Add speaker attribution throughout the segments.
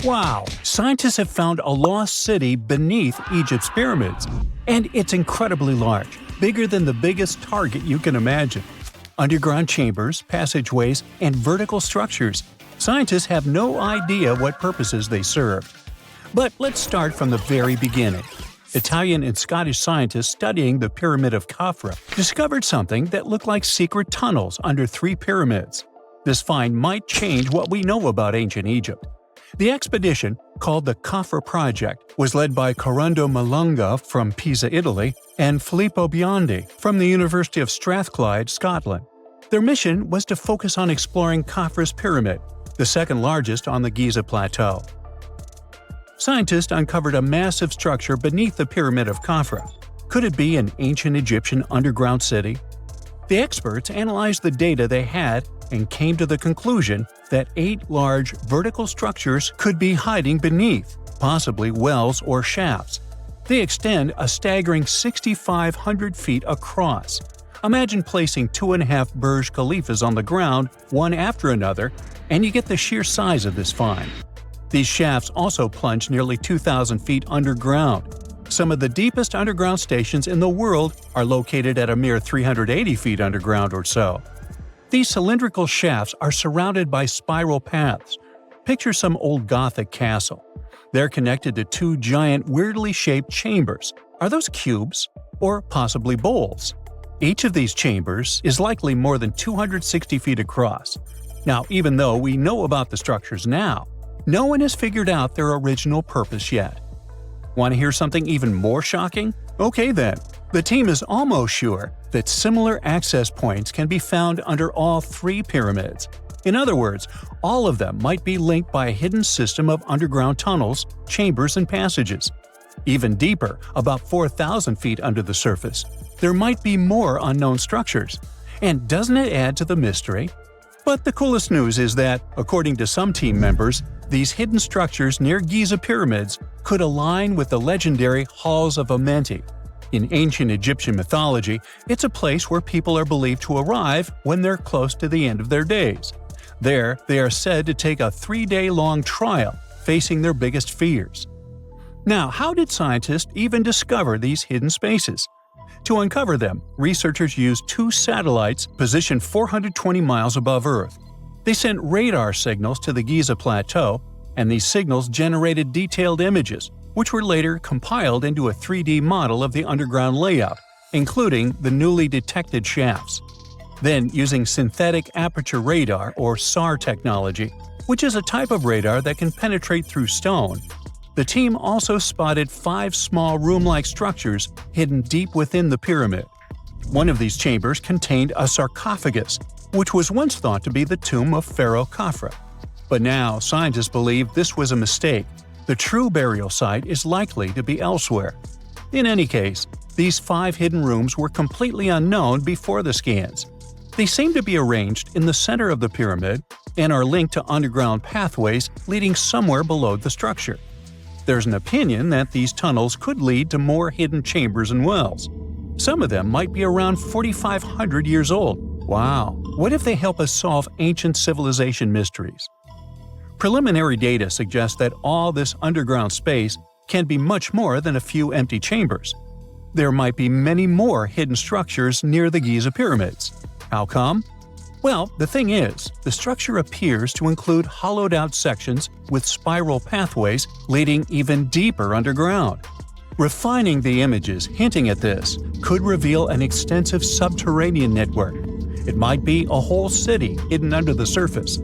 Speaker 1: Wow! Scientists have found a lost city beneath Egypt's pyramids. And it's incredibly large, bigger than the biggest target you can imagine. Underground chambers, passageways, and vertical structures. Scientists have no idea what purposes they serve. But let's start from the very beginning. Italian and Scottish scientists studying the Pyramid of Khafra discovered something that looked like secret tunnels under 3 pyramids. This find might change what we know about ancient Egypt. The expedition, called the Khafra Project, was led by Corrado Malunga from Pisa, Italy, and Filippo Biondi from the University of Strathclyde, Scotland. Their mission was to focus on exploring Khafra's pyramid, the second largest on the Giza Plateau. Scientists uncovered a massive structure beneath the Pyramid of Khafra. Could it be an ancient Egyptian underground city? The experts analyzed the data they had and came to the conclusion that 8 large vertical structures could be hiding beneath, possibly wells or shafts. They extend a staggering 6,500 feet across. Imagine placing 2.5 Burj Khalifas on the ground, one after another, and you get the sheer size of this find. These shafts also plunge nearly 2,000 feet underground. Some of the deepest underground stations in the world are located at a mere 380 feet underground or so. These cylindrical shafts are surrounded by spiral paths. Picture some old Gothic castle. They're connected to 2 giant, weirdly shaped chambers. Are those cubes? Or possibly bowls? Each of these chambers is likely more than 260 feet across. Now, even though we know about the structures now, no one has figured out their original purpose yet. Want to hear something even more shocking? Okay then, the team is almost sure that similar access points can be found under all 3 pyramids. In other words, all of them might be linked by a hidden system of underground tunnels, chambers, and passages. Even deeper, about 4,000 feet under the surface, there might be more unknown structures. And doesn't it add to the mystery? But the coolest news is that, according to some team members, these hidden structures near Giza pyramids could align with the legendary Halls of Amenti. In ancient Egyptian mythology, it's a place where people are believed to arrive when they're close to the end of their days. There, they are said to take a 3-day-long trial, facing their biggest fears. Now, how did scientists even discover these hidden spaces? To uncover them, researchers used 2 satellites positioned 420 miles above Earth. They sent radar signals to the Giza Plateau, and these signals generated detailed images, which were later compiled into a 3D model of the underground layout, including the newly detected shafts. Then, using synthetic aperture radar or SAR technology, which is a type of radar that can penetrate through stone, the team also spotted 5 small room-like structures hidden deep within the pyramid. One of these chambers contained a sarcophagus, which was once thought to be the tomb of Pharaoh Khafra. But now, scientists believe this was a mistake. The true burial site is likely to be elsewhere. In any case, these 5 hidden rooms were completely unknown before the scans. They seem to be arranged in the center of the pyramid and are linked to underground pathways leading somewhere below the structure. There's an opinion that these tunnels could lead to more hidden chambers and wells. Some of them might be around 4,500 years old. Wow! What if they help us solve ancient civilization mysteries? Preliminary data suggests that all this underground space can be much more than a few empty chambers. There might be many more hidden structures near the Giza pyramids. How come? Well, the thing is, the structure appears to include hollowed-out sections with spiral pathways leading even deeper underground. Refining the images hinting at this could reveal an extensive subterranean network. It might be a whole city hidden under the surface.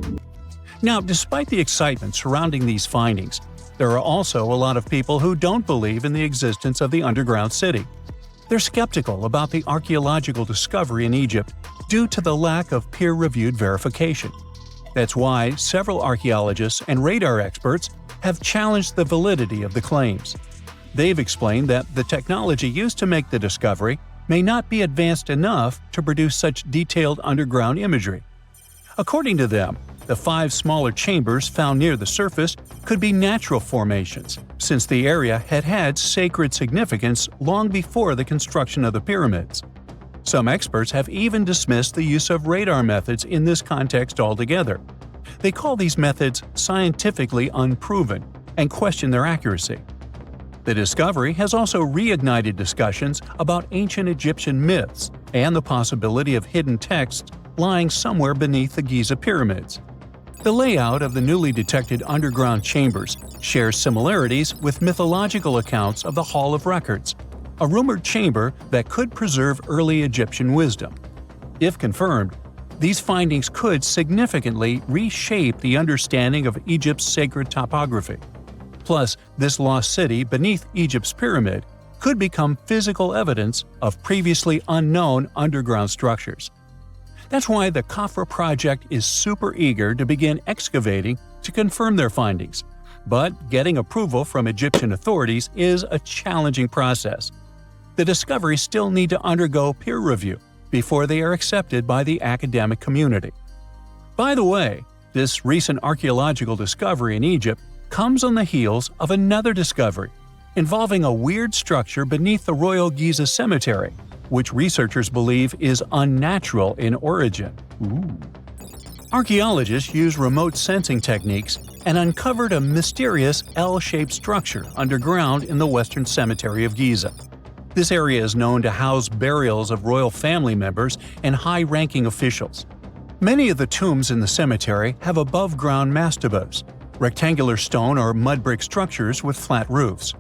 Speaker 1: Now, despite the excitement surrounding these findings, there are also a lot of people who don't believe in the existence of the underground city. They're skeptical about the archaeological discovery in Egypt due to the lack of peer-reviewed verification. That's why several archaeologists and radar experts have challenged the validity of the claims. They've explained that the technology used to make the discovery may not be advanced enough to produce such detailed underground imagery. According to them, the 5 smaller chambers found near the surface could be natural formations, since the area had had sacred significance long before the construction of the pyramids. Some experts have even dismissed the use of radar methods in this context altogether. They call these methods scientifically unproven and question their accuracy. The discovery has also reignited discussions about ancient Egyptian myths and the possibility of hidden texts lying somewhere beneath the Giza pyramids. The layout of the newly detected underground chambers shares similarities with mythological accounts of the Hall of Records, a rumored chamber that could preserve early Egyptian wisdom. If confirmed, these findings could significantly reshape the understanding of Egypt's sacred topography. Plus, this lost city beneath Egypt's pyramid could become physical evidence of previously unknown underground structures. That's why the Khafra project is super eager to begin excavating to confirm their findings. But getting approval from Egyptian authorities is a challenging process. The discoveries still need to undergo peer review before they are accepted by the academic community. By the way, this recent archaeological discovery in Egypt comes on the heels of another discovery involving a weird structure beneath the Royal Giza Cemetery, which researchers believe is unnatural in origin. Archaeologists use remote sensing techniques and uncovered a mysterious L-shaped structure underground in the Western Cemetery of Giza. This area is known to house burials of royal family members and high-ranking officials. Many of the tombs in the cemetery have above-ground mastabas, rectangular stone or mud brick structures with flat roofs.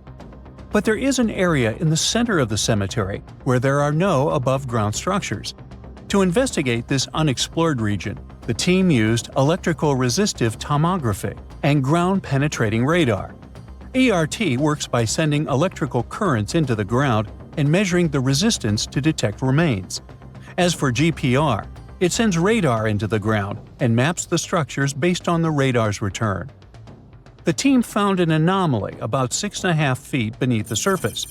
Speaker 1: But there is an area in the center of the cemetery where there are no above-ground structures. To investigate this unexplored region, the team used electrical resistive tomography and ground-penetrating radar. ERT works by sending electrical currents into the ground and measuring the resistance to detect remains. As for GPR, it sends radar into the ground and maps the structures based on the radar's return. The team found an anomaly about 6.5 feet beneath the surface.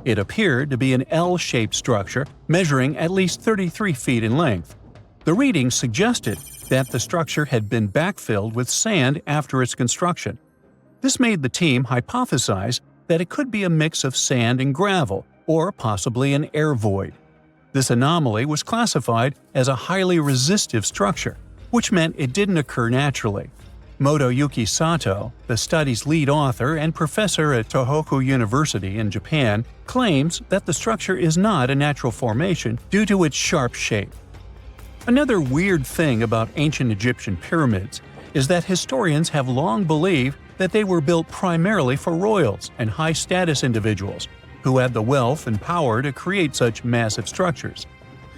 Speaker 1: It appeared to be an L-shaped structure measuring at least 33 feet in length. The readings suggested that the structure had been backfilled with sand after its construction. This made the team hypothesize that it could be a mix of sand and gravel, or possibly an air void. This anomaly was classified as a highly resistive structure, which meant it didn't occur naturally. Motoyuki Sato, the study's lead author and professor at Tohoku University in Japan, claims that the structure is not a natural formation due to its sharp shape. Another weird thing about ancient Egyptian pyramids is that historians have long believed that they were built primarily for royals and high-status individuals who had the wealth and power to create such massive structures.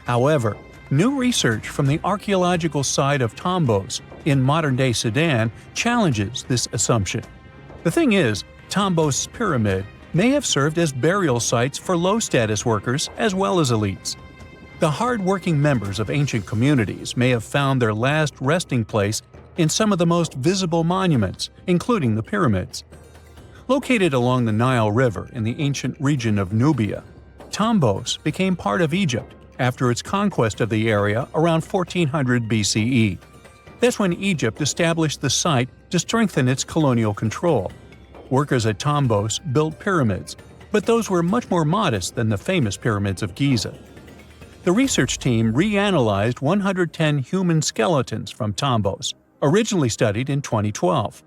Speaker 1: However, new research from the archaeological site of Tombos in modern-day Sudan challenges this assumption. The thing is, Tombos' pyramid may have served as burial sites for low-status workers as well as elites. The hard-working members of ancient communities may have found their last resting place in some of the most visible monuments, including the pyramids. Located along the Nile River in the ancient region of Nubia, Tombos became part of Egypt after its conquest of the area around 1400 BCE. That's when Egypt established the site to strengthen its colonial control. Workers at Tombos built pyramids, but those were much more modest than the famous pyramids of Giza. The research team reanalyzed 110 human skeletons from Tombos, originally studied in 2012.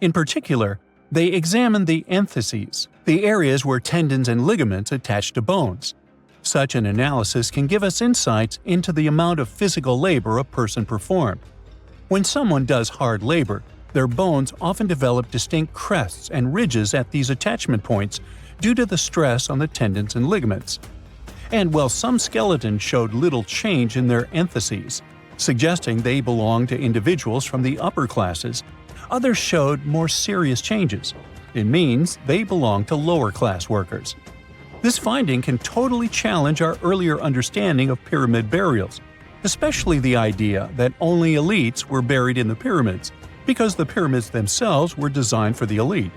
Speaker 1: In particular, they examined the entheses, the areas where tendons and ligaments attach to bones. Such an analysis can give us insights into the amount of physical labor a person performed. When someone does hard labor, their bones often develop distinct crests and ridges at these attachment points due to the stress on the tendons and ligaments. And while some skeletons showed little change in their entheses, suggesting they belonged to individuals from the upper classes, others showed more serious changes. It means they belong to lower-class workers. This finding can totally challenge our earlier understanding of pyramid burials, especially the idea that only elites were buried in the pyramids, because the pyramids themselves were designed for the elite.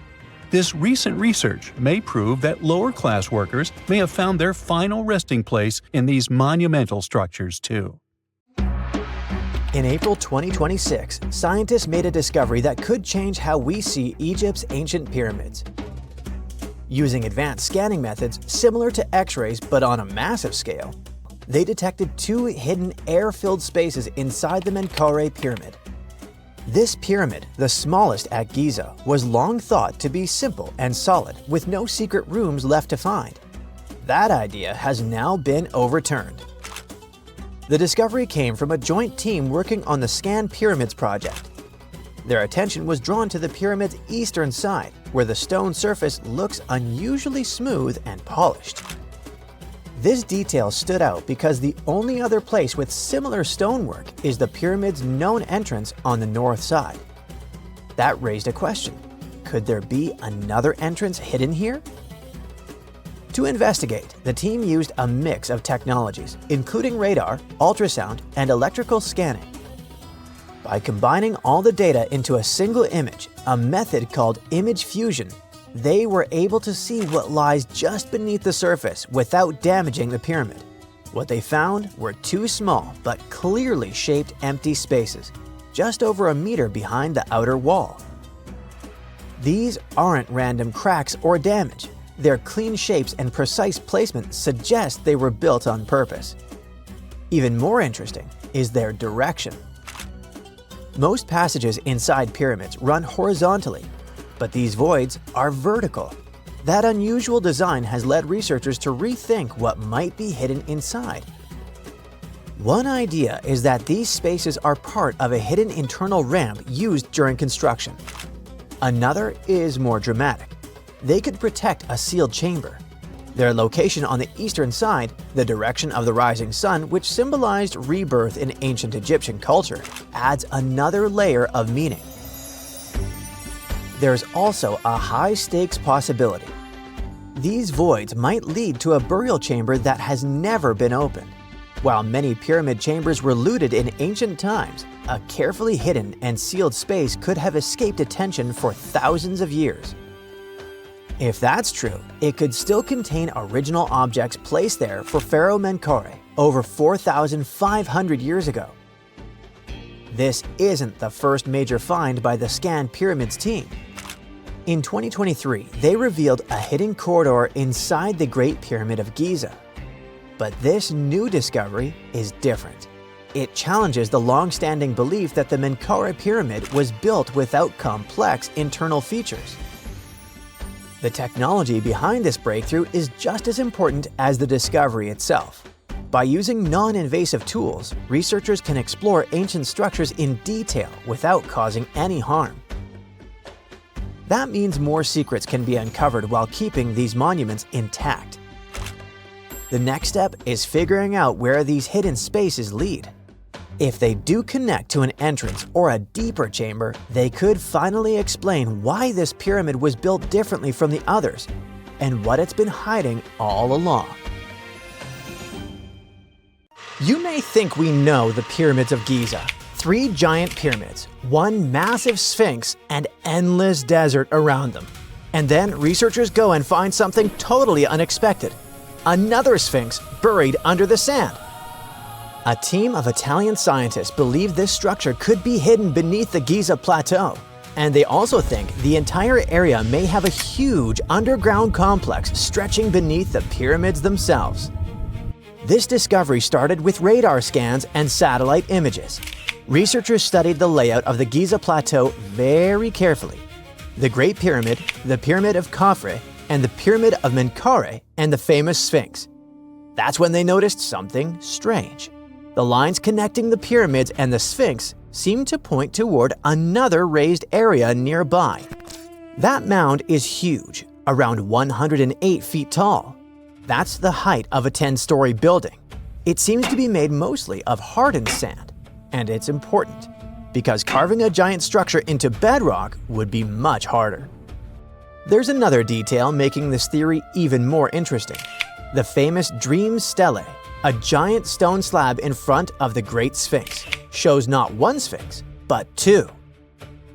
Speaker 1: This recent research may prove that lower-class workers may have found their final resting place in these monumental structures too.
Speaker 2: In April 2026, scientists made a discovery that could change how we see Egypt's ancient pyramids. Using advanced scanning methods similar to X-rays but on a massive scale, they detected two hidden air-filled spaces inside the Menkaure pyramid. This pyramid, the smallest at Giza, was long thought to be simple and solid with no secret rooms left to find. That idea has now been overturned. The discovery came from a joint team working on the Scan Pyramids project. Their attention was drawn to the pyramid's eastern side, where the stone surface looks unusually smooth and polished. This detail stood out because the only other place with similar stonework is the pyramid's known entrance on the north side. That raised a question. Could there be another entrance hidden here? To investigate, the team used a mix of technologies, including radar, ultrasound, and electrical scanning. By combining all the data into a single image, a method called image fusion, they were able to see what lies just beneath the surface without damaging the pyramid. What they found were two small but clearly shaped empty spaces, just over a meter behind the outer wall. These aren't random cracks or damage. Their clean shapes and precise placement suggest they were built on purpose. Even more interesting is their direction. Most passages inside pyramids run horizontally, but these voids are vertical. That unusual design has led researchers to rethink what might be hidden inside. One idea is that these spaces are part of a hidden internal ramp used during construction. Another is more dramatic. They could protect a sealed chamber. Their location on the eastern side, the direction of the rising sun, which symbolized rebirth in ancient Egyptian culture, adds another layer of meaning. There's also a high-stakes possibility. These voids might lead to a burial chamber that has never been opened. While many pyramid chambers were looted in ancient times, a carefully hidden and sealed space could have escaped attention for thousands of years. If that's true, it could still contain original objects placed there for Pharaoh Menkaure over 4,500 years ago. This isn't the first major find by the Scan Pyramids team. In 2023, they revealed a hidden corridor inside the Great Pyramid of Giza. But this new discovery is different. It challenges the long-standing belief that the Menkaure Pyramid was built without complex internal features. The technology behind this breakthrough is just as important as the discovery itself. By using non-invasive tools, researchers can explore ancient structures in detail without causing any harm. That means more secrets can be uncovered while keeping these monuments intact. The next step is figuring out where these hidden spaces lead. If they do connect to an entrance or a deeper chamber, they could finally explain why this pyramid was built differently from the others and what it's been hiding all along. You may think we know the pyramids of Giza. 3 giant pyramids, 1 massive sphinx, and endless desert around them. And then researchers go and find something totally unexpected. Another sphinx buried under the sand. A team of Italian scientists believe this structure could be hidden beneath the Giza Plateau. And they also think the entire area may have a huge underground complex stretching beneath the pyramids themselves. This discovery started with radar scans and satellite images. Researchers studied the layout of the Giza Plateau very carefully. The Great Pyramid, the Pyramid of Khafre, and the Pyramid of Menkaure, and the famous Sphinx. That's when they noticed something strange. The lines connecting the pyramids and the Sphinx seemed to point toward another raised area nearby. That mound is huge, around 108 feet tall. That's the height of a 10-story building. It seems to be made mostly of hardened sand. And it's important, because carving a giant structure into bedrock would be much harder. There's another detail making this theory even more interesting. The famous Dream Stele, a giant stone slab in front of the Great Sphinx, shows not 1 sphinx, but 2.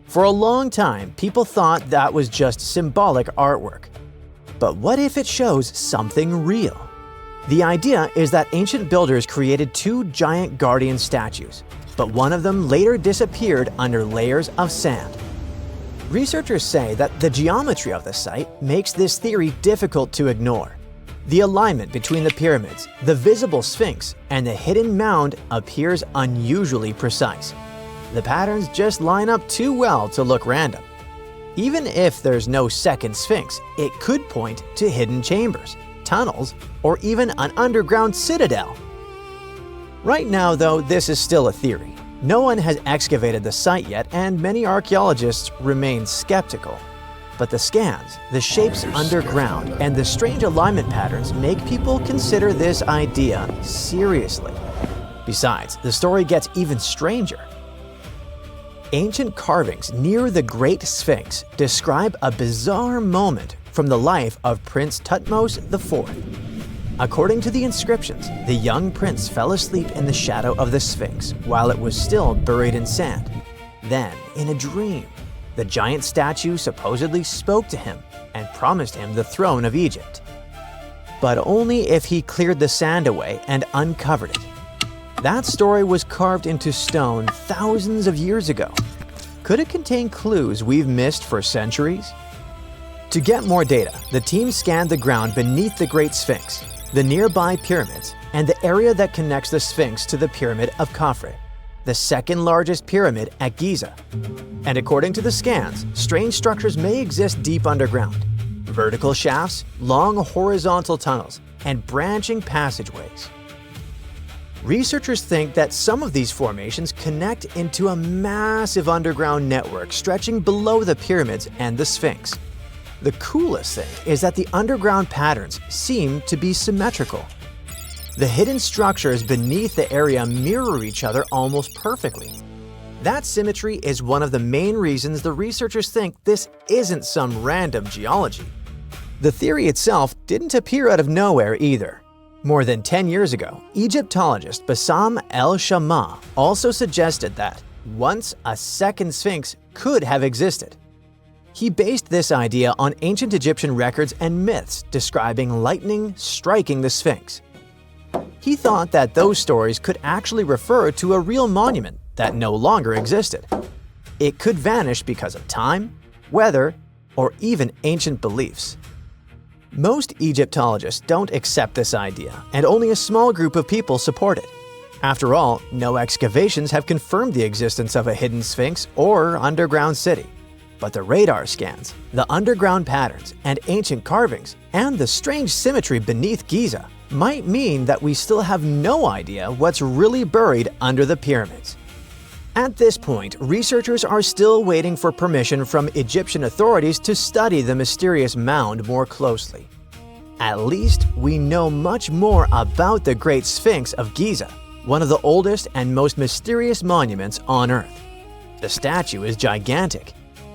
Speaker 2: For a long time, people thought that was just symbolic artwork. But what if it shows something real? The idea is that ancient builders created 2 giant guardian statues, but one of them later disappeared under layers of sand. Researchers say that the geometry of the site makes this theory difficult to ignore. The alignment between the pyramids, the visible sphinx, and the hidden mound appears unusually precise. The patterns just line up too well to look random. Even if there's no second Sphinx, it could point to hidden chambers, tunnels, or even an underground citadel. Right now, though, this is still a theory. No one has excavated the site yet, and many archaeologists remain skeptical. But the scans, the shapes underground, and the strange alignment patterns make people consider this idea seriously. Besides, the story gets even stranger. Ancient carvings near the Great Sphinx describe a bizarre moment from the life of Prince Thutmose IV. According to the inscriptions, the young prince fell asleep in the shadow of the Sphinx while it was still buried in sand. Then, in a dream, the giant statue supposedly spoke to him and promised him the throne of Egypt. But only if he cleared the sand away and uncovered it. That story was carved into stone thousands of years ago. Could it contain clues we've missed for centuries? To get more data, the team scanned the ground beneath the Great Sphinx, the nearby pyramids, and the area that connects the Sphinx to the Pyramid of Khafre, the second largest pyramid at Giza. And according to the scans, strange structures may exist deep underground. Vertical shafts, long horizontal tunnels, and branching passageways. Researchers think that some of these formations connect into a massive underground network stretching below the pyramids and the Sphinx. The coolest thing is that the underground patterns seem to be symmetrical. The hidden structures beneath the area mirror each other almost perfectly. That symmetry is one of the main reasons the researchers think this isn't some random geology. The theory itself didn't appear out of nowhere either. More than 10 years ago, Egyptologist Bassam el-Shamma also suggested that once a second Sphinx could have existed. He based this idea on ancient Egyptian records and myths describing lightning striking the Sphinx. He thought that those stories could actually refer to a real monument that no longer existed. It could vanish because of time, weather, or even ancient beliefs. Most Egyptologists don't accept this idea, and only a small group of people support it. After all, no excavations have confirmed the existence of a hidden Sphinx or underground city. But the radar scans, the underground patterns and ancient carvings, and the strange symmetry beneath Giza might mean that we still have no idea what's really buried under the pyramids. At this point, researchers are still waiting for permission from Egyptian authorities to study the mysterious mound more closely. At least we know much more about the Great Sphinx of Giza, one of the oldest and most mysterious monuments on Earth. The statue is gigantic.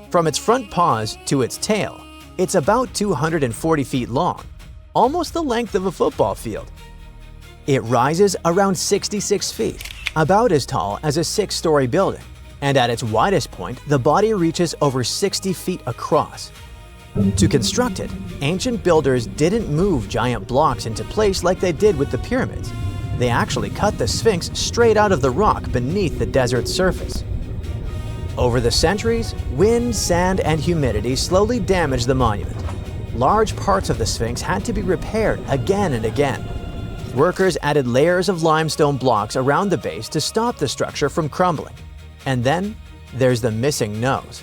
Speaker 2: From its front paws to its tail, it's about 240 feet long, almost the length of a football field. It rises around 66 feet, about as tall as a 6-story building, and at its widest point, the body reaches over 60 feet across. To construct it, ancient builders didn't move giant blocks into place like they did with the pyramids. They actually cut the Sphinx straight out of the rock beneath the desert's surface. Over the centuries, wind, sand, and humidity slowly damaged the monument. Large parts of the Sphinx had to be repaired again and again. Workers added layers of limestone blocks around the base to stop the structure from crumbling. And then there's the missing nose,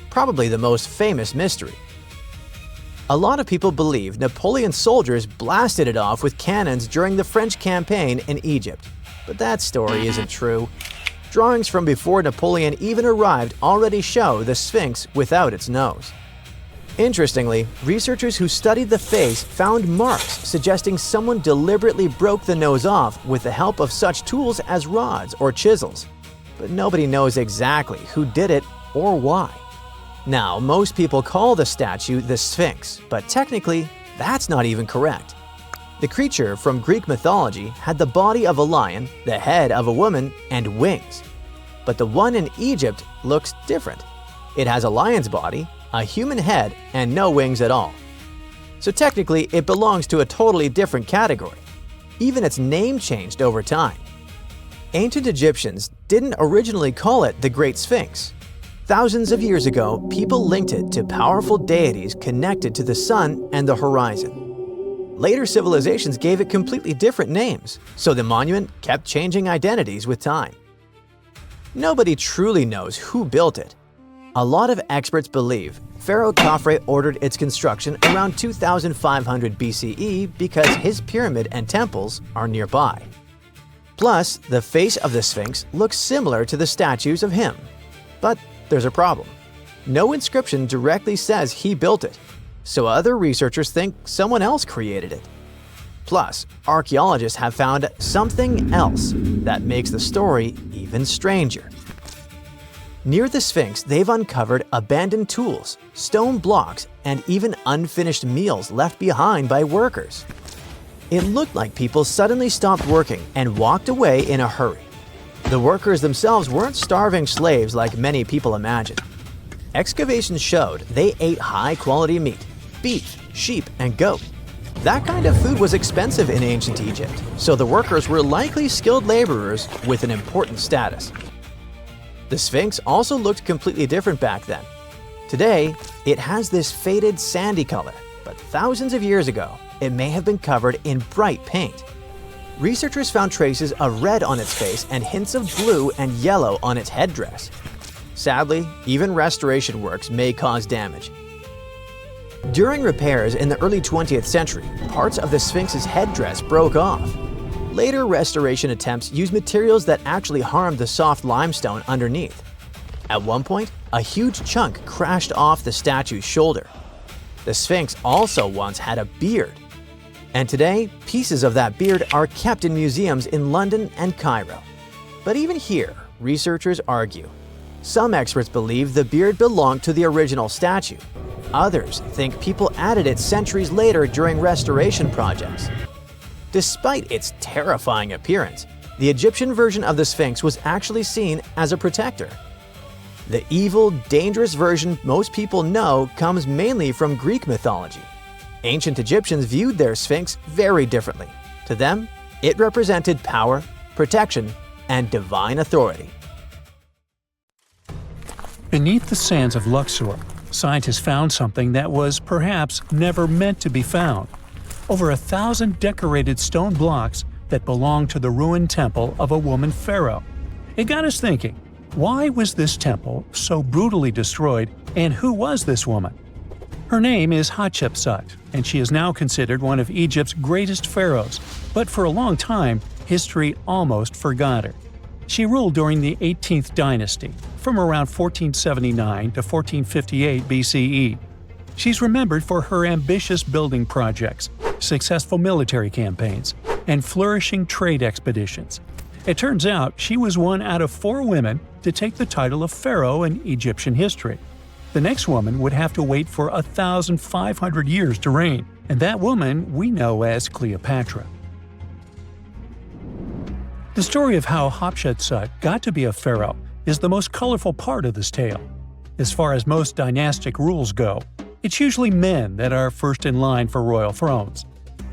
Speaker 2: probably the most famous mystery. A lot of people believe Napoleon's soldiers blasted it off with cannons during the French campaign in Egypt, but that story isn't true. Drawings from before Napoleon even arrived already show the Sphinx without its nose. Interestingly, researchers who studied the face found marks suggesting someone deliberately broke the nose off with the help of such tools as rods or chisels. But nobody knows exactly who did it or why. Now, most people call the statue the Sphinx, but technically, that's not even correct. The creature from Greek mythology had the body of a lion, the head of a woman, and wings. But the one in Egypt looks different. It has a lion's body, a human head, and no wings at all. So technically, it belongs to a totally different category. Even its name changed over time. Ancient Egyptians didn't originally call it the Great Sphinx. Thousands of years ago, people linked it to powerful deities connected to the sun and the horizon. Later civilizations gave it completely different names, so the monument kept changing identities with time. Nobody truly knows who built it. A lot of experts believe Pharaoh Khafre ordered its construction around 2500 BCE because his pyramid and temples are nearby. Plus, the face of the Sphinx looks similar to the statues of him. But there's a problem. No inscription directly says he built it, so other researchers think someone else created it. Plus, archaeologists have found something else that makes the story even stranger. Near the Sphinx, they've uncovered abandoned tools, stone blocks, and even unfinished meals left behind by workers. It looked like people suddenly stopped working and walked away in a hurry. The workers themselves weren't starving slaves like many people imagine. Excavations showed they ate high-quality meat, beef, sheep, and goat. That kind of food was expensive in ancient Egypt, so the workers were likely skilled laborers with an important status. The Sphinx also looked completely different back then. Today, it has this faded sandy color, but thousands of years ago, it may have been covered in bright paint. Researchers found traces of red on its face and hints of blue and yellow on its headdress. Sadly, even restoration works may cause damage. During repairs in the early 20th century, parts of the Sphinx's headdress broke off. Later restoration attempts used materials that actually harmed the soft limestone underneath. At one point, a huge chunk crashed off the statue's shoulder. The Sphinx also once had a beard. And today, pieces of that beard are kept in museums in London and Cairo. But even here, researchers argue. Some experts believe the beard belonged to the original statue. Others think people added it centuries later during restoration projects. Despite its terrifying appearance, the Egyptian version of the Sphinx was actually seen as a protector. The evil, dangerous version most people know comes mainly from Greek mythology. Ancient Egyptians viewed their Sphinx very differently. To them, it represented power, protection, and divine authority.
Speaker 1: Beneath the sands of Luxor, scientists found something that was perhaps never meant to be found. Over 1,000 decorated stone blocks that belonged to the ruined temple of a woman pharaoh. It got us thinking, why was this temple so brutally destroyed, and who was this woman? Her name is Hatshepsut, and she is now considered one of Egypt's greatest pharaohs, but for a long time, history almost forgot her. She ruled during the 18th dynasty, from around 1479 to 1458 BCE. She's remembered for her ambitious building projects, successful military campaigns, and flourishing trade expeditions. It turns out she was one out of 4 women to take the title of pharaoh in Egyptian history. The next woman would have to wait for 1,500 years to reign, and that woman we know as Cleopatra. The story of how Hatshepsut got to be a pharaoh is the most colorful part of this tale. As far as most dynastic rules go, it's usually men that are first in line for royal thrones.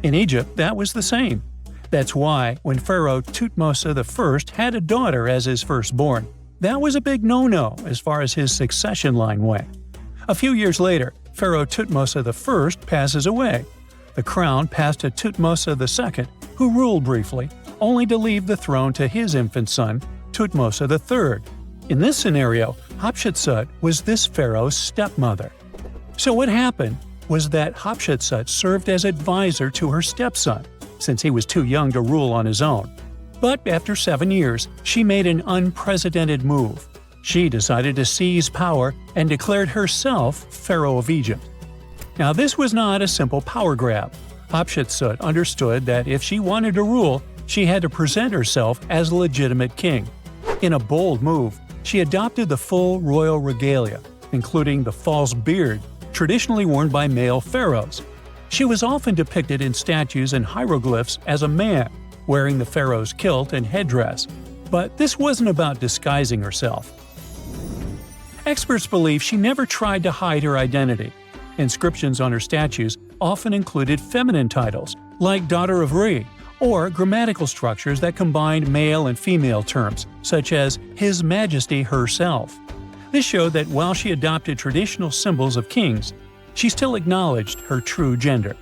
Speaker 1: In Egypt, that was the same. That's why, when Pharaoh Thutmose I had a daughter as his firstborn, that was a big no-no as far as his succession line went. A few years later, Pharaoh Thutmose I passes away. The crown passed to Thutmose II, who ruled briefly, only to leave the throne to his infant son, Thutmose III. In this scenario, Hatshepsut was this pharaoh's stepmother. So what happened was that Hatshepsut served as advisor to her stepson, since he was too young to rule on his own. But after 7 years, she made an unprecedented move. She decided to seize power and declared herself Pharaoh of Egypt. Now this was not a simple power grab. Hatshepsut understood that if she wanted to rule, she had to present herself as a legitimate king. In a bold move, she adopted the full royal regalia, including the false beard traditionally worn by male pharaohs. She was often depicted in statues and hieroglyphs as a man, wearing the pharaoh's kilt and headdress. But this wasn't about disguising herself. Experts believe she never tried to hide her identity. Inscriptions on her statues often included feminine titles, like Daughter of Re, or grammatical structures that combined male and female terms, such as His Majesty herself. This showed that while she adopted traditional symbols of kings, she still acknowledged her true gender.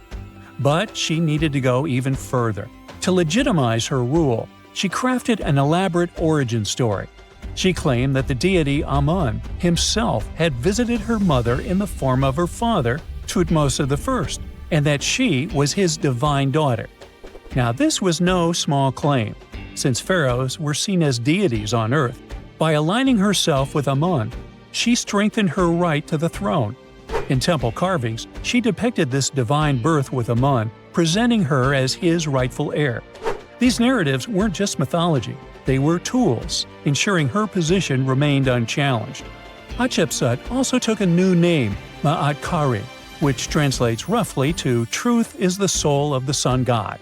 Speaker 1: But she needed to go even further. To legitimize her rule, she crafted an elaborate origin story. She claimed that the deity Amun himself had visited her mother in the form of her father, Thutmose I, and that she was his divine daughter. Now, this was no small claim, since pharaohs were seen as deities on earth. By aligning herself with Amun, she strengthened her right to the throne. In temple carvings, she depicted this divine birth with Amun, presenting her as his rightful heir. These narratives weren't just mythology, they were tools, ensuring her position remained unchallenged. Hatshepsut also took a new name, Ma'at-Kari, which translates roughly to "truth is the soul of the sun god."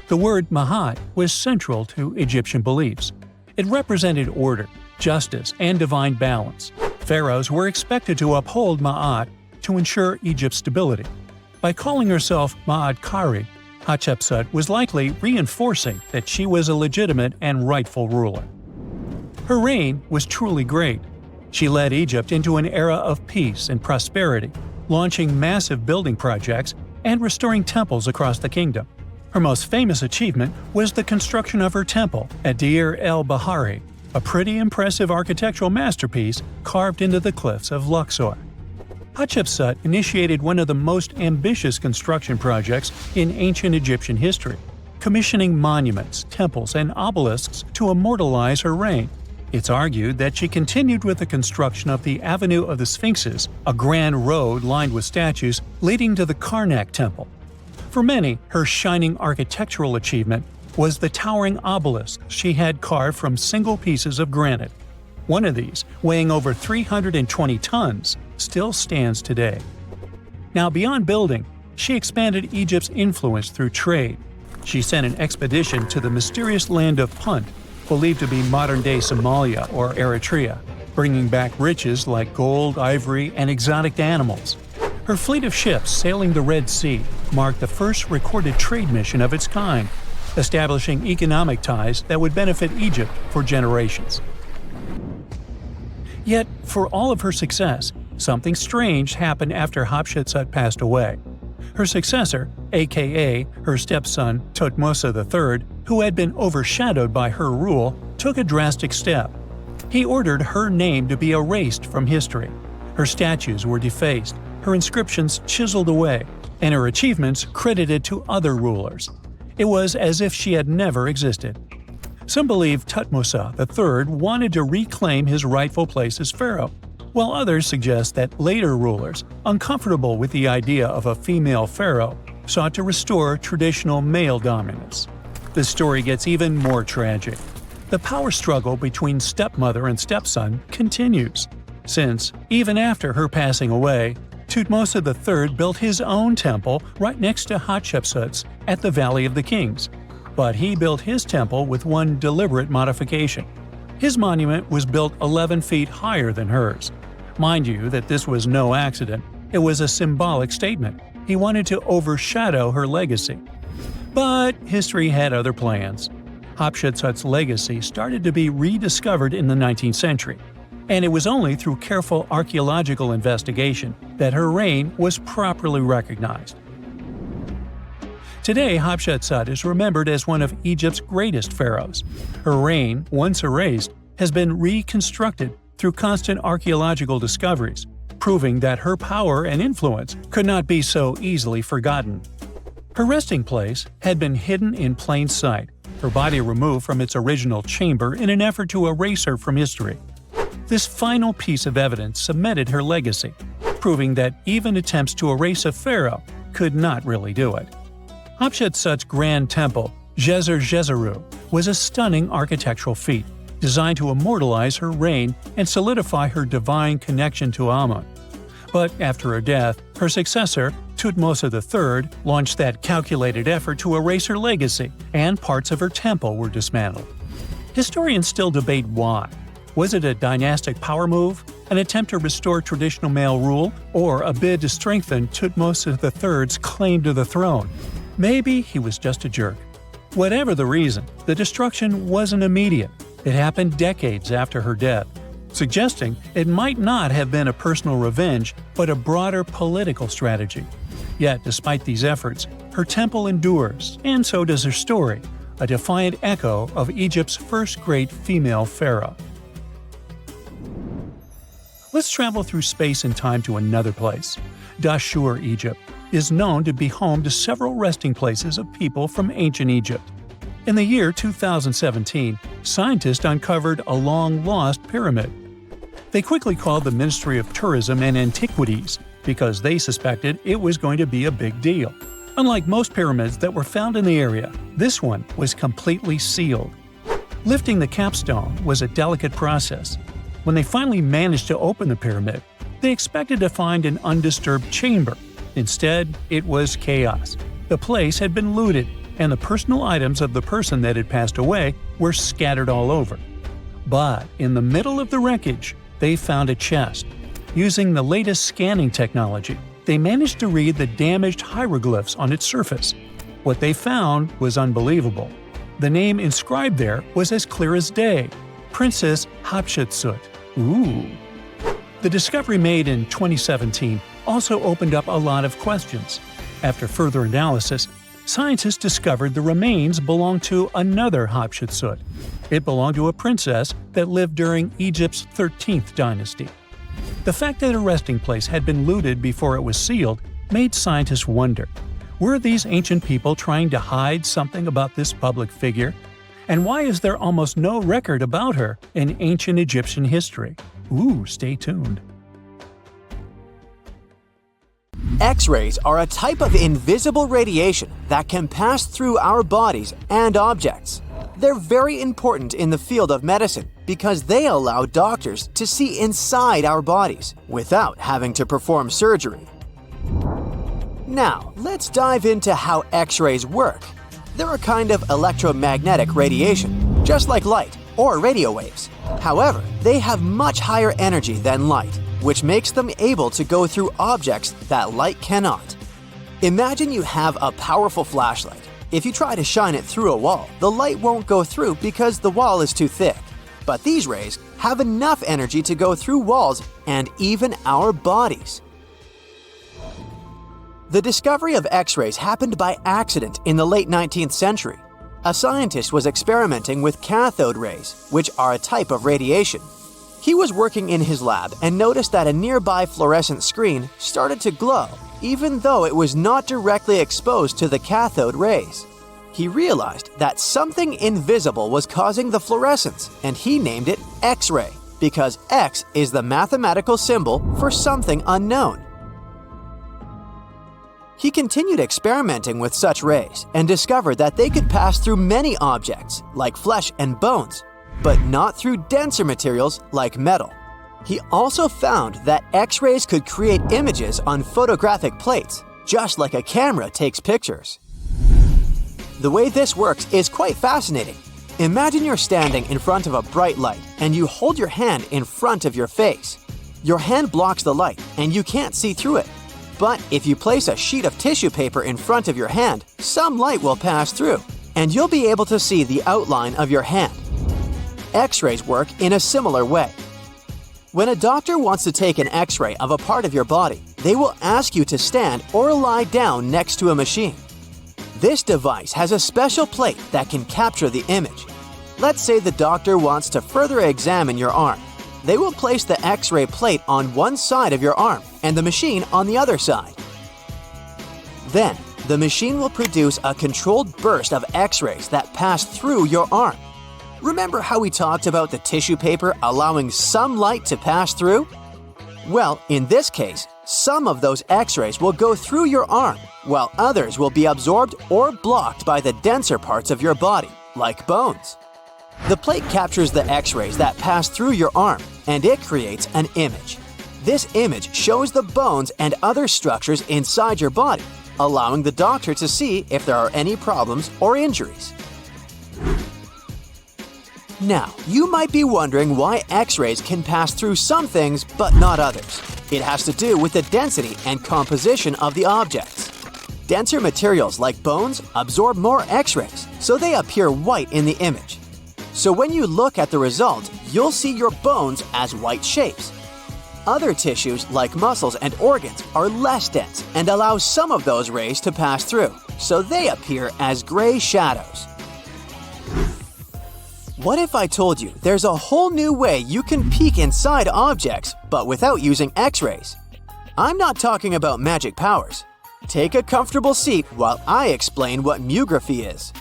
Speaker 1: The word Ma'at was central to Egyptian beliefs. It represented order, justice, and divine balance. Pharaohs were expected to uphold Ma'at to ensure Egypt's stability. By calling herself Ma'at-Kari, Hatshepsut was likely reinforcing that she was a legitimate and rightful ruler. Her reign was truly great. She led Egypt into an era of peace and prosperity, launching massive building projects and restoring temples across the kingdom. Her most famous achievement was the construction of her temple at Deir el-Bahari, a pretty impressive architectural masterpiece carved into the cliffs of Luxor. Hatshepsut initiated one of the most ambitious construction projects in ancient Egyptian history, commissioning monuments, temples, and obelisks to immortalize her reign. It's argued that she continued with the construction of the Avenue of the Sphinxes, a grand road lined with statues leading to the Karnak Temple. For many, her shining architectural achievement was the towering obelisk she had carved from single pieces of granite. One of these, weighing over 320 tons, still stands today. Now, beyond building, she expanded Egypt's influence through trade. She sent an expedition to the mysterious land of Punt, believed to be modern-day Somalia or Eritrea, bringing back riches like gold, ivory, and exotic animals. Her fleet of ships sailing the Red Sea marked the first recorded trade mission of its kind, establishing economic ties that would benefit Egypt for generations. Yet, for all of her success, something strange happened after Hatshepsut passed away. Her successor, aka her stepson Thutmose III, who had been overshadowed by her rule, took a drastic step. He ordered her name to be erased from history. Her statues were defaced, her inscriptions chiseled away, and her achievements credited to other rulers. It was as if she had never existed. Some believe Thutmose III wanted to reclaim his rightful place as pharaoh, while others suggest that later rulers, uncomfortable with the idea of a female pharaoh, sought to restore traditional male dominance. The story gets even more tragic. The power struggle between stepmother and stepson continues, since, even after her passing away, Thutmose III built his own temple right next to Hatshepsut's at the Valley of the Kings. But he built his temple with one deliberate modification. His monument was built 11 feet higher than hers. Mind you that this was no accident, it was a symbolic statement. He wanted to overshadow her legacy. But history had other plans. Hatshepsut's legacy started to be rediscovered in the 19th century, and it was only through careful archaeological investigation that her reign was properly recognized. Today, Hatshepsut is remembered as one of Egypt's greatest pharaohs. Her reign, once erased, has been reconstructed through constant archaeological discoveries, proving that her power and influence could not be so easily forgotten. Her resting place had been hidden in plain sight, her body removed from its original chamber in an effort to erase her from history. This final piece of evidence cemented her legacy, proving that even attempts to erase a pharaoh could not really do it. Hatshepsut's grand temple, Djeser-Djeseru, was a stunning architectural feat, designed to immortalize her reign and solidify her divine connection to Amun. But after her death, her successor, Thutmose III, launched that calculated effort to erase her legacy, and parts of her temple were dismantled. Historians still debate why. Was it a dynastic power move, an attempt to restore traditional male rule, or a bid to strengthen Thutmose III's claim to the throne? Maybe he was just a jerk. Whatever the reason, the destruction wasn't immediate. It happened decades after her death, suggesting it might not have been a personal revenge, but a broader political strategy. Yet, despite these efforts, her temple endures, and so does her story, a defiant echo of Egypt's first great female pharaoh. Let's travel through space and time to another place. Dashur, Egypt, is known to be home to several resting places of people from ancient Egypt. In the year 2017, scientists uncovered a long-lost pyramid. They quickly called the Ministry of Tourism and Antiquities because they suspected it was going to be a big deal. Unlike most pyramids that were found in the area, this one was completely sealed. Lifting the capstone was a delicate process. When they finally managed to open the pyramid, they expected to find an undisturbed chamber. Instead, it was chaos. The place had been looted, and the personal items of the person that had passed away were scattered all over. But in the middle of the wreckage, they found a chest. Using the latest scanning technology, they managed to read the damaged hieroglyphs on its surface. What they found was unbelievable. The name inscribed there was as clear as day: Princess Hatshepsut. Ooh! The discovery made in 2017 also opened up a lot of questions. After further analysis, scientists discovered the remains belonged to another Hatshepsut. It belonged to a princess that lived during Egypt's 13th dynasty. The fact that a resting place had been looted before it was sealed made scientists wonder. Were these ancient people trying to hide something about this public figure? And why is there almost no record about her in ancient Egyptian history? Ooh, stay tuned.
Speaker 2: X-rays are a type of invisible radiation that can pass through our bodies and objects. They're very important in the field of medicine because they allow doctors to see inside our bodies without having to perform surgery. Now, let's dive into how X-rays work. They're a kind of electromagnetic radiation, just like light or radio waves. However, they have much higher energy than light, which makes them able to go through objects that light cannot. Imagine you have a powerful flashlight. If you try to shine it through a wall, the light won't go through because the wall is too thick. But these rays have enough energy to go through walls and even our bodies. The discovery of X-rays happened by accident in the late 19th century. A scientist was experimenting with cathode rays, which are a type of radiation. He was working in his lab and noticed that a nearby fluorescent screen started to glow, even though it was not directly exposed to the cathode rays. He realized that something invisible was causing the fluorescence, and he named it X-ray, because X is the mathematical symbol for something unknown. He continued experimenting with such rays and discovered that they could pass through many objects, like flesh and bones, but not through denser materials like metal. He also found that X-rays could create images on photographic plates, just like a camera takes pictures. The way this works is quite fascinating. Imagine you're standing in front of a bright light and you hold your hand in front of your face. Your hand blocks the light and you can't see through it. But if you place a sheet of tissue paper in front of your hand, some light will pass through, and you'll be able to see the outline of your hand. X-rays work in a similar way. When a doctor wants to take an X-ray of a part of your body, they will ask you to stand or lie down next to a machine. This device has a special plate that can capture the image. Let's say the doctor wants to further examine your arm. They will place the X-ray plate on one side of your arm and the machine on the other side. Then, the machine will produce a controlled burst of X-rays that pass through your arm. Remember how we talked about the tissue paper allowing some light to pass through? Well, in this case, some of those X-rays will go through your arm, while others will be absorbed or blocked by the denser parts of your body, like bones. The plate captures the X-rays that pass through your arm, and it creates an image. This image shows the bones and other structures inside your body, allowing the doctor to see if there are any problems or injuries. Now, you might be wondering why X-rays can pass through some things but not others. It has to do with the density and composition of the objects. Denser materials like bones absorb more X-rays, so they appear white in the image. So when you look at the result, you'll see your bones as white shapes. Other tissues like muscles and organs are less dense and allow some of those rays to pass through, so they appear as gray shadows. What if I told you there's a whole new way you can peek inside objects, but without using X-rays? I'm not talking about magic powers. Take a comfortable seat while I explain what mugography is.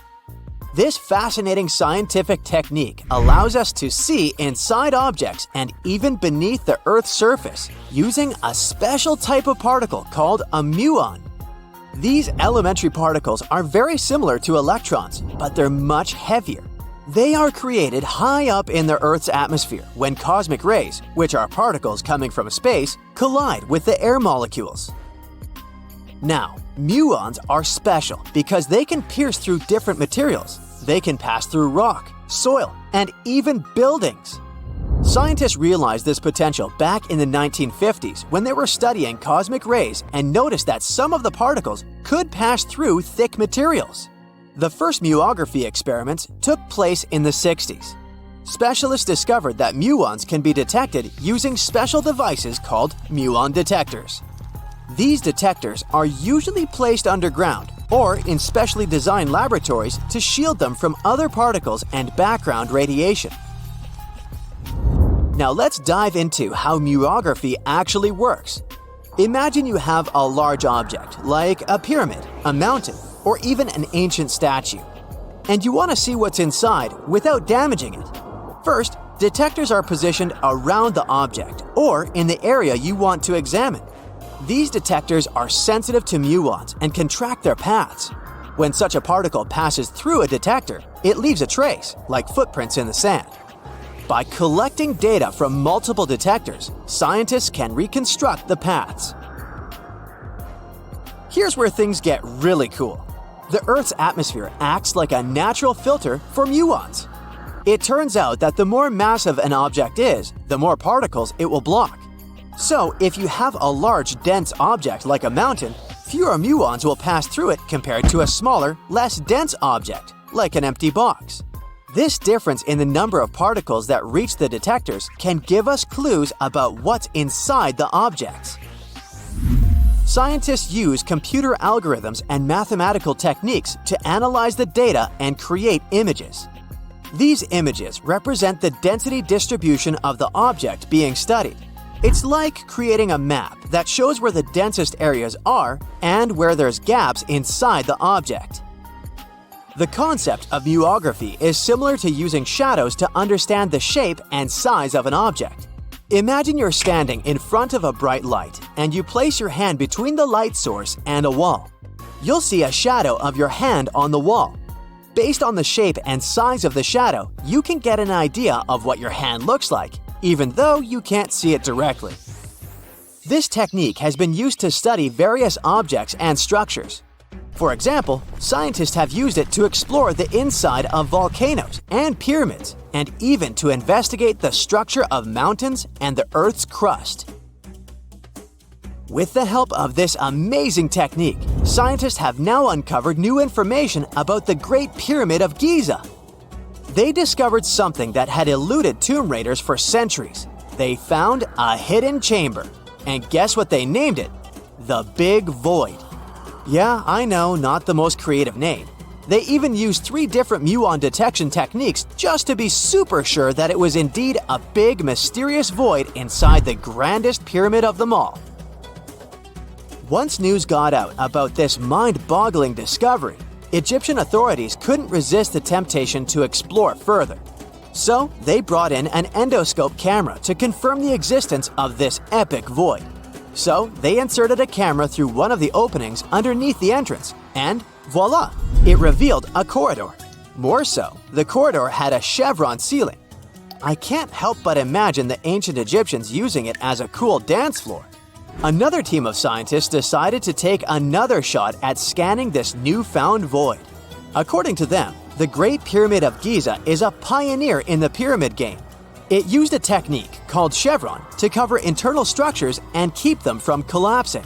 Speaker 2: This fascinating scientific technique allows us to see inside objects and even beneath the Earth's surface using a special type of particle called a muon. These elementary particles are very similar to electrons, but they're much heavier. They are created high up in the Earth's atmosphere when cosmic rays, which are particles coming from space, collide with the air molecules. Now, muons are special because they can pierce through different materials. They can pass through rock, soil, and even buildings. Scientists realized this potential back in the 1950s when they were studying cosmic rays and noticed that some of the particles could pass through thick materials. The first muography experiments took place in the 60s. Specialists discovered that muons can be detected using special devices called muon detectors. These detectors are usually placed underground or in specially designed laboratories to shield them from other particles and background radiation. Now let's dive into how muography actually works. Imagine you have a large object, like a pyramid, a mountain, or even an ancient statue, and you want to see what's inside without damaging it. First, detectors are positioned around the object or in the area you want to examine. These detectors are sensitive to muons and can track their paths. When such a particle passes through a detector, it leaves a trace, like footprints in the sand. By collecting data from multiple detectors, scientists can reconstruct the paths. Here's where things get really cool. The Earth's atmosphere acts like a natural filter for muons. It turns out that the more massive an object is, the more particles it will block. So, if you have a large, dense object like a mountain, fewer muons will pass through it compared to a smaller, less dense object, like an empty box. This difference in the number of particles that reach the detectors can give us clues about what's inside the objects. Scientists use computer algorithms and mathematical techniques to analyze the data and create images. These images represent the density distribution of the object being studied. It's like creating a map that shows where the densest areas are and where there's gaps inside the object. The concept of muography is similar to using shadows to understand the shape and size of an object. Imagine you're standing in front of a bright light and you place your hand between the light source and a wall. You'll see a shadow of your hand on the wall. Based on the shape and size of the shadow, you can get an idea of what your hand looks like, even though you can't see it directly. This technique has been used to study various objects and structures. For example, scientists have used it to explore the inside of volcanoes and pyramids, and even to investigate the structure of mountains and the Earth's crust. With the help of this amazing technique, scientists have now uncovered new information about the Great Pyramid of Giza. They discovered something that had eluded tomb raiders for centuries. They found a hidden chamber. And guess what they named it? The Big Void. Yeah, I know, not the most creative name. They even used 3 different muon detection techniques just to be super sure that it was indeed a big, mysterious void inside the grandest pyramid of them all. Once news got out about this mind-boggling discovery, Egyptian authorities couldn't resist the temptation to explore further. So they brought in an endoscope camera to confirm the existence of this epic void. So they inserted a camera through one of the openings underneath the entrance, and voila! It revealed a corridor. More so, the corridor had a chevron ceiling. I can't help but imagine the ancient Egyptians using it as a cool dance floor. Another team of scientists decided to take another shot at scanning this newfound void. According to them, the Great Pyramid of Giza is a pioneer in the pyramid game. It used a technique called chevron to cover internal structures and keep them from collapsing.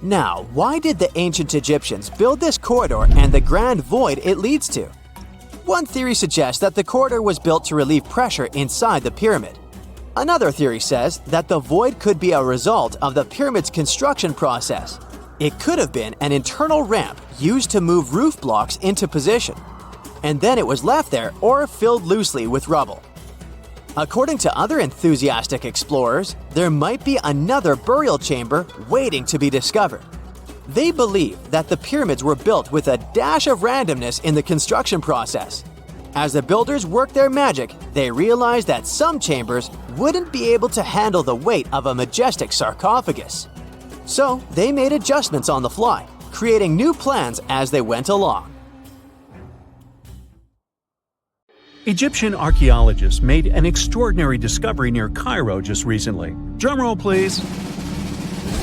Speaker 2: Now, why did the ancient Egyptians build this corridor and the grand void it leads to? One theory suggests that the corridor was built to relieve pressure inside the pyramid. Another theory says that the void could be a result of the pyramid's construction process. It could have been an internal ramp used to move roof blocks into position. and then it was left there or filled loosely with rubble. According to other enthusiastic explorers, there might be another burial chamber waiting to be discovered. They believe that the pyramids were built with a dash of randomness in the construction process. As the builders worked their magic, they realized that some chambers wouldn't be able to handle the weight of a majestic sarcophagus. So they made adjustments on the fly, creating new plans as they went along.
Speaker 1: Egyptian archaeologists made an extraordinary discovery near Cairo just recently. Drumroll, please.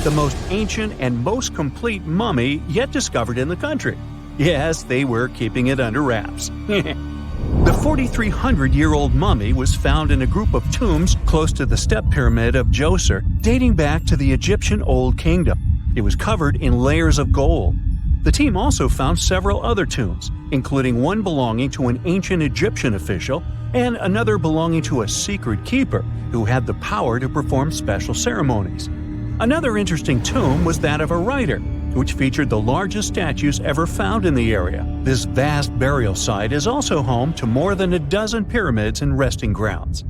Speaker 1: The most ancient and most complete mummy yet discovered in the country. Yes, they were keeping it under wraps. The 4,300-year-old mummy was found in a group of tombs close to the step pyramid of Djoser, dating back to the Egyptian Old Kingdom. It was covered in layers of gold. The team also found several other tombs, including one belonging to an ancient Egyptian official and another belonging to a secret keeper who had the power to perform special ceremonies. Another interesting tomb was that of a writer, which featured the largest statues ever found in the area. This vast burial site is also home to more than a dozen pyramids and resting grounds.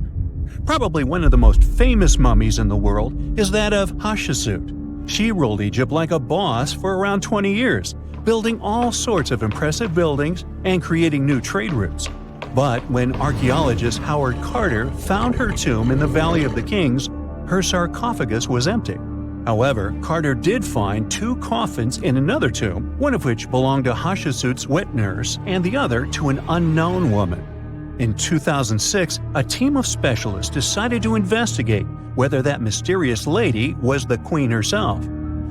Speaker 1: Probably one of the most famous mummies in the world is that of Hatshepsut. She ruled Egypt like a boss for around 20 years, building all sorts of impressive buildings and creating new trade routes. But when archaeologist Howard Carter found her tomb in the Valley of the Kings, her sarcophagus was empty. However, Carter did find 2 coffins in another tomb, one of which belonged to Hatshepsut's wet nurse and the other to an unknown woman. In 2006, a team of specialists decided to investigate whether that mysterious lady was the queen herself.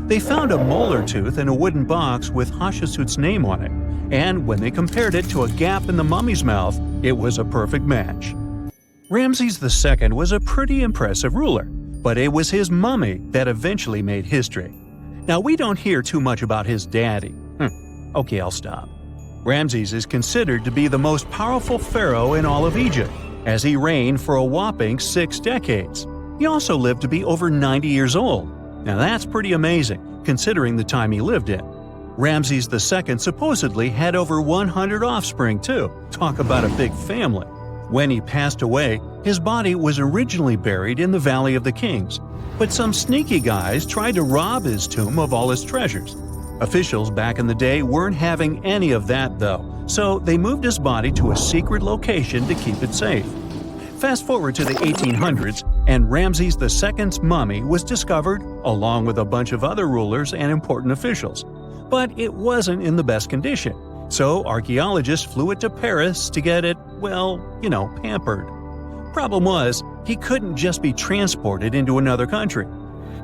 Speaker 1: They found a molar tooth in a wooden box with Hatshepsut's name on it, and when they compared it to a gap in the mummy's mouth, it was a perfect match. Ramses II was a pretty impressive ruler, but it was his mummy that eventually made history. Now, we don't hear too much about his daddy. Okay, I'll stop. Ramses is considered to be the most powerful pharaoh in all of Egypt, as he reigned for a whopping 6 decades. He also lived to be over 90 years old. Now that's pretty amazing, considering the time he lived in. Ramses II supposedly had over 100 offspring too. Talk about a big family. When he passed away, his body was originally buried in the Valley of the Kings, but some sneaky guys tried to rob his tomb of all his treasures. Officials back in the day weren't having any of that though, so they moved his body to a secret location to keep it safe. Fast forward to the 1800s, and Ramses II's mummy was discovered along with a bunch of other rulers and important officials. But it wasn't in the best condition, so archaeologists flew it to Paris to get it, pampered. Problem was, he couldn't just be transported into another country.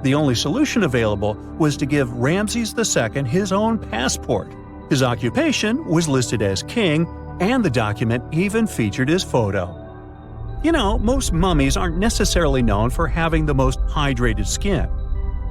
Speaker 1: The only solution available was to give Ramses II his own passport. His occupation was listed as king, and the document even featured his photo. Most mummies aren't necessarily known for having the most hydrated skin.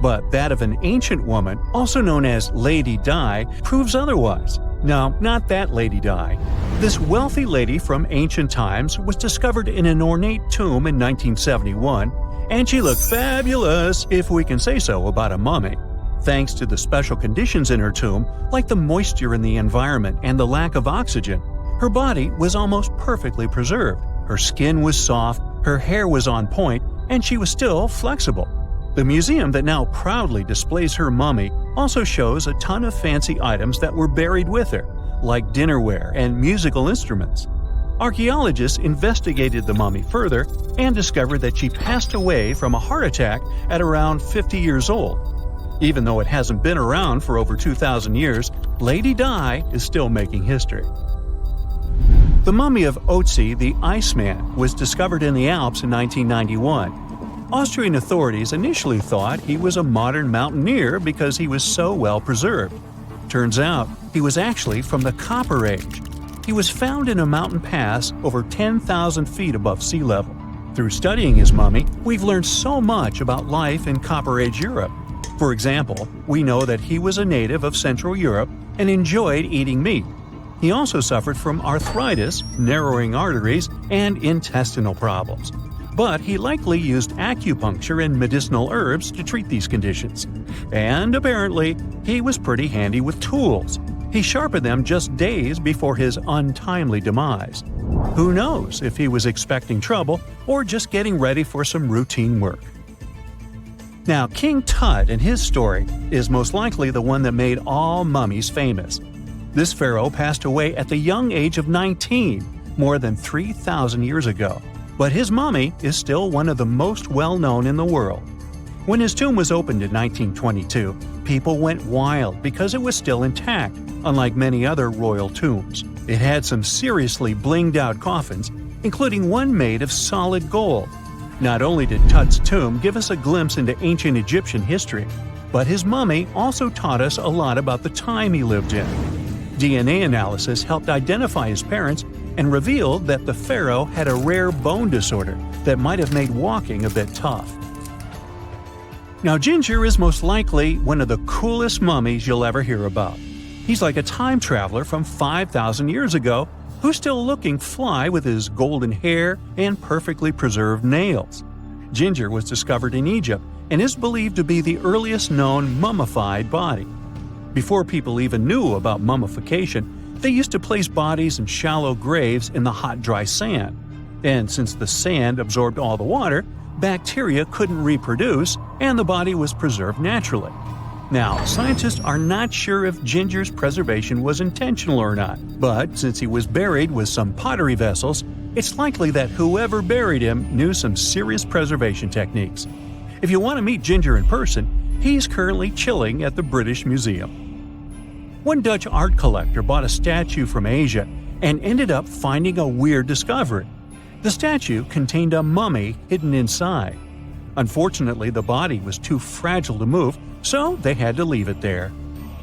Speaker 1: But that of an ancient woman, also known as Lady Di, proves otherwise. No, not that Lady Di. This wealthy lady from ancient times was discovered in an ornate tomb in 1971, and she looked fabulous, if we can say so about a mummy. Thanks to the special conditions in her tomb, like the moisture in the environment and the lack of oxygen, her body was almost perfectly preserved. Her skin was soft, her hair was on point, and she was still flexible. The museum that now proudly displays her mummy also shows a ton of fancy items that were buried with her, like dinnerware and musical instruments. Archaeologists investigated the mummy further and discovered that she passed away from a heart attack at around 50 years old. Even though it hasn't been around for over 2,000 years, Lady Di is still making history. The mummy of Otzi the Iceman was discovered in the Alps in 1991. Austrian authorities initially thought he was a modern mountaineer because he was so well preserved. Turns out, he was actually from the Copper Age. He was found in a mountain pass over 10,000 feet above sea level. Through studying his mummy, we've learned so much about life in Copper Age Europe. For example, we know that he was a native of Central Europe and enjoyed eating meat. He also suffered from arthritis, narrowing arteries, and intestinal problems. But he likely used acupuncture and medicinal herbs to treat these conditions. And apparently, he was pretty handy with tools. He sharpened them just days before his untimely demise. Who knows if he was expecting trouble or just getting ready for some routine work. Now, King Tut and his story is most likely the one that made all mummies famous. This pharaoh passed away at the young age of 19, more than 3,000 years ago, but his mummy is still one of the most well-known in the world. When his tomb was opened in 1922, people went wild because it was still intact, unlike many other royal tombs. It had some seriously blinged-out coffins, including one made of solid gold. Not only did Tut's tomb give us a glimpse into ancient Egyptian history, but his mummy also taught us a lot about the time he lived in. DNA analysis helped identify his parents and revealed that the pharaoh had a rare bone disorder that might have made walking a bit tough. Now, Ginger is most likely one of the coolest mummies you'll ever hear about. He's like a time traveler from 5,000 years ago who's still looking fly with his golden hair and perfectly preserved nails. Ginger was discovered in Egypt and is believed to be the earliest known mummified body. Before people even knew about mummification, they used to place bodies in shallow graves in the hot, dry sand. And since the sand absorbed all the water, bacteria couldn't reproduce and the body was preserved naturally. Now, scientists are not sure if Ginger's preservation was intentional or not, but since he was buried with some pottery vessels, it's likely that whoever buried him knew some serious preservation techniques. If you want to meet Ginger in person, he's currently chilling at the British Museum. One Dutch art collector bought a statue from Asia and ended up finding a weird discovery. The statue contained a mummy hidden inside. Unfortunately, the body was too fragile to move, so they had to leave it there.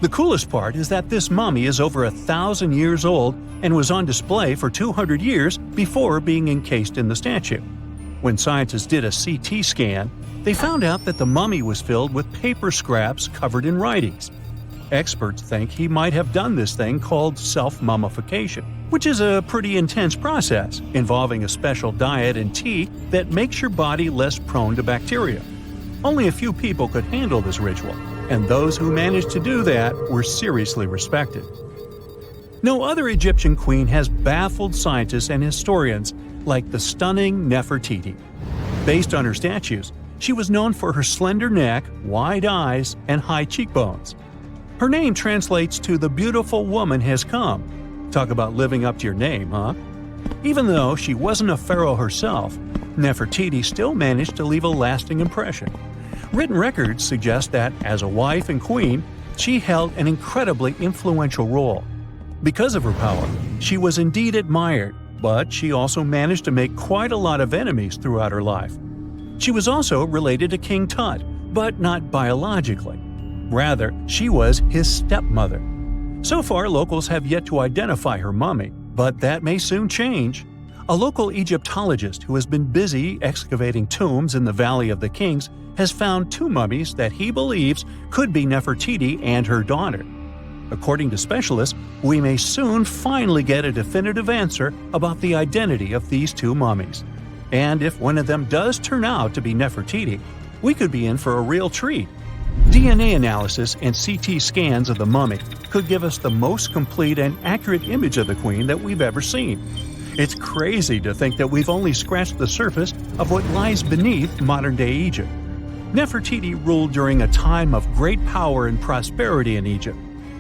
Speaker 1: The coolest part is that this mummy is over 1,000 years old and was on display for 200 years before being encased in the statue. When scientists did a CT scan, they found out that the mummy was filled with paper scraps covered in writings. Experts think he might have done this thing called self-mummification, which is a pretty intense process involving a special diet and tea that makes your body less prone to bacteria. Only a few people could handle this ritual, and those who managed to do that were seriously respected. No other Egyptian queen has baffled scientists and historians like the stunning Nefertiti. Based on her statues, she was known for her slender neck, wide eyes, and high cheekbones. Her name translates to "the beautiful woman has come." Talk about living up to your name, huh? Even though she wasn't a pharaoh herself, Nefertiti still managed to leave a lasting impression. Written records suggest that, as a wife and queen, she held an incredibly influential role. Because of her power, she was indeed admired, but she also managed to make quite a lot of enemies throughout her life. She was also related to King Tut, but not biologically. Rather, she was his stepmother. So far, locals have yet to identify her mummy, but that may soon change. A local Egyptologist who has been busy excavating tombs in the Valley of the Kings has found two mummies that he believes could be Nefertiti and her daughter. According to specialists, we may soon finally get a definitive answer about the identity of these two mummies. And if one of them does turn out to be Nefertiti, we could be in for a real treat. DNA analysis and CT scans of the mummy could give us the most complete and accurate image of the queen that we've ever seen. It's crazy to think that we've only scratched the surface of what lies beneath modern-day Egypt. Nefertiti ruled during a time of great power and prosperity in Egypt,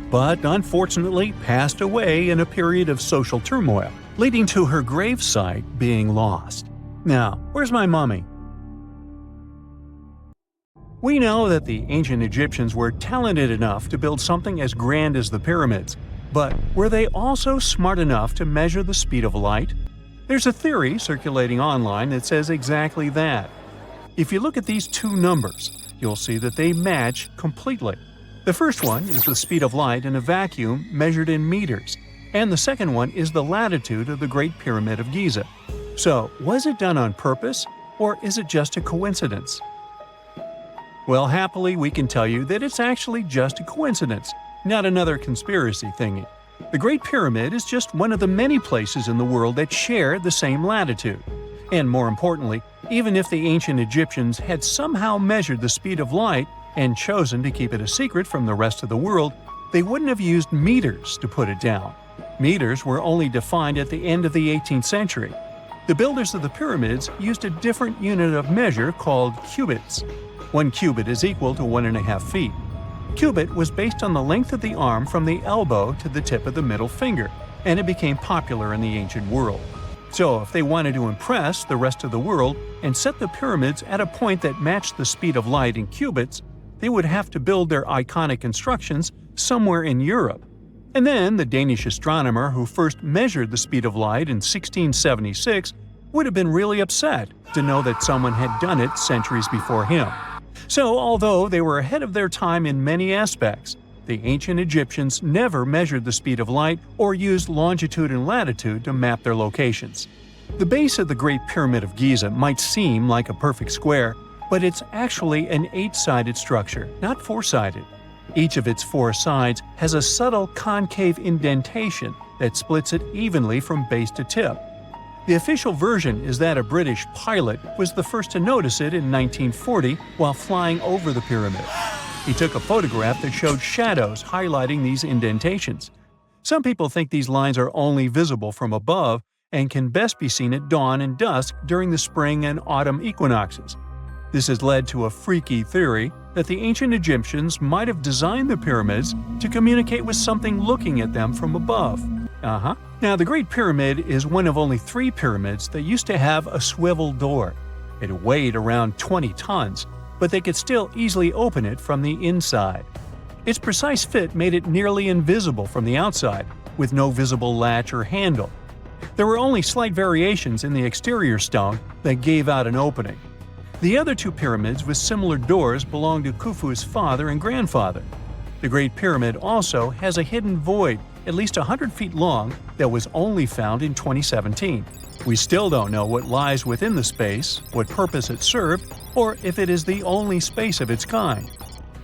Speaker 1: but unfortunately passed away in a period of social turmoil, leading to her gravesite being lost. Now, where's my mummy? We know that the ancient Egyptians were talented enough to build something as grand as the pyramids, but were they also smart enough to measure the speed of light? There's a theory circulating online that says exactly that. If you look at these two numbers, you'll see that they match completely. The first one is the speed of light in a vacuum measured in meters, and the second one is the latitude of the Great Pyramid of Giza. So, was it done on purpose, or is it just a coincidence? Well, happily, we can tell you that it's actually just a coincidence, not another conspiracy thingy. The Great Pyramid is just one of the many places in the world that share the same latitude. And more importantly, even if the ancient Egyptians had somehow measured the speed of light and chosen to keep it a secret from the rest of the world, they wouldn't have used meters to put it down. Meters were only defined at the end of the 18th century. The builders of the pyramids used a different unit of measure called cubits. 1 cubit is equal to 1.5 feet. Cubit was based on the length of the arm from the elbow to the tip of the middle finger, and it became popular in the ancient world. So if they wanted to impress the rest of the world and set the pyramids at a point that matched the speed of light in cubits, they would have to build their iconic constructions somewhere in Europe. And then the Danish astronomer who first measured the speed of light in 1676 would have been really upset to know that someone had done it centuries before him. So although they were ahead of their time in many aspects, the ancient Egyptians never measured the speed of light or used longitude and latitude to map their locations. The base of the Great Pyramid of Giza might seem like a perfect square, but it's actually an 8-sided structure, not 4-sided. Each of its 4 sides has a subtle concave indentation that splits it evenly from base to tip. The official version is that a British pilot was the first to notice it in 1940 while flying over the pyramid. He took a photograph that showed shadows highlighting these indentations. Some people think these lines are only visible from above and can best be seen at dawn and dusk during the spring and autumn equinoxes. This has led to a freaky theory that the ancient Egyptians might have designed the pyramids to communicate with something looking at them from above. Now, the Great Pyramid is one of only 3 pyramids that used to have a swivel door. It weighed around 20 tons, but they could still easily open it from the inside. Its precise fit made it nearly invisible from the outside, with no visible latch or handle. There were only slight variations in the exterior stone that gave out an opening. The other 2 pyramids with similar doors belonged to Khufu's father and grandfather. The Great Pyramid also has a hidden void at least 100 feet long that was only found in 2017. We still don't know what lies within the space, what purpose it served, or if it is the only space of its kind.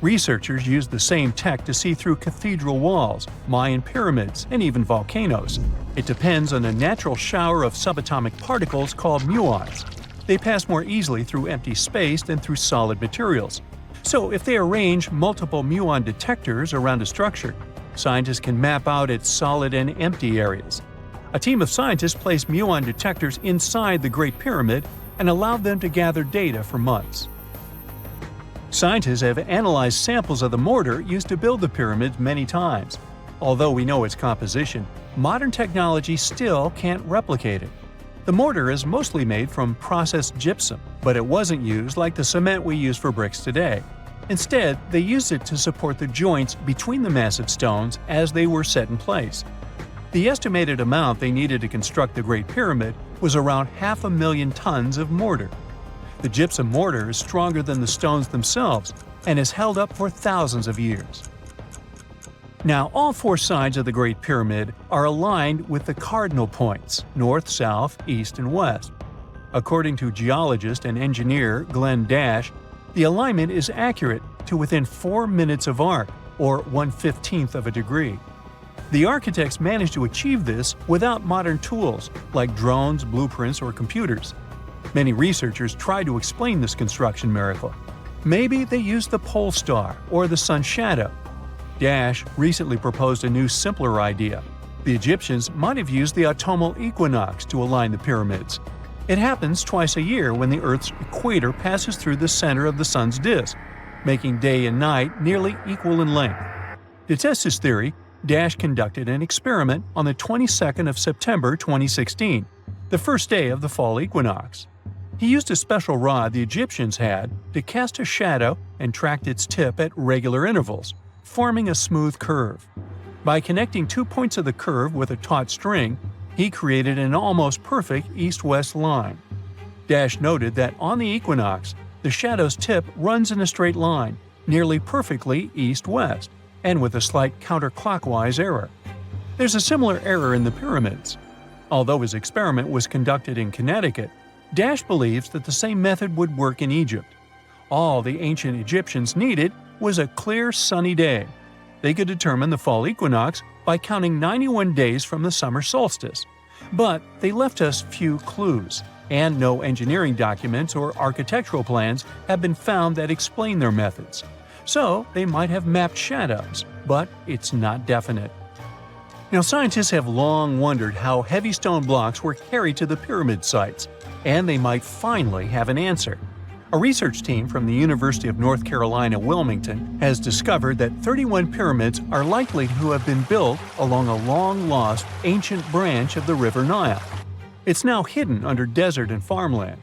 Speaker 1: Researchers used the same tech to see through cathedral walls, Mayan pyramids, and even volcanoes. It depends on a natural shower of subatomic particles called muons. They pass more easily through empty space than through solid materials. So if they arrange multiple muon detectors around a structure, scientists can map out its solid and empty areas. A team of scientists placed muon detectors inside the Great Pyramid and allowed them to gather data for months. Scientists have analyzed samples of the mortar used to build the pyramids many times. Although we know its composition, modern technology still can't replicate it. The mortar is mostly made from processed gypsum, but it wasn't used like the cement we use for bricks today. Instead, they used it to support the joints between the massive stones as they were set in place. The estimated amount they needed to construct the Great Pyramid was around 500,000 tons of mortar. The gypsum mortar is stronger than the stones themselves and has held up for thousands of years. Now, all 4 sides of the Great Pyramid are aligned with the cardinal points – north, south, east, and west. According to geologist and engineer Glenn Dash, the alignment is accurate to within 4 minutes of arc, or 1/15th of a degree. The architects managed to achieve this without modern tools like drones, blueprints, or computers. Many researchers try to explain this construction miracle. Maybe they used the pole star or the sun's shadow. Dash recently proposed a new, simpler idea. The Egyptians might have used the autumnal equinox to align the pyramids. It happens twice a year when the Earth's equator passes through the center of the sun's disk, making day and night nearly equal in length. To test his theory, Dash conducted an experiment on the 22nd of September 2016, the first day of the fall equinox. He used a special rod the Egyptians had to cast a shadow and tracked its tip at regular intervals, forming a smooth curve. By connecting 2 points of the curve with a taut string, he created an almost perfect east-west line. Dash noted that on the equinox, the shadow's tip runs in a straight line, nearly perfectly east-west, and with a slight counterclockwise error. There's a similar error in the pyramids. Although his experiment was conducted in Connecticut, Dash believes that the same method would work in Egypt. All the ancient Egyptians needed was a clear, sunny day. They could determine the fall equinox by counting 91 days from the summer solstice. But they left us few clues, and no engineering documents or architectural plans have been found that explain their methods. So they might have mapped shadows, but it's not definite. Now, scientists have long wondered how heavy stone blocks were carried to the pyramid sites, and they might finally have an answer. A research team from the University of North Carolina, Wilmington, has discovered that 31 pyramids are likely to have been built along a long-lost ancient branch of the River Nile. It's now hidden under desert and farmland.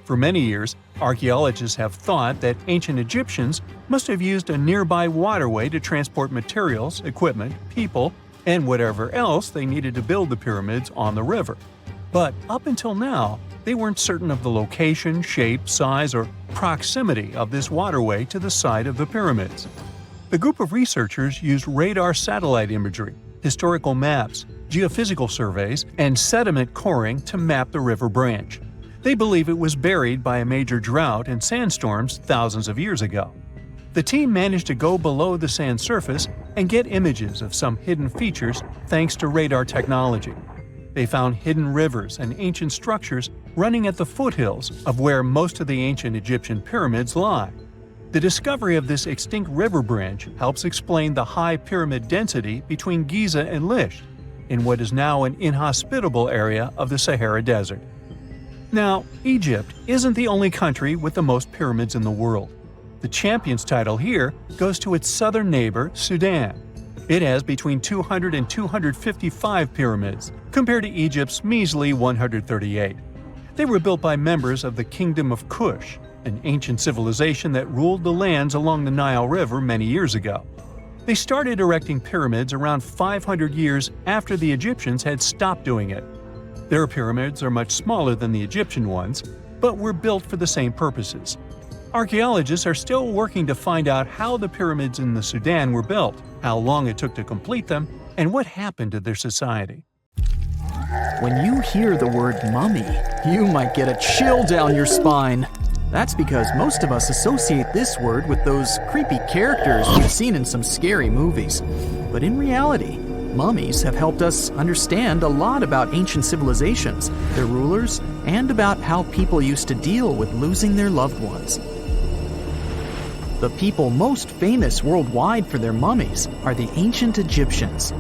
Speaker 1: For many years, archaeologists have thought that ancient Egyptians must have used a nearby waterway to transport materials, equipment, people, and whatever else they needed to build the pyramids on the river. But up until now, they weren't certain of the location, shape, size, or proximity of this waterway to the site of the pyramids. The group of researchers used radar satellite imagery, historical maps, geophysical surveys, and sediment coring to map the river branch. They believe it was buried by a major drought and sandstorms thousands of years ago. The team managed to go below the sand surface and get images of some hidden features thanks to radar technology. They found hidden rivers and ancient structures running at the foothills of where most of the ancient Egyptian pyramids lie. The discovery of this extinct river branch helps explain the high pyramid density between Giza and Lisht, in what is now an inhospitable area of the Sahara Desert. Now, Egypt isn't the only country with the most pyramids in the world. The champion's title here goes to its southern neighbor, Sudan. It has between 200 and 255 pyramids, compared to Egypt's measly 138. They were built by members of the Kingdom of Kush, an ancient civilization that ruled the lands along the Nile River many years ago. They started erecting pyramids around 500 years after the Egyptians had stopped doing it. Their pyramids are much smaller than the Egyptian ones, but were built for the same purposes. Archaeologists are still working to find out how the pyramids in the Sudan were built, how long it took to complete them, and what happened to their society.
Speaker 3: When you hear the word mummy, you might get a chill down your spine. That's because most of us associate this word with those creepy characters we've seen in some scary movies. But in reality, mummies have helped us understand a lot about ancient civilizations, their rulers, and about how people used to deal with losing their loved ones. The people most famous worldwide for their mummies are the ancient Egyptians.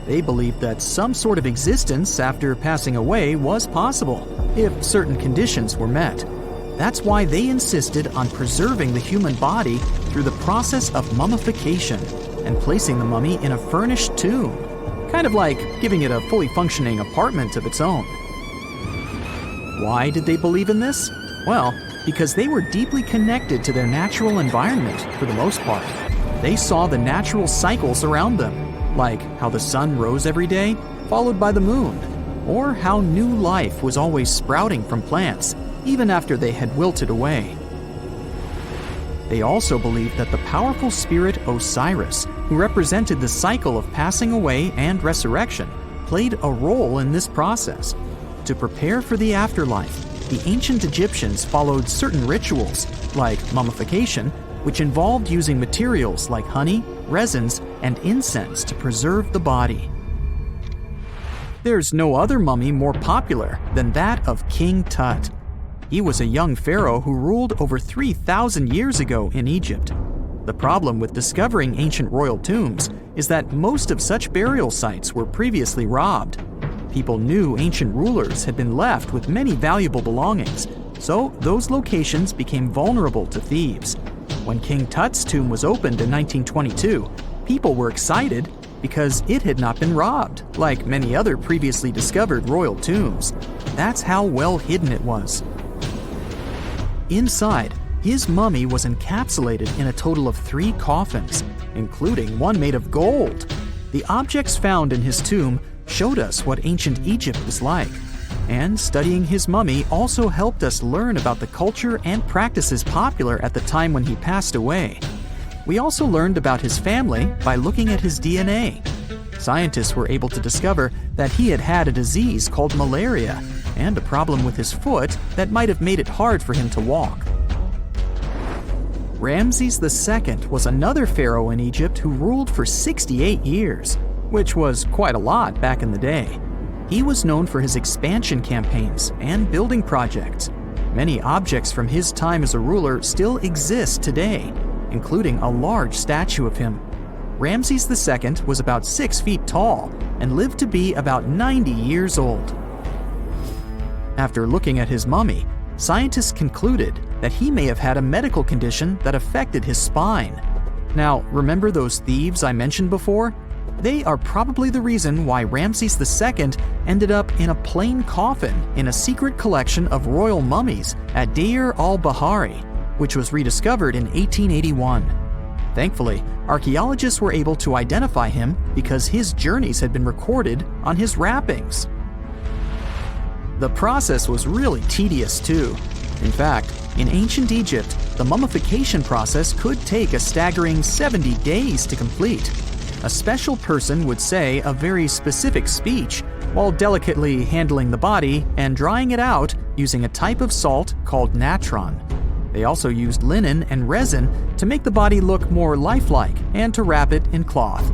Speaker 3: They believed that some sort of existence after passing away was possible, if certain conditions were met. That's why they insisted on preserving the human body through the process of mummification and placing the mummy in a furnished tomb, kind of like giving it a fully functioning apartment of its own. Why did they believe in this? Well, because they were deeply connected to their natural environment for the most part. They saw the natural cycles around them, like how the sun rose every day, followed by the moon, or how new life was always sprouting from plants, even after they had wilted away. They also believed that the powerful spirit Osiris, who represented the cycle of passing away and resurrection, played a role in this process. To prepare for the afterlife, the ancient Egyptians followed certain rituals, like mummification, which involved using materials like honey, resins, and incense to preserve the body. There's no other mummy more popular than that of King Tut. He was a young pharaoh who ruled over 3,000 years ago in Egypt. The problem with discovering ancient royal tombs is that most of such burial sites were previously robbed. People knew ancient rulers had been left with many valuable belongings, so those locations became vulnerable to thieves. When King Tut's tomb was opened in 1922, people were excited because it had not been robbed, like many other previously discovered royal tombs. That's how well hidden it was. Inside, his mummy was encapsulated in a total of 3 coffins, including one made of gold. The objects found in his tomb showed us what ancient Egypt was like, and studying his mummy also helped us learn about the culture and practices popular at the time when he passed away. We also learned about his family by looking at his DNA. Scientists were able to discover that he had had a disease called malaria and a problem with his foot that might have made it hard for him to walk. Ramses II was another pharaoh in Egypt who ruled for 68 years. Which was quite a lot back in the day. He was known for his expansion campaigns and building projects. Many objects from his time as a ruler still exist today, including a large statue of him. Ramses II was about 6 feet tall and lived to be about 90 years old. After looking at his mummy, scientists concluded that he may have had a medical condition that affected his spine. Now, remember those thieves I mentioned before? They are probably the reason why Ramses II ended up in a plain coffin in a secret collection of royal mummies at Deir al-Bahari, which was rediscovered in 1881. Thankfully, archaeologists were able to identify him because his journeys had been recorded on his wrappings. The process was really tedious too. In fact, in ancient Egypt, the mummification process could take a staggering 70 days to complete. A special person would say a very specific speech while delicately handling the body and drying it out using a type of salt called natron. They also used linen and resin to make the body look more lifelike and to wrap it in cloth.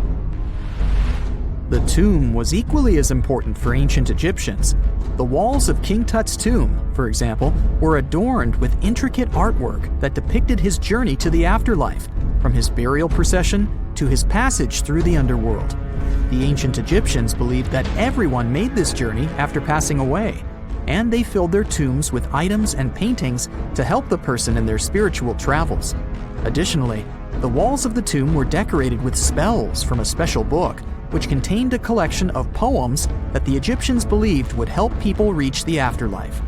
Speaker 3: The tomb was equally as important for ancient Egyptians. The walls of King Tut's tomb, for example, were adorned with intricate artwork that depicted his journey to the afterlife, from his burial procession to his passage through the underworld. The ancient Egyptians believed that everyone made this journey after passing away, and they filled their tombs with items and paintings to help the person in their spiritual travels. Additionally, the walls of the tomb were decorated with spells from a special book, which contained a collection of poems that the Egyptians believed would help people reach the afterlife.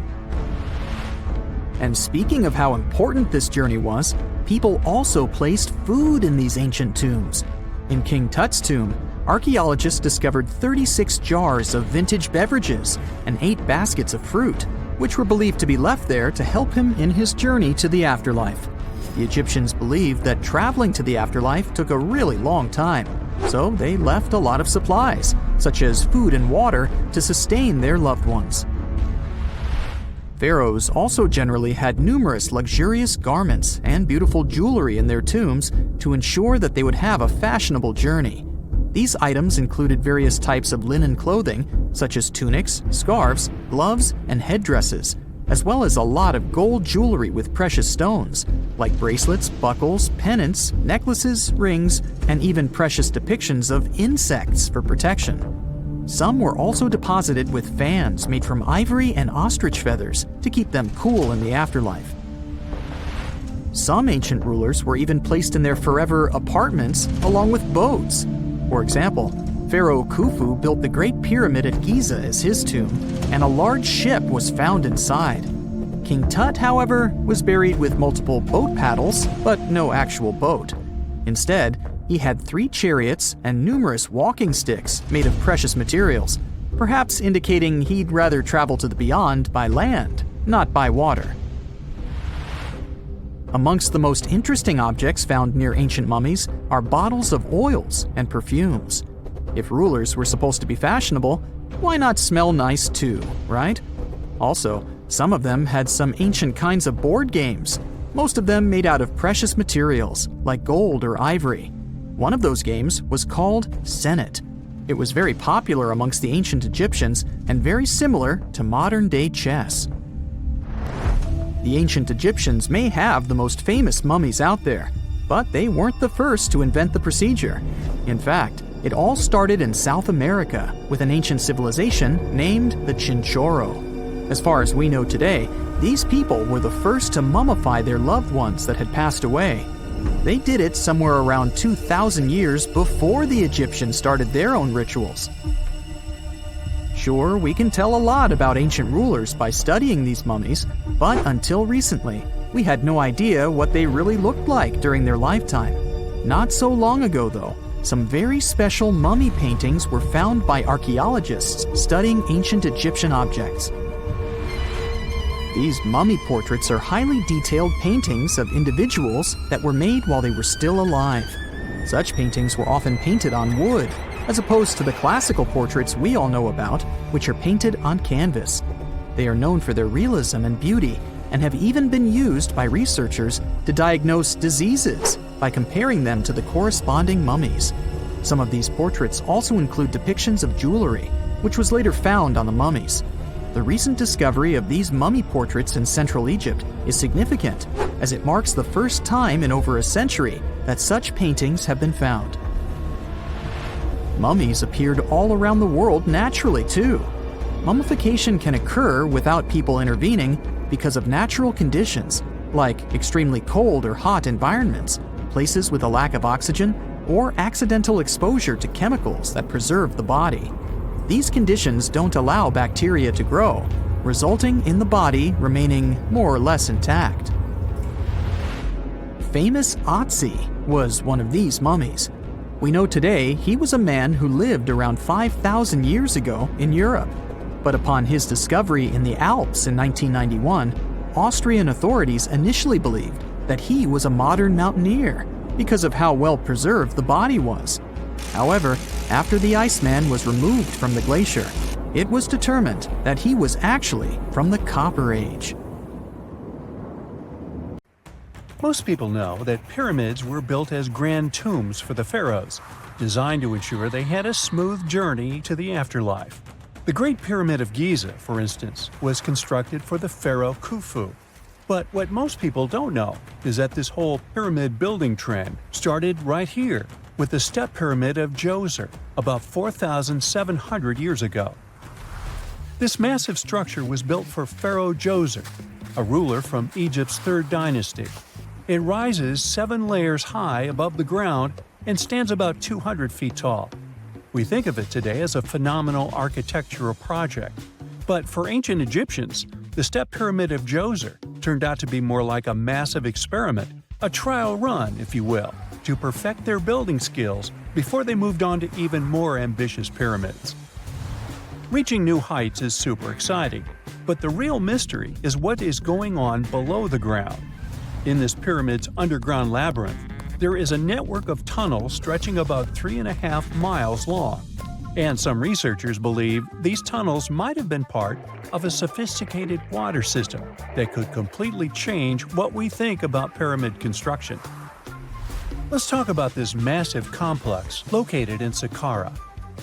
Speaker 3: And speaking of how important this journey was, people also placed food in these ancient tombs. In King Tut's tomb, archaeologists discovered 36 jars of vintage beverages and 8 baskets of fruit, which were believed to be left there to help him in his journey to the afterlife. The Egyptians believed that traveling to the afterlife took a really long time, so they left a lot of supplies, such as food and water, to sustain their loved ones. Pharaohs also generally had numerous luxurious garments and beautiful jewelry in their tombs to ensure that they would have a fashionable journey. These items included various types of linen clothing, such as tunics, scarves, gloves, and headdresses, as well as a lot of gold jewelry with precious stones, like bracelets, buckles, pendants, necklaces, rings, and even precious depictions of insects for protection. Some were also deposited with fans made from ivory and ostrich feathers to keep them cool in the afterlife. Some ancient rulers were even placed in their forever apartments along with boats. For example, Pharaoh Khufu built the Great Pyramid at Giza as his tomb, and a large ship was found inside. King Tut, however, was buried with multiple boat paddles, but no actual boat. Instead, he had 3 chariots and numerous walking sticks made of precious materials, perhaps indicating he'd rather travel to the beyond by land, not by water. Amongst the most interesting objects found near ancient mummies are bottles of oils and perfumes. If rulers were supposed to be fashionable, why not smell nice too, right? Also, some of them had some ancient kinds of board games, most of them made out of precious materials like gold or ivory. One of those games was called Senet. It was very popular amongst the ancient Egyptians and very similar to modern-day chess. The ancient Egyptians may have the most famous mummies out there, but they weren't the first to invent the procedure. In fact, it all started in South America with an ancient civilization named the Chinchorro. As far as we know today, these people were the first to mummify their loved ones that had passed away. They did it somewhere around 2,000 years before the Egyptians started their own rituals. Sure, we can tell a lot about ancient rulers by studying these mummies, but until recently, we had no idea what they really looked like during their lifetime. Not so long ago, though, some very special mummy paintings were found by archaeologists studying ancient Egyptian objects. These mummy portraits are highly detailed paintings of individuals that were made while they were still alive. Such paintings were often painted on wood, as opposed to the classical portraits we all know about, which are painted on canvas. They are known for their realism and beauty, and have even been used by researchers to diagnose diseases by comparing them to the corresponding mummies. Some of these portraits also include depictions of jewelry, which was later found on the mummies. The recent discovery of these mummy portraits in Central Egypt is significant, as it marks the first time in over a century that such paintings have been found. Mummies appeared all around the world naturally, too. Mummification can occur without people intervening because of natural conditions, like extremely cold or hot environments, places with a lack of oxygen, or accidental exposure to chemicals that preserve the body. These conditions don't allow bacteria to grow, resulting in the body remaining more or less intact. Famous Otzi was one of these mummies. We know today he was a man who lived around 5,000 years ago in Europe. But upon his discovery in the Alps in 1991, Austrian authorities initially believed that he was a modern mountaineer because of how well preserved the body was. However, after the Iceman was removed from the glacier, it was determined that he was actually from the Copper Age.
Speaker 1: Most people know that pyramids were built as grand tombs for the pharaohs, designed to ensure they had a smooth journey to the afterlife. The Great Pyramid of Giza, for instance, was constructed for the pharaoh Khufu. But what most people don't know is that this whole pyramid building trend started right here with the step pyramid of Djoser about 4,700 years ago. This massive structure was built for Pharaoh Djoser, a ruler from Egypt's 3rd dynasty. It rises 7 layers high above the ground and stands about 200 feet tall. We think of it today as a phenomenal architectural project. But for ancient Egyptians, the step pyramid of Djoser turned out to be more like a massive experiment, a trial run, if you will, to perfect their building skills before they moved on to even more ambitious pyramids. Reaching new heights is super exciting, but the real mystery is what is going on below the ground. In this pyramid's underground labyrinth, there is a network of tunnels stretching about 3.5 miles long. And some researchers believe these tunnels might have been part of a sophisticated water system that could completely change what we think about pyramid construction. Let's talk about this massive complex located in Saqqara.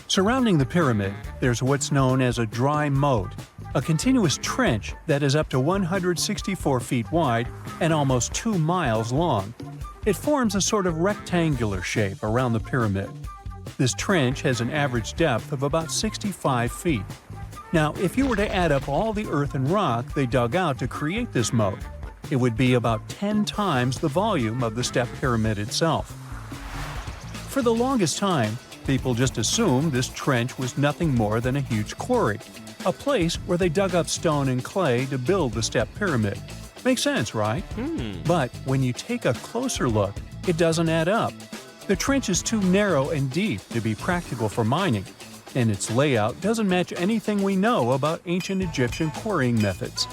Speaker 1: Surrounding the pyramid, there's what's known as a dry moat, a continuous trench that is up to 164 feet wide and almost 2 miles long. It forms a sort of rectangular shape around the pyramid. This trench has an average depth of about 65 feet. Now, if you were to add up all the earth and rock they dug out to create this moat, it would be about 10 times the volume of the step pyramid itself. For the longest time, people just assumed this trench was nothing more than a huge quarry, a place where they dug up stone and clay to build the step pyramid. Makes sense, right? But when you take a closer look, it doesn't add up. The trench is too narrow and deep to be practical for mining, and its layout doesn't match anything we know about ancient Egyptian quarrying methods.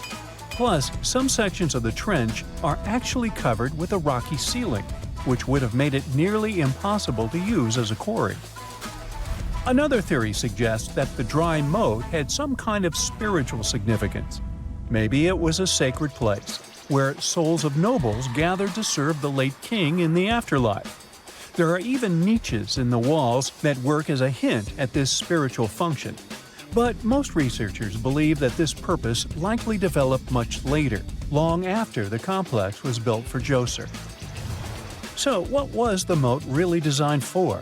Speaker 1: Plus, some sections of the trench are actually covered with a rocky ceiling, which would have made it nearly impossible to use as a quarry. Another theory suggests that the dry moat had some kind of spiritual significance. Maybe it was a sacred place, where souls of nobles gathered to serve the late king in the afterlife. There are even niches in the walls that work as a hint at this spiritual function. But most researchers believe that this purpose likely developed much later, long after the complex was built for Djoser. So what was the moat really designed for?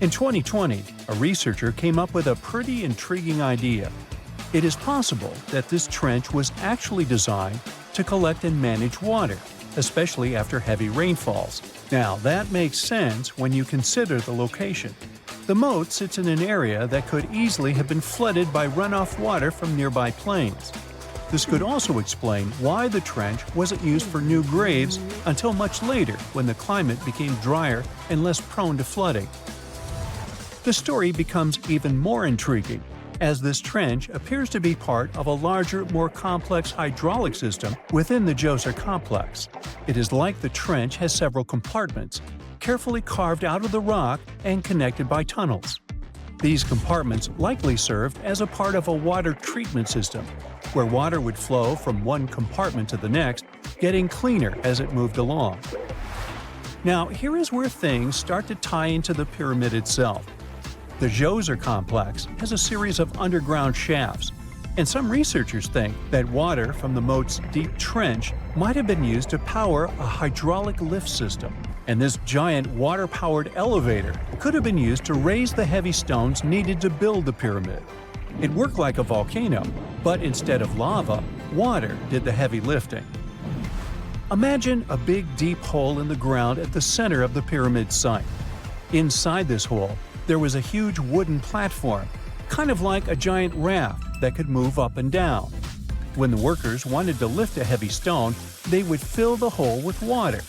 Speaker 1: In 2020, a researcher came up with a pretty intriguing idea. It is possible that this trench was actually designed to collect and manage water, especially after heavy rainfalls. Now, that makes sense when you consider the location. The moat sits in an area that could easily have been flooded by runoff water from nearby plains. This could also explain why the trench wasn't used for new graves until much later when the climate became drier and less prone to flooding. The story becomes even more intriguing as this trench appears to be part of a larger, more complex hydraulic system within the Djoser complex. It is like the trench has several compartments, carefully carved out of the rock and connected by tunnels. These compartments likely served as a part of a water treatment system, where water would flow from one compartment to the next, getting cleaner as it moved along. Now, here is where things start to tie into the pyramid itself. The Djoser complex has a series of underground shafts, and some researchers think that water from the moat's deep trench might have been used to power a hydraulic lift system, And this giant water-powered elevator could have been used to raise the heavy stones needed to build the pyramid. It worked like a volcano, but instead of lava, water did the heavy lifting. Imagine a big deep hole in the ground at the center of the pyramid site. Inside this hole, there was a huge wooden platform, kind of like a giant raft that could move up and down. When the workers wanted to lift a heavy stone, they would fill the hole with water.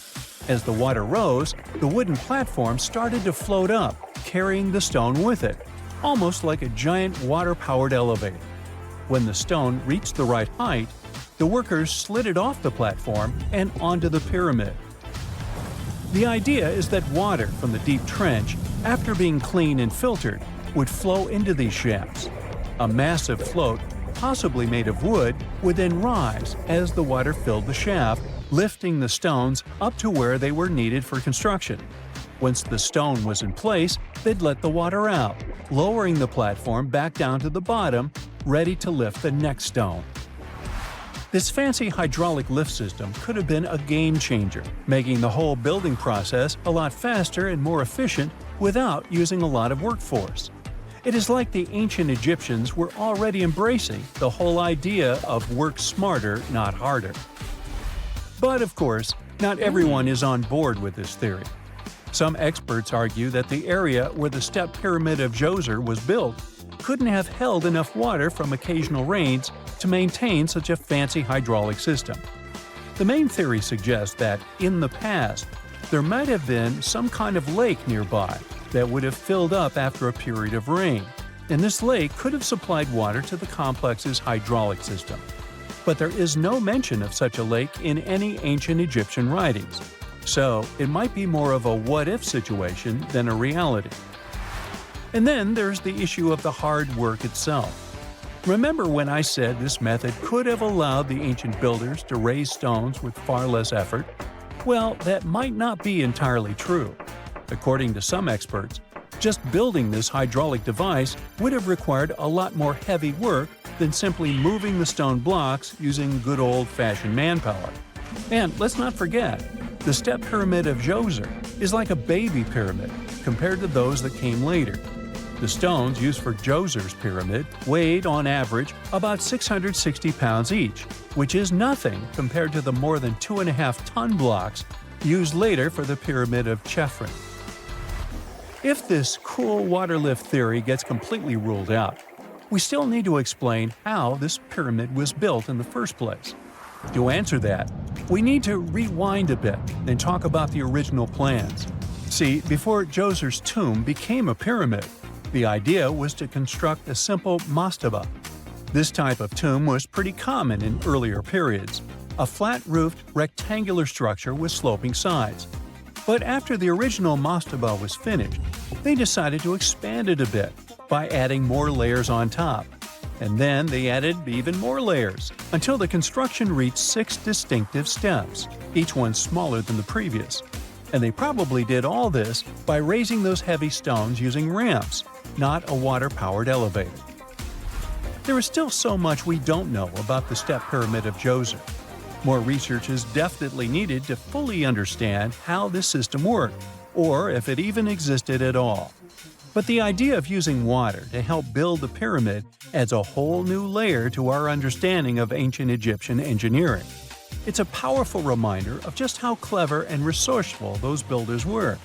Speaker 1: As the water rose, the wooden platform started to float up, carrying the stone with it, almost like a giant water-powered elevator. When the stone reached the right height, the workers slid it off the platform and onto the pyramid. The idea is that water from the deep trench, after being cleaned and filtered, would flow into these shafts. A massive float, possibly made of wood, would then rise as the water filled the shaft, lifting the stones up to where they were needed for construction. Once the stone was in place, they'd let the water out, lowering the platform back down to the bottom, ready to lift the next stone. This fancy hydraulic lift system could have been a game changer, making the whole building process a lot faster and more efficient without using a lot of workforce. It is like the ancient Egyptians were already embracing the whole idea of work smarter, not harder. But of course, not everyone is on board with this theory. Some experts argue that the area where the step pyramid of Djoser was built couldn't have held enough water from occasional rains to maintain such a fancy hydraulic system. The main theory suggests that, in the past, there might have been some kind of lake nearby that would have filled up after a period of rain, and this lake could have supplied water to the complex's hydraulic system. But there is no mention of such a lake in any ancient Egyptian writings, so it might be more of a what-if situation than a reality. And then there's the issue of the hard work itself. Remember when I said this method could have allowed the ancient builders to raise stones with far less effort? Well, that might not be entirely true. According to some experts, just building this hydraulic device would have required a lot more heavy work than simply moving the stone blocks using good old-fashioned manpower. And let's not forget, the step pyramid of Djoser is like a baby pyramid compared to those that came later. The stones used for Djoser's pyramid weighed, on average, about 660 pounds each, which is nothing compared to the more than 2.5-ton blocks used later for the pyramid of Chephren. If this cool water lift theory gets completely ruled out, we still need to explain how this pyramid was built in the first place. To answer that, we need to rewind a bit and talk about the original plans. See, before Djoser's tomb became a pyramid, the idea was to construct a simple mastaba. This type of tomb was pretty common in earlier periods, a flat-roofed, rectangular structure with sloping sides. But after the original mastaba was finished, they decided to expand it a bit by adding more layers on top. And then they added even more layers, until the construction reached 6 distinctive steps, each one smaller than the previous. And they probably did all this by raising those heavy stones using ramps, not a water-powered elevator. There is still so much we don't know about the step pyramid of Djoser. More research is definitely needed to fully understand how this system worked, or if it even existed at all. But the idea of using water to help build the pyramid adds a whole new layer to our understanding of ancient Egyptian engineering. It's a powerful reminder of just how clever and resourceful those builders were,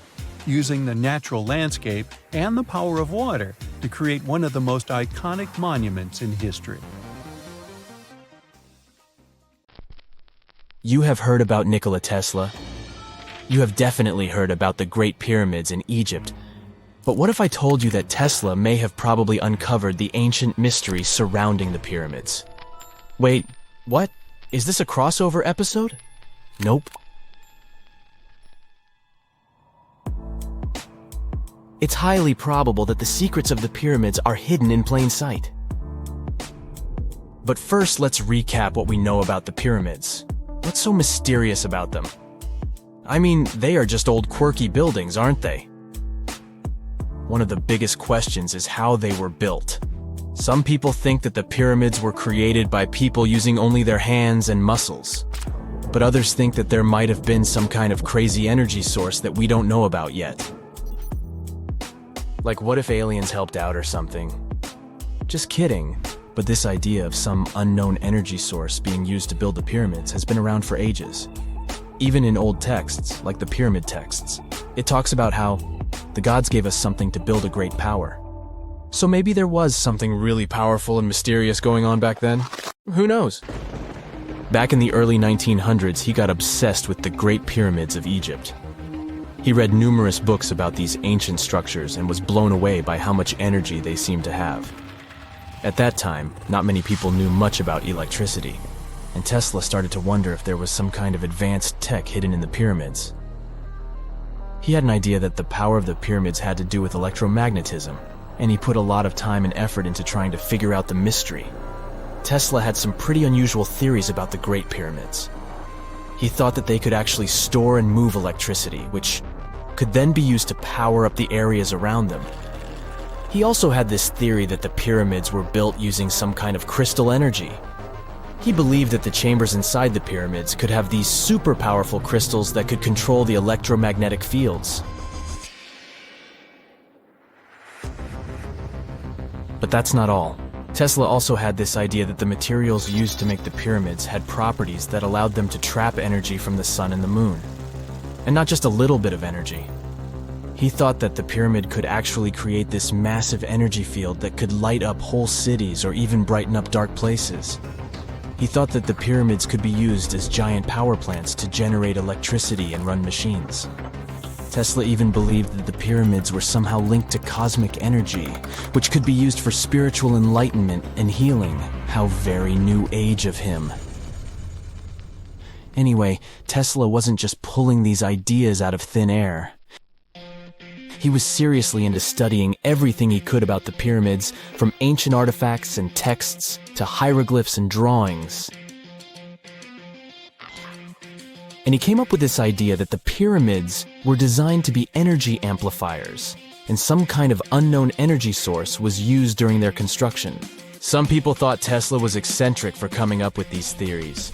Speaker 1: using the natural landscape and the power of water to create one of the most iconic monuments in history.
Speaker 4: You have heard about Nikola Tesla. You have definitely heard about the Great Pyramids in Egypt. But what if I told you that Tesla may have probably uncovered the ancient mysteries surrounding the pyramids? Wait, what? Is this a crossover episode? Nope. It's highly probable that the secrets of the pyramids are hidden in plain sight. But first, let's recap what we know about the pyramids. What's so mysterious about them? I mean, they are just old quirky buildings, aren't they? One of the biggest questions is how they were built. Some people think that the pyramids were created by people using only their hands and muscles. but others think that there might have been some kind of crazy energy source that we don't know about yet. Like, what if aliens helped out or something? Just kidding, but this idea of some unknown energy source being used to build the pyramids has been around for ages. Even in old texts, like the pyramid texts, it talks about how the gods gave us something to build a great power. So maybe there was something really powerful and mysterious going on back then? Who knows? Back in the early 1900s, he got obsessed with the Great Pyramids of Egypt. He read numerous books about these ancient structures and was blown away by how much energy they seemed to have. At that time, not many people knew much about electricity, and Tesla started to wonder if there was some kind of advanced tech hidden in the pyramids. He had an idea that the power of the pyramids had to do with electromagnetism, and he put a lot of time and effort into trying to figure out the mystery. Tesla had some pretty unusual theories about the Great Pyramids. He thought that they could actually store and move electricity, which could then be used to power up the areas around them. He also had this theory that the pyramids were built using some kind of crystal energy. He believed that the chambers inside the pyramids could have these super powerful crystals that could control the electromagnetic fields. But that's not all. Tesla also had this idea that the materials used to make the pyramids had properties that allowed them to trap energy from the sun and the moon. And not just a little bit of energy. He thought that the pyramid could actually create this massive energy field that could light up whole cities or even brighten up dark places. He thought that the pyramids could be used as giant power plants to generate electricity and run machines. Tesla even believed that the pyramids were somehow linked to cosmic energy, which could be used for spiritual enlightenment and healing. How very new age of him. Anyway, Tesla wasn't just pulling these ideas out of thin air. He was seriously into studying everything he could about the pyramids, from ancient artifacts and texts to hieroglyphs and drawings. And he came up with this idea that the pyramids were designed to be energy amplifiers, and some kind of unknown energy source was used during their construction. Some people thought Tesla was eccentric for coming up with these theories,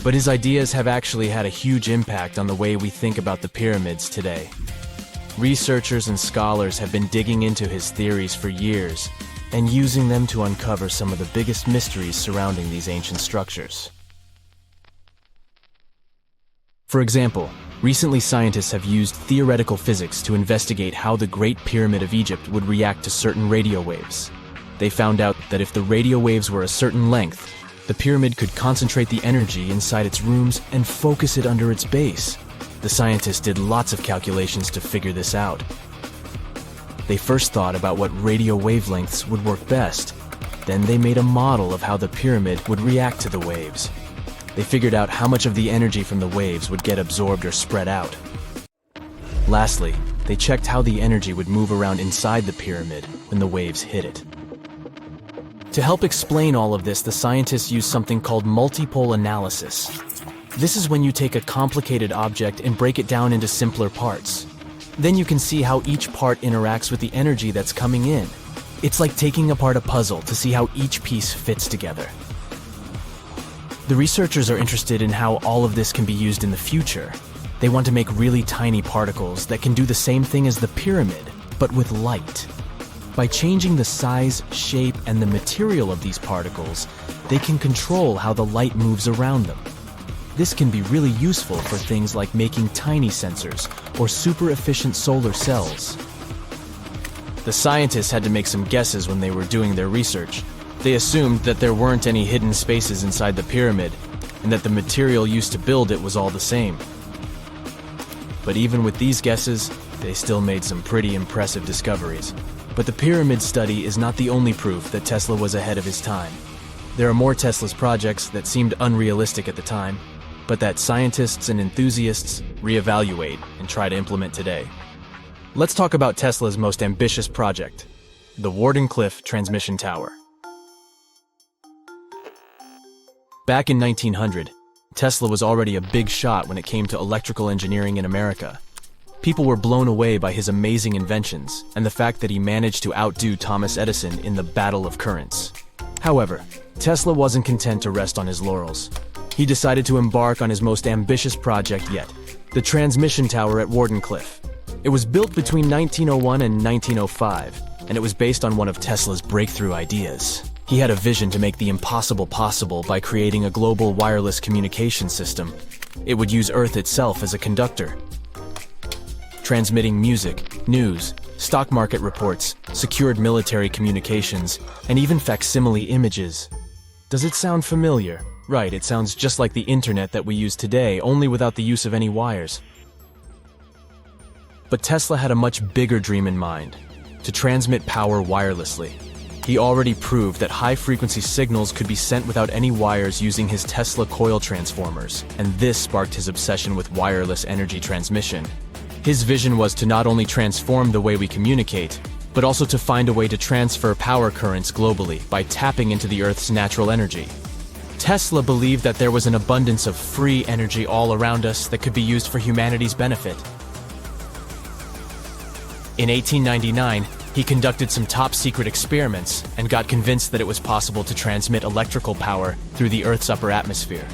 Speaker 4: but his ideas have actually had a huge impact on the way we think about the pyramids today. Researchers and scholars have been digging into his theories for years and using them to uncover some of the biggest mysteries surrounding these ancient structures. For example, recently scientists have used theoretical physics to investigate how the Great Pyramid of Egypt would react to certain radio waves. They found out that if the radio waves were a certain length, the pyramid could concentrate the energy inside its rooms and focus it under its base. The scientists did lots of calculations to figure this out. They first thought about what radio wavelengths would work best. Then they made a model of how the pyramid would react to the waves. They figured out how much of the energy from the waves would get absorbed or spread out. Lastly, they checked how the energy would move around inside the pyramid when the waves hit it. To help explain all of this, the scientists used something called multipole analysis. This is when you take a complicated object and break it down into simpler parts. Then you can see how each part interacts with the energy that's coming in. It's like taking apart a puzzle to see how each piece fits together. The researchers are interested in how all of this can be used in the future. They want to make really tiny particles that can do the same thing as the pyramid, but with light. By changing the size, shape, and the material of these particles, they can control how the light moves around them. This can be really useful for things like making tiny sensors or super efficient solar cells. The scientists had to make some guesses when they were doing their research. They assumed that there weren't any hidden spaces inside the pyramid, and that the material used to build it was all the same. But even with these guesses, they still made some pretty impressive discoveries. But the pyramid study is not the only proof that Tesla was ahead of his time. There are more Tesla's projects that seemed unrealistic at the time, but that scientists and enthusiasts reevaluate and try to implement today. Let's talk about Tesla's most ambitious project, the Wardenclyffe Transmission Tower. Back in 1900, Tesla was already a big shot when it came to electrical engineering in America. People were blown away by his amazing inventions and the fact that he managed to outdo Thomas Edison in the battle of currents. However, Tesla wasn't content to rest on his laurels. he decided to embark on his most ambitious project yet, the transmission tower at Wardenclyffe. It was built between 1901 and 1905, and it was based on one of Tesla's breakthrough ideas. He had a vision to make the impossible possible by creating a global wireless communication system. It would use Earth itself as a conductor, transmitting music, news, stock market reports, secured military communications, and even facsimile images. Does it sound familiar? Right, it sounds just like the internet that we use today, only without the use of any wires. But Tesla had a much bigger dream in mind: to transmit power wirelessly. He already proved that high-frequency signals could be sent without any wires using his Tesla coil transformers, and this sparked his obsession with wireless energy transmission. His vision was to not only transform the way we communicate, but also to find a way to transfer power currents globally by tapping into the Earth's natural energy. Tesla believed that there was an abundance of free energy all around us that could be used for humanity's benefit. In 1899, he conducted some top-secret experiments and got convinced that it was possible to transmit electrical power through the Earth's upper atmosphere.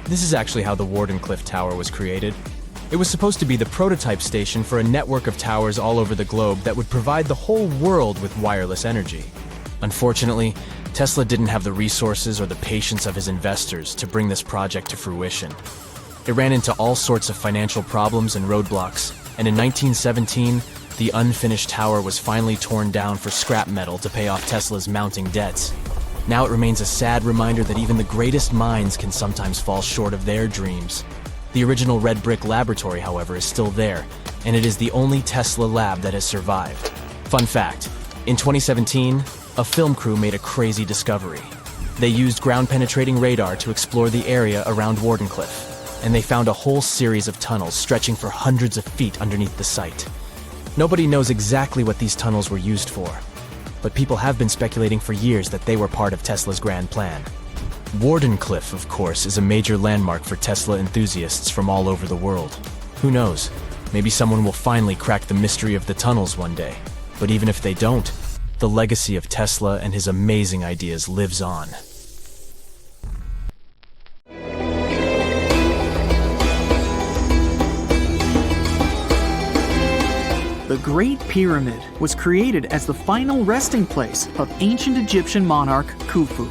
Speaker 4: This is actually how the Wardenclyffe Tower was created. It was supposed to be the prototype station for a network of towers all over the globe that would provide the whole world with wireless energy. Unfortunately, Tesla didn't have the resources or the patience of his investors to bring this project to fruition. It ran into all sorts of financial problems and roadblocks, and in 1917, the unfinished tower was finally torn down for scrap metal to pay off Tesla's mounting debts. Now it remains a sad reminder that even the greatest minds can sometimes fall short of their dreams. The original red brick laboratory, however, is still there, and it is the only Tesla lab that has survived. Fun fact, in 2017, a film crew made a crazy discovery. They used ground-penetrating radar to explore the area around Wardenclyffe, and they found a whole series of tunnels stretching for hundreds of feet underneath the site. Nobody knows exactly what these tunnels were used for, but people have been speculating for years that they were part of Tesla's grand plan. Wardenclyffe, of course, is a major landmark for Tesla enthusiasts from all over the world. Who knows? Maybe someone will finally crack the mystery of the tunnels one day. But even if they don't, the legacy of Tesla and his amazing ideas lives on.
Speaker 3: The Great Pyramid was created as the final resting place of ancient Egyptian monarch Khufu.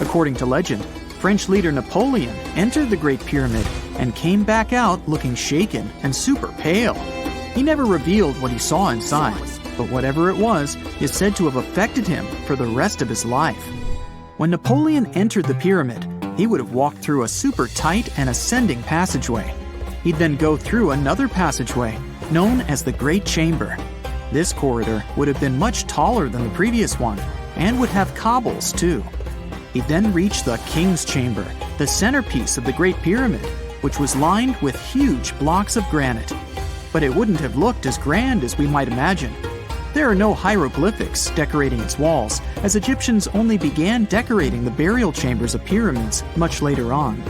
Speaker 3: According to legend, French leader Napoleon entered the Great Pyramid and came back out looking shaken and super pale. He never revealed what he saw inside, but whatever it was is said to have affected him for the rest of his life. When Napoleon entered the pyramid, he would have walked through a super tight and ascending passageway. He'd then go through another passageway, known as the Great Chamber. This corridor would have been much taller than the previous one, and would have cobbles too. He then reached the King's Chamber, the centerpiece of the Great Pyramid, which was lined with huge blocks of granite. But it wouldn't have looked as grand as we might imagine. There are no hieroglyphics decorating its walls, as Egyptians only began decorating the burial chambers of pyramids much later on.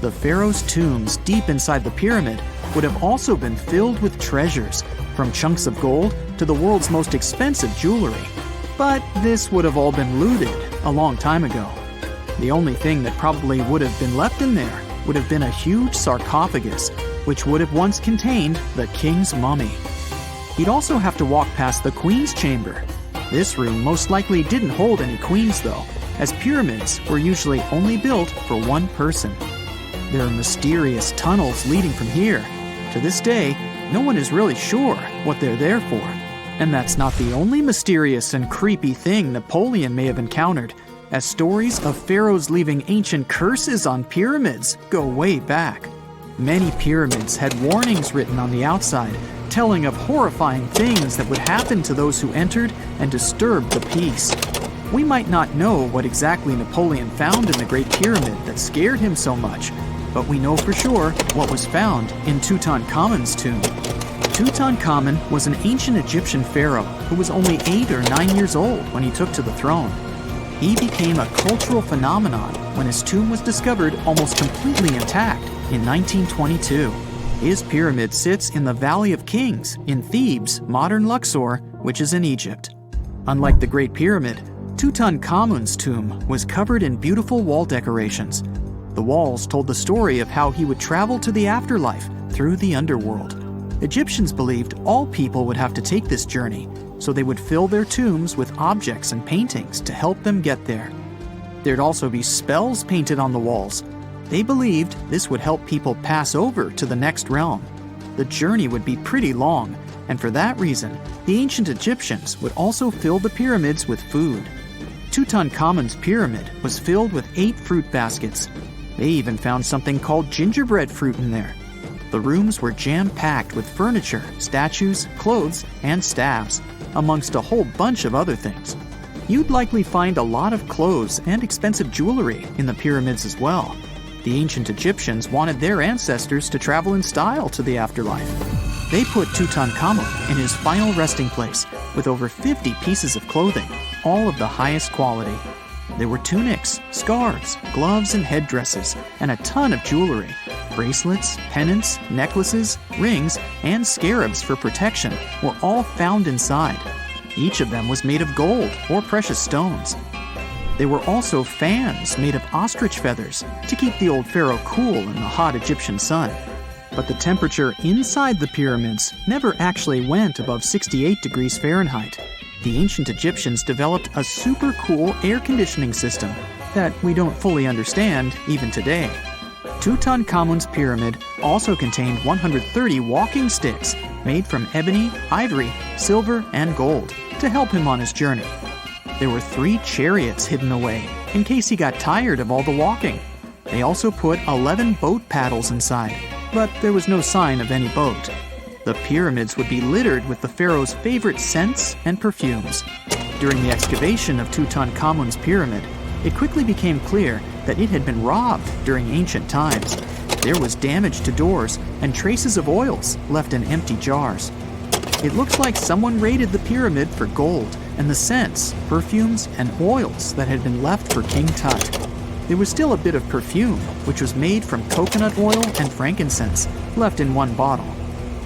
Speaker 3: The pharaoh's tombs deep inside the pyramid would have also been filled with treasures, from chunks of gold to the world's most expensive jewelry. But this would have all been looted a long time ago. The only thing that probably would have been left in there would have been a huge sarcophagus, which would have once contained the king's mummy. He'd also have to walk past the queen's chamber. This room most likely didn't hold any queens though, as pyramids were usually only built for one person. There are mysterious tunnels leading from here. To this day, no one is really sure what they're there for. And that's not the only mysterious and creepy thing Napoleon may have encountered, as stories of pharaohs leaving ancient curses on pyramids go way back. Many pyramids had warnings written on the outside, telling of horrifying things that would happen to those who entered and disturbed the peace. We might not know what exactly Napoleon found in the Great Pyramid that scared him so much, but we know for sure what was found in Tutankhamun's tomb. Tutankhamun was an ancient Egyptian pharaoh who was only 8 or 9 years old when he took to the throne. He became a cultural phenomenon when his tomb was discovered almost completely intact in 1922. His pyramid sits in the Valley of Kings in Thebes, modern Luxor, which is in Egypt. Unlike the Great Pyramid, Tutankhamun's tomb was covered in beautiful wall decorations. The walls told the story of how he would travel to the afterlife through the underworld. Egyptians believed all people would have to take this journey, so they would fill their tombs with objects and paintings to help them get there. There'd also be spells painted on the walls. They believed this would help people pass over to the next realm. The journey would be pretty long, and for that reason, the ancient Egyptians would also fill the pyramids with food. Tutankhamun's pyramid was filled with 8 fruit baskets. They even found something called gingerbread fruit in there. The rooms were jam-packed with furniture, statues, clothes, and staffs, amongst a whole bunch of other things. You'd likely find a lot of clothes and expensive jewelry in the pyramids as well. The ancient Egyptians wanted their ancestors to travel in style to the afterlife. They put Tutankhamun in his final resting place with over 50 pieces of clothing, all of the highest quality. There were tunics, scarves, gloves, and headdresses, and a ton of jewelry. Bracelets, pendants, necklaces, rings, and scarabs for protection were all found inside. Each of them was made of gold or precious stones. There were also fans made of ostrich feathers to keep the old pharaoh cool in the hot Egyptian sun. But the temperature inside the pyramids never actually went above 68 degrees Fahrenheit. The ancient Egyptians developed a super cool air conditioning system that we don't fully understand even today. Tutankhamun's pyramid also contained 130 walking sticks made from ebony, ivory, silver, and gold to help him on his journey. There were 3 chariots hidden away in case he got tired of all the walking. They also put 11 boat paddles inside, but there was no sign of any boat. The pyramids would be littered with the pharaoh's favorite scents and perfumes. During the excavation of Tutankhamun's pyramid, it quickly became clear that it had been robbed during ancient times. There was damage to doors and traces of oils left in empty jars. It looks like someone raided the pyramid for gold and the scents, perfumes, and oils that had been left for King Tut. There was still a bit of perfume, which was made from coconut oil and frankincense, left in one bottle.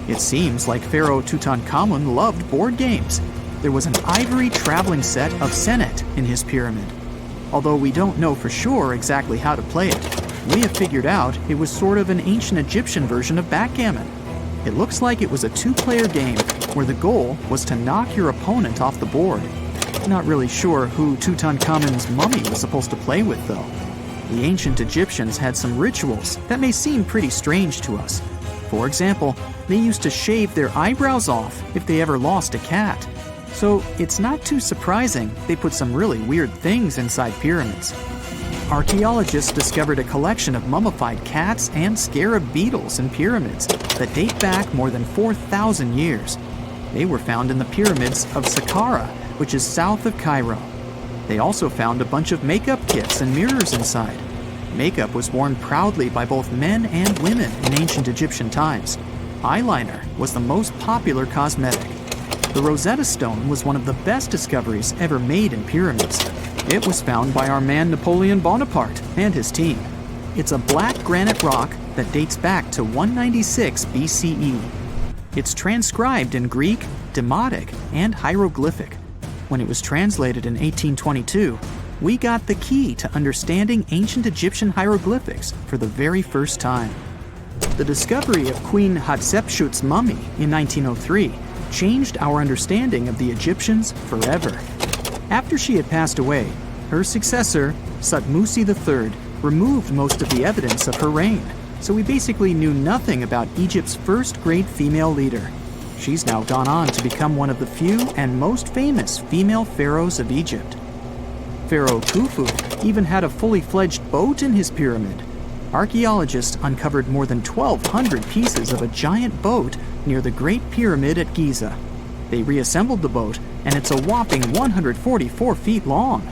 Speaker 3: It seems like Pharaoh Tutankhamun loved board games. There was an ivory traveling set of senet in his pyramid. Although we don't know for sure exactly how to play it, we have figured out it was sort of an ancient Egyptian version of backgammon. It looks like it was a 2-player game where the goal was to knock your opponent off the board. Not really sure who Tutankhamun's mummy was supposed to play with, though. The ancient Egyptians had some rituals that may seem pretty strange to us. For example, they used to shave their eyebrows off if they ever lost a cat. So it's not too surprising they put some really weird things inside pyramids. Archaeologists discovered a collection of mummified cats and scarab beetles in pyramids that date back more than 4,000 years. They were found in the pyramids of Saqqara, which is south of Cairo. They also found a bunch of makeup kits and mirrors inside. Makeup was worn proudly by both men and women in ancient Egyptian times. Eyeliner was the most popular cosmetic. The Rosetta Stone was one of the best discoveries ever made in pyramids. It was found by our man Napoleon Bonaparte and his team. It's a black granite rock that dates back to 196 BCE. It's transcribed in Greek, Demotic, and hieroglyphic. When it was translated in 1822, we got the key to understanding ancient Egyptian hieroglyphics for the very first time. The discovery of Queen Hatshepsut's mummy in 1903 changed our understanding of the Egyptians forever. After she had passed away, her successor, Thutmose III, removed most of the evidence of her reign, so we basically knew nothing about Egypt's first great female leader. She's now gone on to become one of the few and most famous female pharaohs of Egypt. Pharaoh Khufu even had a fully fledged boat in his pyramid. Archaeologists uncovered more than 1,200 pieces of a giant boat near the Great Pyramid at Giza. They reassembled the boat, and it's a whopping 144 feet long.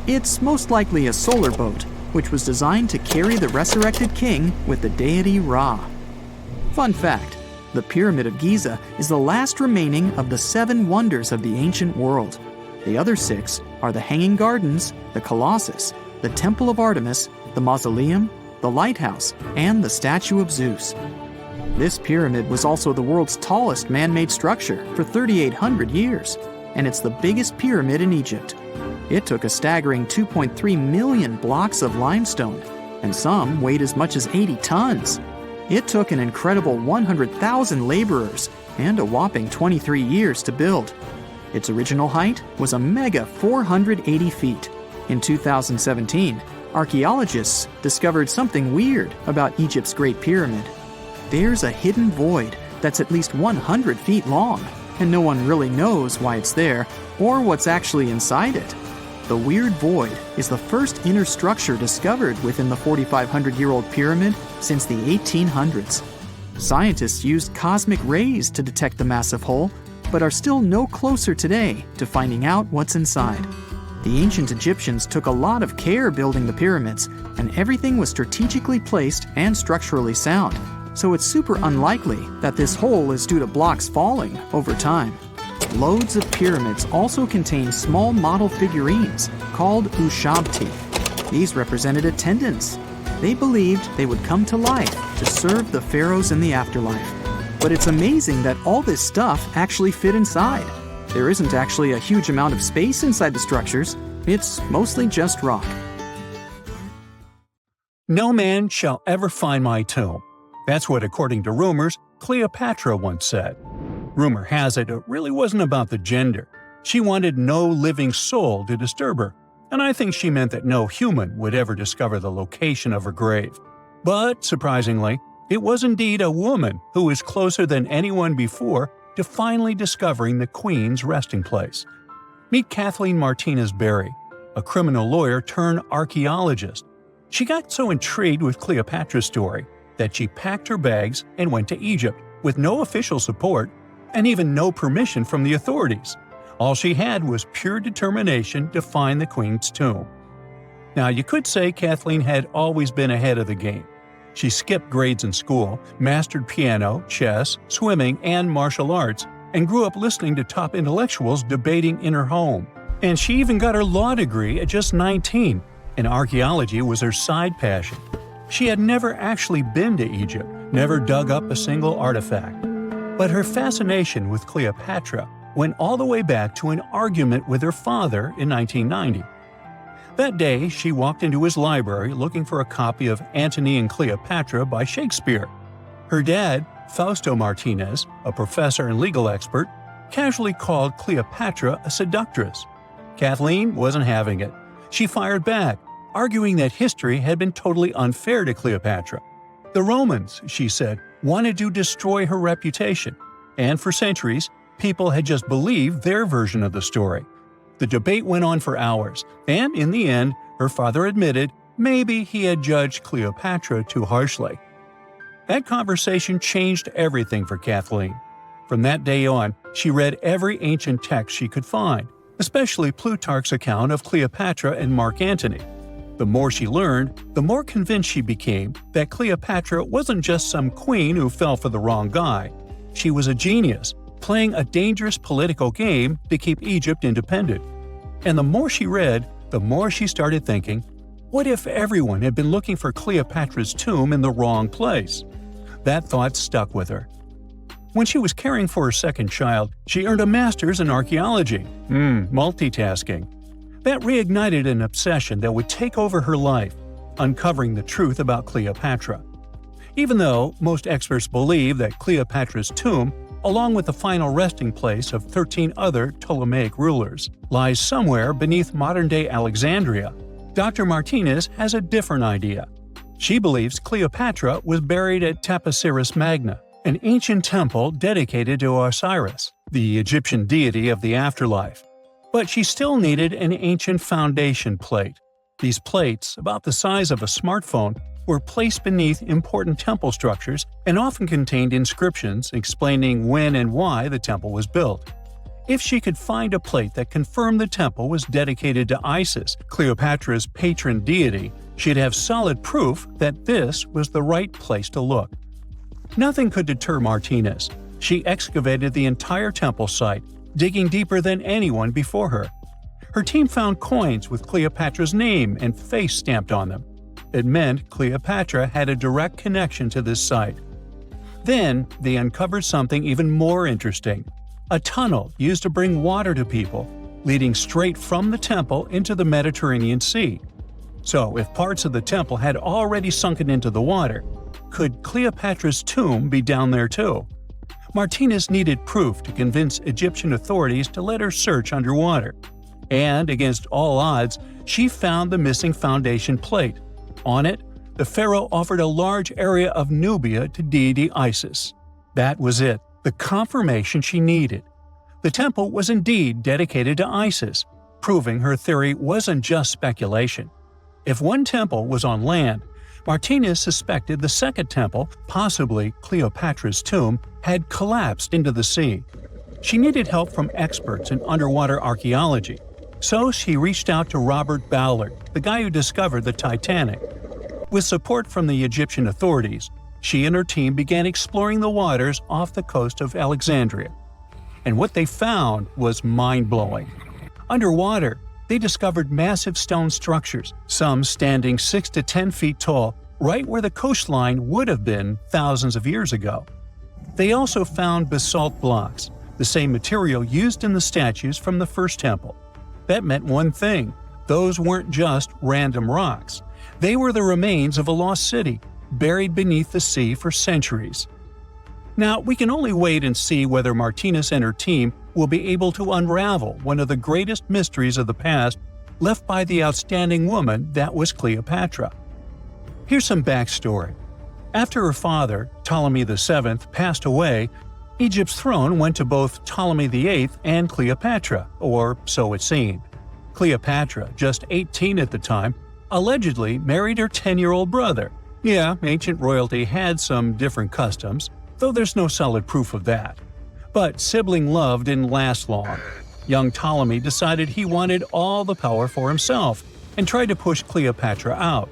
Speaker 3: It's most likely a solar boat, which was designed to carry the resurrected king with the deity Ra. Fun fact, the Pyramid of Giza is the last remaining of the 7 wonders of the ancient world. The other 6 are the Hanging Gardens, the Colossus, the Temple of Artemis, the Mausoleum, the Lighthouse, and the Statue of Zeus. This pyramid was also the world's tallest man-made structure for 3,800 years, and it's the biggest pyramid in Egypt. It took a staggering 2.3 million blocks of limestone and some weighed as much as 80 tons. It took an incredible 100,000 laborers and a whopping 23 years to build. Its original height was a mega 480 feet. In 2017, archaeologists discovered something weird about Egypt's Great Pyramid. There's a hidden void that's at least 100 feet long, and no one really knows why it's there or what's actually inside it. The weird void is the first inner structure discovered within the 4,500-year-old pyramid since the 1800s. Scientists used cosmic rays to detect the massive hole, but are still no closer today to finding out what's inside. The ancient Egyptians took a lot of care building the pyramids, and everything was strategically placed and structurally sound, so it's super unlikely that this hole is due to blocks falling over time. Loads of pyramids also contain small model figurines called ushabti. These represented attendants. They believed they would come to life to serve the pharaohs in the afterlife. But it's amazing that all this stuff actually fit inside. There isn't actually a huge amount of space inside the structures. It's mostly just rock.
Speaker 1: No man shall ever find my tomb. That's what, according to rumors, Cleopatra once said. Rumor has it really wasn't about the gender. She wanted no living soul to disturb her, and I think she meant that no human would ever discover the location of her grave. But, surprisingly, it was indeed a woman who was closer than anyone before to finally discovering the Queen's resting place. Meet Kathleen Martinez Berry, a criminal lawyer turned archaeologist. She got so intrigued with Cleopatra's story that she packed her bags and went to Egypt with no official support and even no permission from the authorities. All she had was pure determination to find the Queen's tomb. Now, you could say Kathleen had always been ahead of the game. She skipped grades in school, mastered piano, chess, swimming, and martial arts, and grew up listening to top intellectuals debating in her home. And she even got her law degree at just 19, and archaeology was her side passion. She had never actually been to Egypt, never dug up a single artifact. But her fascination with Cleopatra went all the way back to an argument with her father in 1990. That day, she walked into his library looking for a copy of Antony and Cleopatra by Shakespeare. Her dad, Fausto Martinez, a professor and legal expert, casually called Cleopatra a seductress. Kathleen wasn't having it. She fired back, arguing that history had been totally unfair to Cleopatra. The Romans, she said, wanted to destroy her reputation, and for centuries, people had just believed their version of the story. The debate went on for hours, and in the end, her father admitted maybe he had judged Cleopatra too harshly. That conversation changed everything for Kathleen. From that day on, she read every ancient text she could find, especially Plutarch's account of Cleopatra and Mark Antony. The more she learned, the more convinced she became that Cleopatra wasn't just some queen who fell for the wrong guy. She was a genius, playing a dangerous political game to keep Egypt independent. And the more she read, the more she started thinking, what if everyone had been looking for Cleopatra's tomb in the wrong place? That thought stuck with her. When she was caring for her second child, she earned a master's in archaeology. Multitasking. That reignited an obsession that would take over her life, uncovering the truth about Cleopatra. Even though most experts believe that Cleopatra's tomb, along with the final resting place of 13 other Ptolemaic rulers, lies somewhere beneath modern-day Alexandria, Dr. Martinez has a different idea. She believes Cleopatra was buried at Taposiris Magna, an ancient temple dedicated to Osiris, the Egyptian deity of the afterlife. But she still needed an ancient foundation plate. These plates, about the size of a smartphone, were placed beneath important temple structures and often contained inscriptions explaining when and why the temple was built. If she could find a plate that confirmed the temple was dedicated to Isis, Cleopatra's patron deity, she'd have solid proof that this was the right place to look. Nothing could deter Martinez. She excavated the entire temple site, digging deeper than anyone before her. Her team found coins with Cleopatra's name and face stamped on them. It meant Cleopatra had a direct connection to this site. Then, they uncovered something even more interesting: a tunnel used to bring water to people, leading straight from the temple into the Mediterranean Sea. So, if parts of the temple had already sunken into the water, could Cleopatra's tomb be down there too? Martinez needed proof to convince Egyptian authorities to let her search underwater. And, against all odds, she found the missing foundation plate. On it, the pharaoh offered a large area of Nubia to deity Isis. That was it, the confirmation she needed. The temple was indeed dedicated to Isis, proving her theory wasn't just speculation. If one temple was on land, Martinez suspected the second temple, possibly Cleopatra's tomb, had collapsed into the sea. She needed help from experts in underwater archaeology, so she reached out to Robert Ballard, the guy who discovered the Titanic. With support from the Egyptian authorities, she and her team began exploring the waters off the coast of Alexandria. And what they found was mind-blowing. Underwater, they discovered massive stone structures, some standing 6 to 10 feet tall, right where the coastline would have been thousands of years ago. They also found basalt blocks, the same material used in the statues from the first temple. That meant one thing: those weren't just random rocks. They were the remains of a lost city, buried beneath the sea for centuries. Now, we can only wait and see whether Martinez and her team will be able to unravel one of the greatest mysteries of the past left by the outstanding woman that was Cleopatra. Here's some backstory. After her father, Ptolemy VII, passed away, Egypt's throne went to both Ptolemy VIII and Cleopatra, or so it seemed. Cleopatra, just 18 at the time, allegedly married her 10-year-old brother. Yeah, ancient royalty had some different customs, though there's no solid proof of that. But sibling love didn't last long. Young Ptolemy decided he wanted all the power for himself and tried to push Cleopatra out.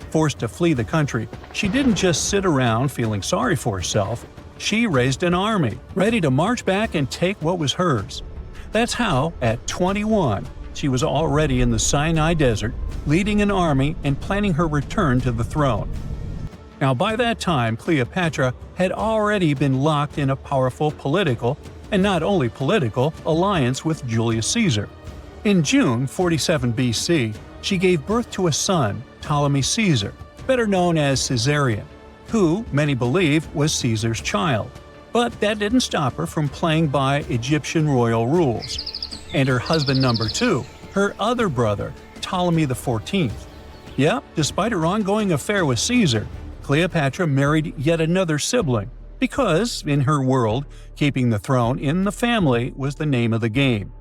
Speaker 1: Forced to flee the country, she didn't just sit around feeling sorry for herself. She raised an army, ready to march back and take what was hers. That's how, at 21, she was already in the Sinai Desert, leading an army and planning her return to the throne. Now, by that time, Cleopatra had already been locked in a powerful political, and not only political, alliance with Julius Caesar. In June 47 BC, she gave birth to a son, Ptolemy Caesar, better known as Caesarion, who, many believe, was Caesar's child. But that didn't stop her from playing by Egyptian royal rules. And her husband number 2, her other brother, Ptolemy XIV. Yep, despite her ongoing affair with Caesar, Cleopatra married yet another sibling, because, in her world, keeping the throne in the family was the name of the game.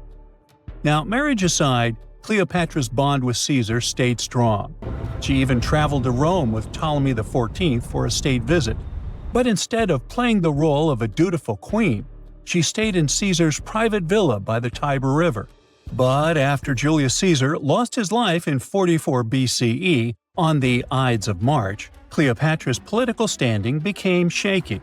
Speaker 1: Now, marriage aside, Cleopatra's bond with Caesar stayed strong. She even traveled to Rome with Ptolemy XIV for a state visit. But instead of playing the role of a dutiful queen, she stayed in Caesar's private villa by the Tiber River. But after Julius Caesar lost his life in 44 BCE on the Ides of March, Cleopatra's political standing became shaky.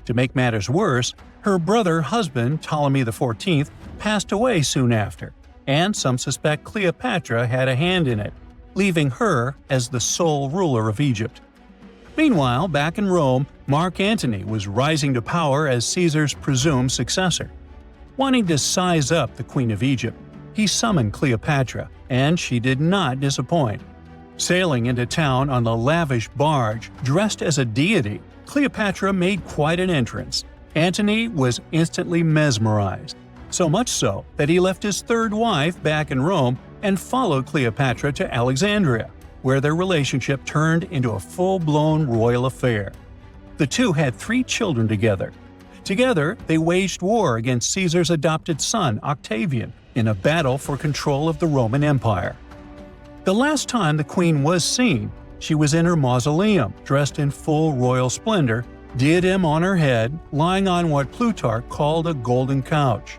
Speaker 1: To make matters worse, her brother-husband Ptolemy XIV passed away soon after, and some suspect Cleopatra had a hand in it, leaving her as the sole ruler of Egypt. Meanwhile, back in Rome, Mark Antony was rising to power as Caesar's presumed successor. Wanting to size up the Queen of Egypt, he summoned Cleopatra, and she did not disappoint. Sailing into town on a lavish barge dressed as a deity, Cleopatra made quite an entrance. Antony was instantly mesmerized, so much so that he left his third wife back in Rome and followed Cleopatra to Alexandria, where their relationship turned into a full-blown royal affair. The two had 3 children together. Together, they waged war against Caesar's adopted son, Octavian, in a battle for control of the Roman Empire. The last time the queen was seen, she was in her mausoleum, dressed in full royal splendor, diadem on her head, lying on what Plutarch called a golden couch.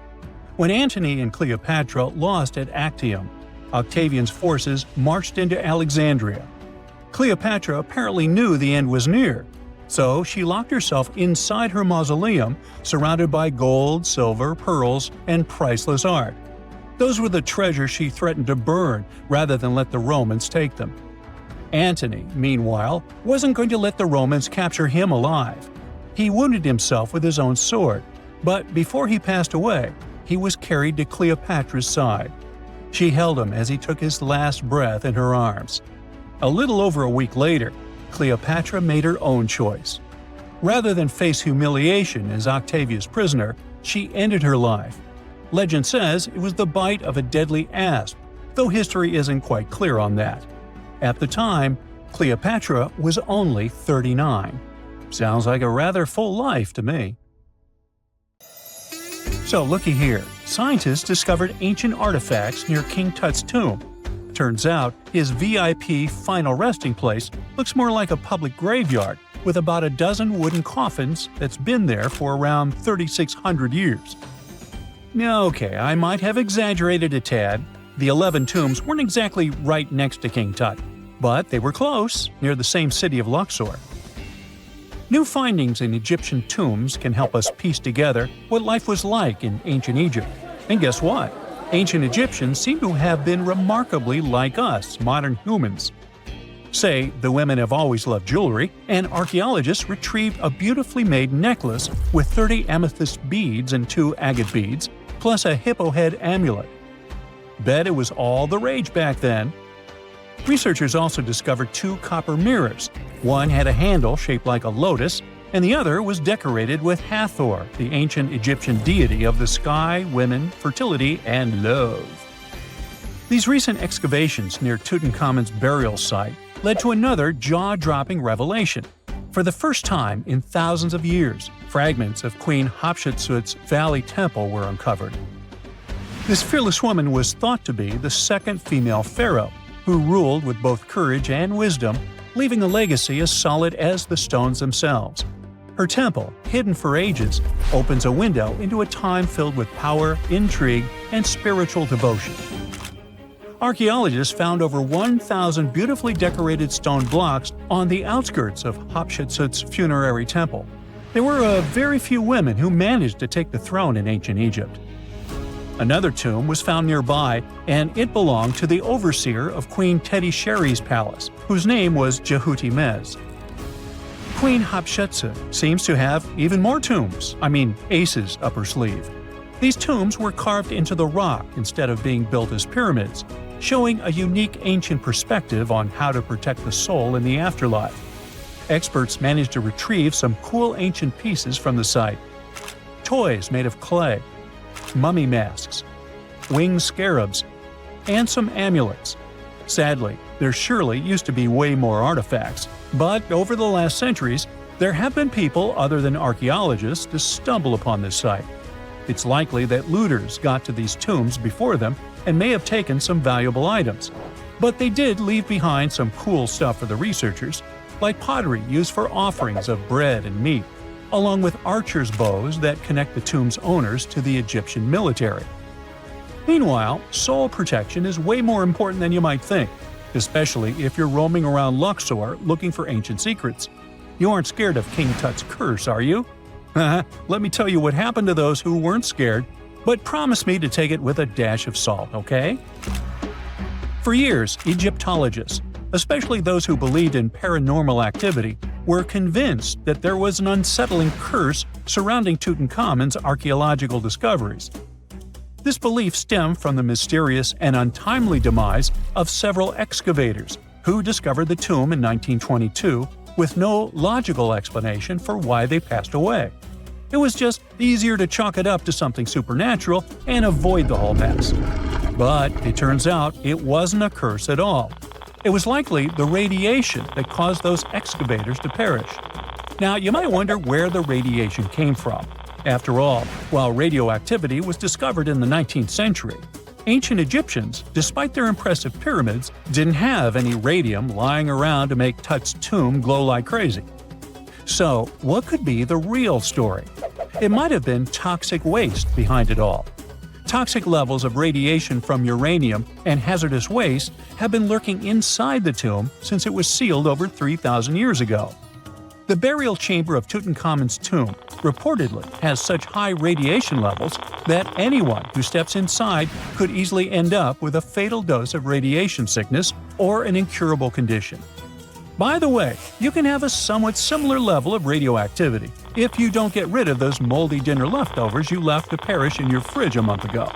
Speaker 1: When Antony and Cleopatra lost at Actium, Octavian's forces marched into Alexandria. Cleopatra apparently knew the end was near, so she locked herself inside her mausoleum, surrounded by gold, silver, pearls, and priceless art. Those were the treasures she threatened to burn rather than let the Romans take them. Antony, meanwhile, wasn't going to let the Romans capture him alive. He wounded himself with his own sword, but before he passed away, he was carried to Cleopatra's side. She held him as he took his last breath in her arms. A little over a week later, Cleopatra made her own choice. Rather than face humiliation as Octavia's prisoner, she ended her life. Legend says it was the bite of a deadly asp, though history isn't quite clear on that. At the time, Cleopatra was only 39. Sounds like a rather full life to me. So looky here, scientists discovered ancient artifacts near King Tut's tomb. Turns out, his VIP final resting place looks more like a public graveyard with about a dozen wooden coffins that's been there for around 3,600 years. Okay, I might have exaggerated a tad. The 11 tombs weren't exactly right next to King Tut, but they were close, near the same city of Luxor. New findings in Egyptian tombs can help us piece together what life was like in ancient Egypt. And guess what? Ancient Egyptians seem to have been remarkably like us, modern humans. Say, the women have always loved jewelry, and archaeologists retrieved a beautifully made necklace with 30 amethyst beads and 2 agate beads, plus a hippo head amulet. Bet it was all the rage back then. Researchers also discovered 2 copper mirrors. One had a handle shaped like a lotus, and the other was decorated with Hathor, the ancient Egyptian deity of the sky, women, fertility, and love. These recent excavations near Tutankhamun's burial site led to another jaw-dropping revelation. For the first time in thousands of years, fragments of Queen Hatshepsut's Valley Temple were uncovered. This fearless woman was thought to be the second female pharaoh, who ruled with both courage and wisdom, leaving a legacy as solid as the stones themselves. Her temple, hidden for ages, opens a window into a time filled with power, intrigue, and spiritual devotion. Archaeologists found over 1,000 beautifully decorated stone blocks on the outskirts of Hatshepsut's funerary temple. There were very few women who managed to take the throne in ancient Egypt. Another tomb was found nearby, and it belonged to the overseer of Queen Teti Sheri's palace, whose name was Jehuti-Mez. Queen Hatshepsut seems to have even more tombs, aces up her sleeve. These tombs were carved into the rock instead of being built as pyramids, showing a unique ancient perspective on how to protect the soul in the afterlife. Experts managed to retrieve some cool ancient pieces from the site. Toys made of clay, mummy masks, winged scarabs, and some amulets. Sadly, there surely used to be way more artifacts, but over the last centuries, there have been people other than archaeologists to stumble upon this site. It's likely that looters got to these tombs before them and may have taken some valuable items. But they did leave behind some cool stuff for the researchers, like pottery used for offerings of bread and meat, along with archers' bows that connect the tomb's owners to the Egyptian military. Meanwhile, soul protection is way more important than you might think, especially if you're roaming around Luxor looking for ancient secrets. You aren't scared of King Tut's curse, are you? Let me tell you what happened to those who weren't scared, but promise me to take it with a dash of salt, okay? For years, Egyptologists, especially those who believed in paranormal activity, were convinced that there was an unsettling curse surrounding Tutankhamun's archaeological discoveries. This belief stemmed from the mysterious and untimely demise of several excavators who discovered the tomb in 1922 with no logical explanation for why they passed away. It was just easier to chalk it up to something supernatural and avoid the whole mess. But it turns out it wasn't a curse at all. It was likely the radiation that caused those excavators to perish. Now, you might wonder where the radiation came from. After all, while radioactivity was discovered in the 19th century, ancient Egyptians, despite their impressive pyramids, didn't have any radium lying around to make Tut's tomb glow like crazy. So, what could be the real story? It might have been toxic waste behind it all. Toxic levels of radiation from uranium and hazardous waste have been lurking inside the tomb since it was sealed over 3,000 years ago. The burial chamber of Tutankhamun's tomb reportedly has such high radiation levels that anyone who steps inside could easily end up with a fatal dose of radiation sickness or an incurable condition. By the way, you can have a somewhat similar level of radioactivity if you don't get rid of those moldy dinner leftovers you left to perish in your fridge a month ago.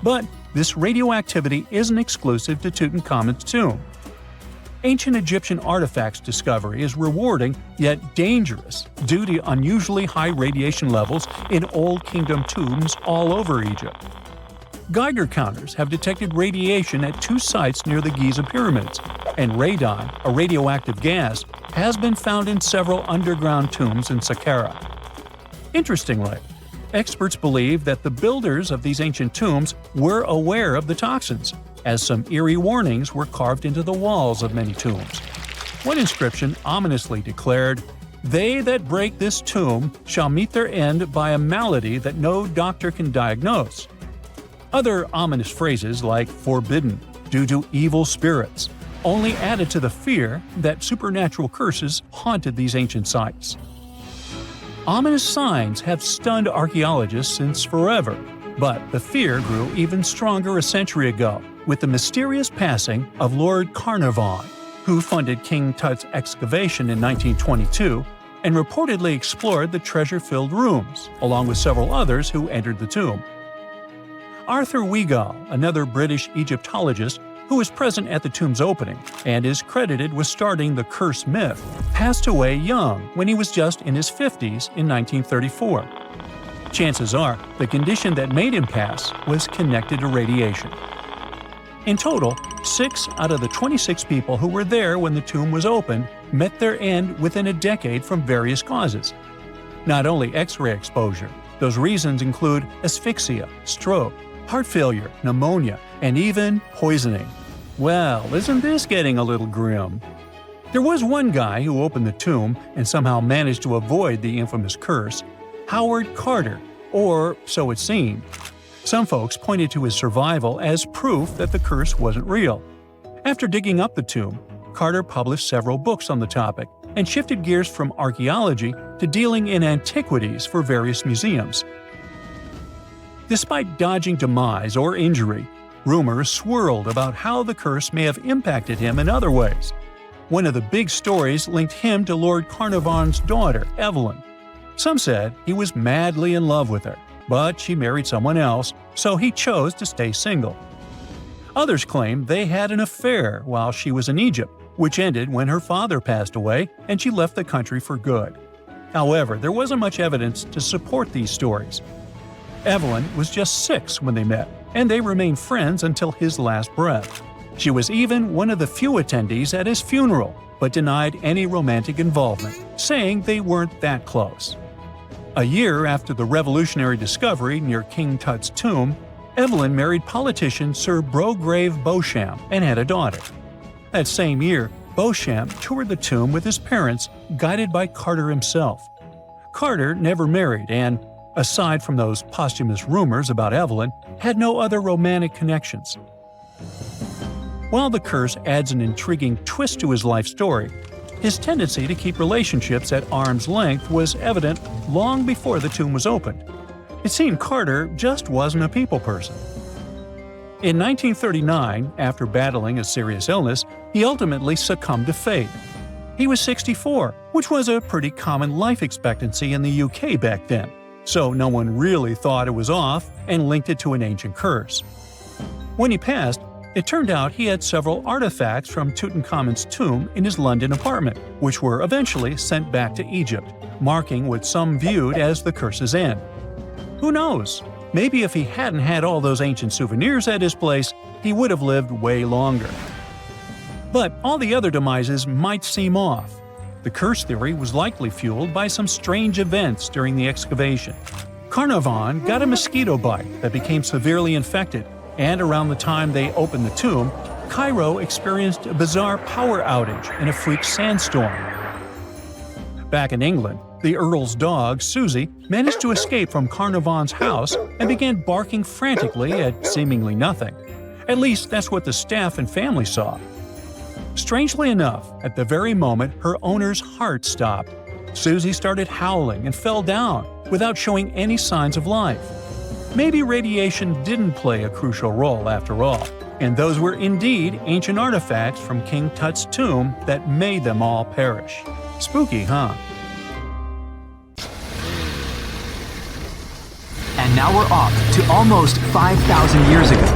Speaker 1: But this radioactivity isn't exclusive to Tutankhamun's tomb. Ancient Egyptian artifacts discovery is rewarding yet dangerous due to unusually high radiation levels in Old Kingdom tombs all over Egypt. Geiger counters have detected radiation at 2 sites near the Giza pyramids, and radon, a radioactive gas, has been found in several underground tombs in Saqqara. Interestingly, experts believe that the builders of these ancient tombs were aware of the toxins, as some eerie warnings were carved into the walls of many tombs. One inscription ominously declared, "They that break this tomb shall meet their end by a malady that no doctor can diagnose." Other ominous phrases like "forbidden," "due to evil spirits," only added to the fear that supernatural curses haunted these ancient sites. Ominous signs have stunned archaeologists since forever, but the fear grew even stronger a century ago with the mysterious passing of Lord Carnarvon, who funded King Tut's excavation in 1922 and reportedly explored the treasure-filled rooms, along with several others who entered the tomb. Arthur Weigall, another British Egyptologist who was present at the tomb's opening and is credited with starting the curse myth, passed away young when he was just in his 50s in 1934. Chances are the condition that made him pass was connected to radiation. In total, 6 out of the 26 people who were there when the tomb was opened met their end within a decade from various causes. Not only X-ray exposure, those reasons include asphyxia, stroke, heart failure, pneumonia, and even poisoning. Well, isn't this getting a little grim? There was one guy who opened the tomb and somehow managed to avoid the infamous curse, Howard Carter, or so it seemed. Some folks pointed to his survival as proof that the curse wasn't real. After digging up the tomb, Carter published several books on the topic and shifted gears from archaeology to dealing in antiquities for various museums. Despite dodging demise or injury, rumors swirled about how the curse may have impacted him in other ways. One of the big stories linked him to Lord Carnarvon's daughter, Evelyn. Some said he was madly in love with her, but she married someone else, so he chose to stay single. Others claimed they had an affair while she was in Egypt, which ended when her father passed away and she left the country for good. However, there wasn't much evidence to support these stories. Evelyn was just 6 when they met, and they remained friends until his last breath. She was even one of the few attendees at his funeral, but denied any romantic involvement, saying they weren't that close. A year after the revolutionary discovery near King Tut's tomb, Evelyn married politician Sir Brograve Beauchamp and had a daughter. That same year, Beauchamp toured the tomb with his parents, guided by Carter himself. Carter never married and, aside from those posthumous rumors about Evelyn, had no other romantic connections. While the curse adds an intriguing twist to his life story, his tendency to keep relationships at arm's length was evident long before the tomb was opened. It seemed Carter just wasn't a people person. In 1939, after battling a serious illness, he ultimately succumbed to fate. He was 64, which was a pretty common life expectancy in the UK back then, so no one really thought it was off and linked it to an ancient curse. When he passed, it turned out he had several artifacts from Tutankhamun's tomb in his London apartment, which were eventually sent back to Egypt, marking what some viewed as the curse's end. Who knows? Maybe if he hadn't had all those ancient souvenirs at his place, he would have lived way longer. But all the other demises might seem off. The curse theory was likely fueled by some strange events during the excavation. Carnarvon got a mosquito bite that became severely infected, and around the time they opened the tomb, Cairo experienced a bizarre power outage and a freak sandstorm. Back in England, the Earl's dog, Susie, managed to escape from Carnarvon's house and began barking frantically at seemingly nothing. At least that's what the staff and family saw. Strangely enough, at the very moment her owner's heart stopped, Susie started howling and fell down without showing any signs of life. Maybe radiation didn't play a crucial role after all, and those were indeed ancient artifacts from King Tut's tomb that made them all perish. Spooky, huh?
Speaker 3: And now we're off to almost 5,000 years ago.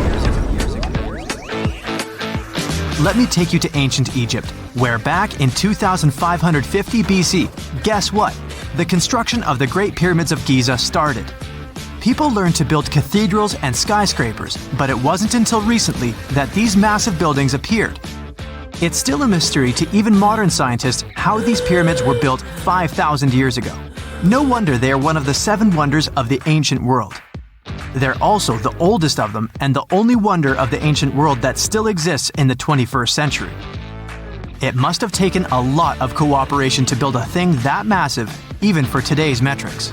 Speaker 2: let me take you to ancient Egypt, where back in 2550 BC, guess what? The construction of the Great Pyramids of Giza started. People learned to build cathedrals and skyscrapers, but it wasn't until recently that these massive buildings appeared. It's still a mystery to even modern scientists how these pyramids were built 5,000 years ago. No wonder they are one of the 7 wonders of the ancient world. They're also the oldest of them and the only wonder of the ancient world that still exists in the 21st century. It must have taken a lot of cooperation to build a thing that massive, even for today's metrics.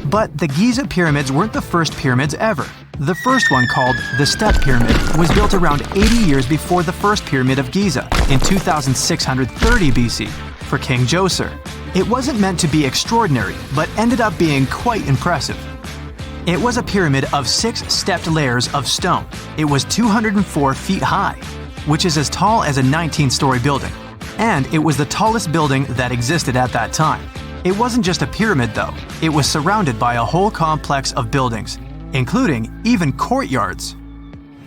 Speaker 2: But the Giza pyramids weren't the first pyramids ever. The first one, called the Step Pyramid, was built around 80 years before the first pyramid of Giza in 2630 BC for King Djoser. It wasn't meant to be extraordinary, but ended up being quite impressive. It was a pyramid of 6 stepped layers of stone. It was 204 feet high, which is as tall as a 19-story building. And it was the tallest building that existed at that time. It wasn't just a pyramid though, it was surrounded by a whole complex of buildings, including even courtyards.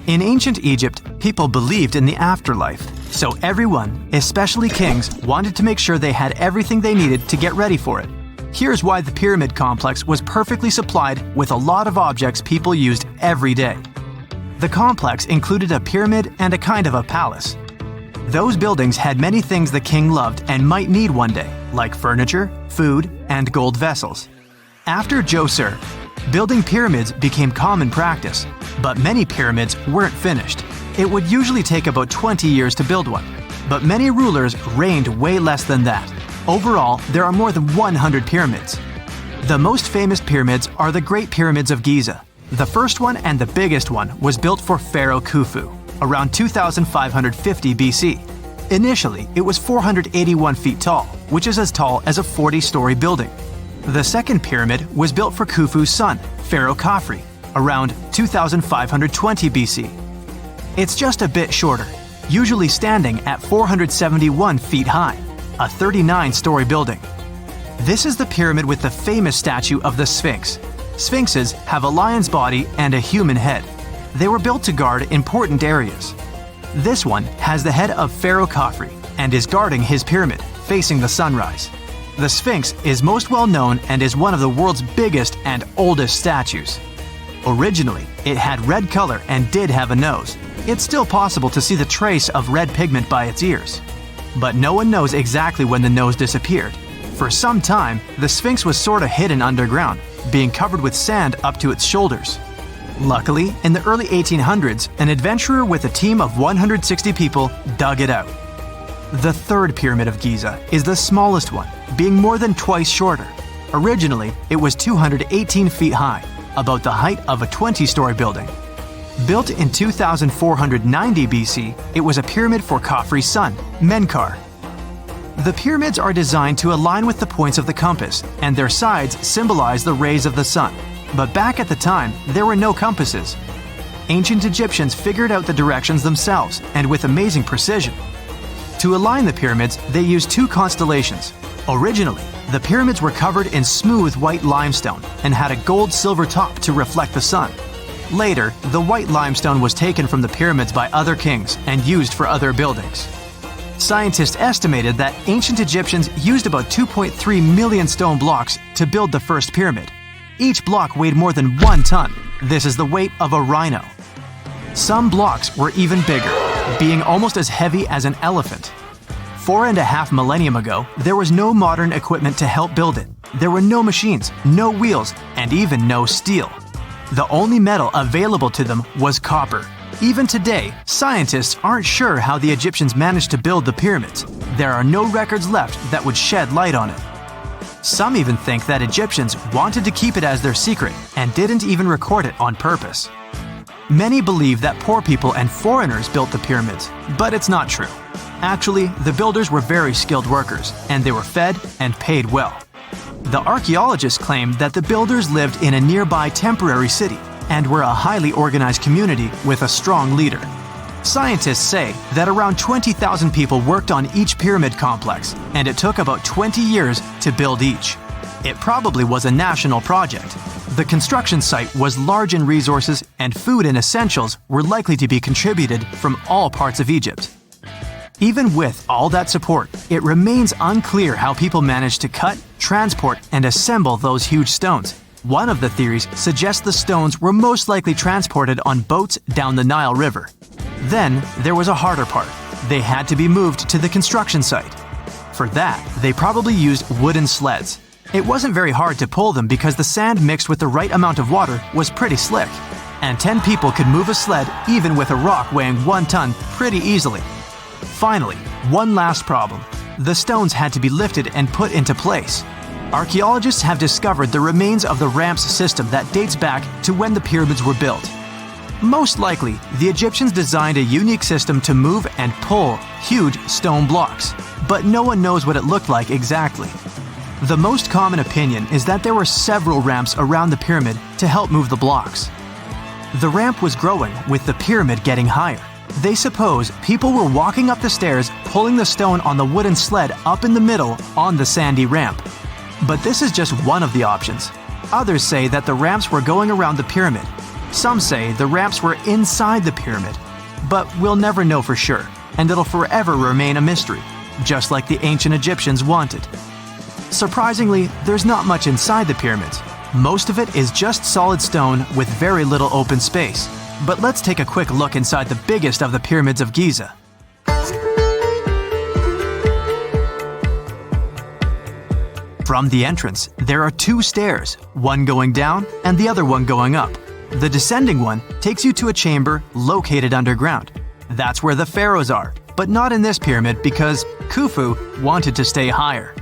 Speaker 2: In ancient Egypt, people believed in the afterlife, so everyone, especially kings, wanted to make sure they had everything they needed to get ready for it. Here's why the pyramid complex was perfectly supplied with a lot of objects people used every day. The complex included a pyramid and a kind of a palace. Those buildings had many things the king loved and might need one day, like furniture, food, and gold vessels. After Djoser, building pyramids became common practice, but many pyramids weren't finished. It would usually take about 20 years to build one, but many rulers reigned way less than that. Overall, there are more than 100 pyramids. The most famous pyramids are the Great Pyramids of Giza. The first one and the biggest one was built for Pharaoh Khufu, around 2550 BC. Initially, it was 481 feet tall, which is as tall as a 40-story building. The second pyramid was built for Khufu's son, Pharaoh Khafre, around 2520 BC. It's just a bit shorter, usually standing at 471 feet high, a 39-story building. This is the pyramid with the famous statue of the Sphinx. Sphinxes have a lion's body and a human head. They were built to guard important areas. This one has the head of Pharaoh Khafre and is guarding his pyramid, facing the sunrise. The Sphinx is most well known and is one of the world's biggest and oldest statues. Originally, it had red color and did have a nose. It's still possible to see the trace of red pigment by its ears. But no one knows exactly when the nose disappeared. For some time, the Sphinx was sort of hidden underground, being covered with sand up to its shoulders. Luckily, in the early 1800s, an adventurer with a team of 160 people dug it out. The third pyramid of Giza is the smallest one, being more than twice shorter. Originally, it was 218 feet high, about the height of a 20-story building. Built in 2490 BC, it was a pyramid for Khafre's son, Menkaure. The pyramids are designed to align with the points of the compass, and their sides symbolize the rays of the sun. But back at the time, there were no compasses. Ancient Egyptians figured out the directions themselves, and with amazing precision. To align the pyramids, they used 2 constellations. Originally, the pyramids were covered in smooth white limestone and had a gold-silver top to reflect the sun. Later, the white limestone was taken from the pyramids by other kings and used for other buildings. Scientists estimated that ancient Egyptians used about 2.3 million stone blocks to build the first pyramid. Each block weighed more than 1 ton. This is the weight of a rhino. Some blocks were even bigger, being almost as heavy as an elephant. 4.5 millennia ago, there was no modern equipment to help build it. There were no machines, no wheels, and even no steel. The only metal available to them was copper. Even today, scientists aren't sure how the Egyptians managed to build the pyramids. There are no records left that would shed light on it. Some even think that Egyptians wanted to keep it as their secret and didn't even record it on purpose. Many believe that poor people and foreigners built the pyramids, but it's not true. Actually, the builders were very skilled workers, and they were fed and paid well. The archaeologists claim that the builders lived in a nearby temporary city and were a highly organized community with a strong leader. Scientists say that around 20,000 people worked on each pyramid complex, and it took about 20 years to build each. It probably was a national project. The construction site was large in resources, and food and essentials were likely to be contributed from all parts of Egypt. Even with all that support, it remains unclear how people managed to cut, transport, and assemble those huge stones. One of the theories suggests the stones were most likely transported on boats down the Nile River. Then, there was a harder part. They had to be moved to the construction site. For that, they probably used wooden sleds. It wasn't very hard to pull them because the sand mixed with the right amount of water was pretty slick. And 10 people could move a sled even with a rock weighing 1 ton pretty easily. Finally, one last problem. The stones had to be lifted and put into place. Archaeologists have discovered the remains of the ramps system that dates back to when the pyramids were built. Most likely, the Egyptians designed a unique system to move and pull huge stone blocks, but no one knows what it looked like exactly. The most common opinion is that there were several ramps around the pyramid to help move the blocks. The ramp was growing with the pyramid getting higher. They suppose people were walking up the stairs, pulling the stone on the wooden sled up in the middle on the sandy ramp. But this is just one of the options. Others say that the ramps were going around the pyramid. Some say the ramps were inside the pyramid. But we'll never know for sure, and it'll forever remain a mystery, just like the ancient Egyptians wanted. Surprisingly, there's not much inside the pyramids. Most of it is just solid stone with very little open space. But let's take a quick look inside the biggest of the pyramids of Giza. From the entrance, there are 2 stairs, one going down and the other one going up. The descending one takes you to a chamber located underground. That's where the pharaohs are, but not in this pyramid because Khufu wanted to stay higher.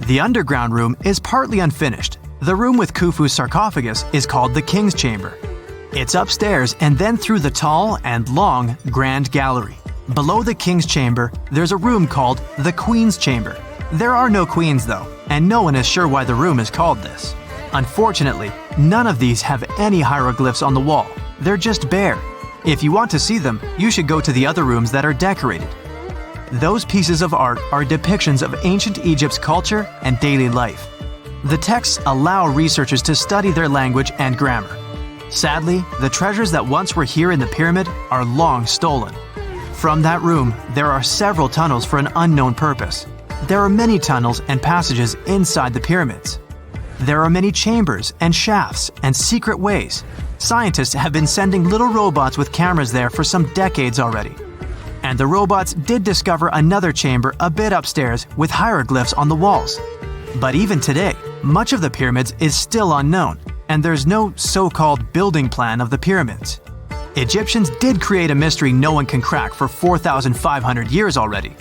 Speaker 2: The underground room is partly unfinished. The room with Khufu's sarcophagus is called the King's Chamber. It's upstairs and then through the tall and long Grand Gallery. Below the King's Chamber, there's a room called the Queen's Chamber. There are no queens though, and no one is sure why the room is called this. Unfortunately, none of these have any hieroglyphs on the wall. They're just bare. If you want to see them, you should go to the other rooms that are decorated. Those pieces of art are depictions of ancient Egypt's culture and daily life. The texts allow researchers to study their language and grammar. Sadly, the treasures that once were here in the pyramid are long stolen. From that room, there are several tunnels for an unknown purpose. There are many tunnels and passages inside the pyramids. There are many chambers and shafts and secret ways. Scientists have been sending little robots with cameras there for some decades already. And the robots did discover another chamber a bit upstairs with hieroglyphs on the walls. But even today, much of the pyramids is still unknown, and there's no so-called building plan of the pyramids. Egyptians did create a mystery no one can crack for 4,500 years already.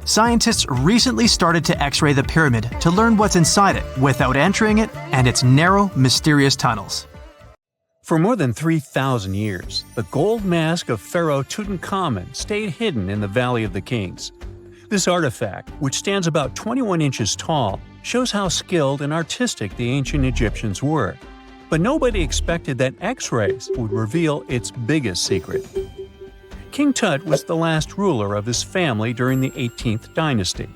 Speaker 2: Scientists recently started to X-ray the pyramid to learn what's inside it without entering it and its narrow, mysterious tunnels.
Speaker 1: For more than 3,000 years, the gold mask of Pharaoh Tutankhamun stayed hidden in the Valley of the Kings. This artifact, which stands about 21 inches tall, shows how skilled and artistic the ancient Egyptians were. But nobody expected that X-rays would reveal its biggest secret. King Tut was the last ruler of his family during the 18th dynasty.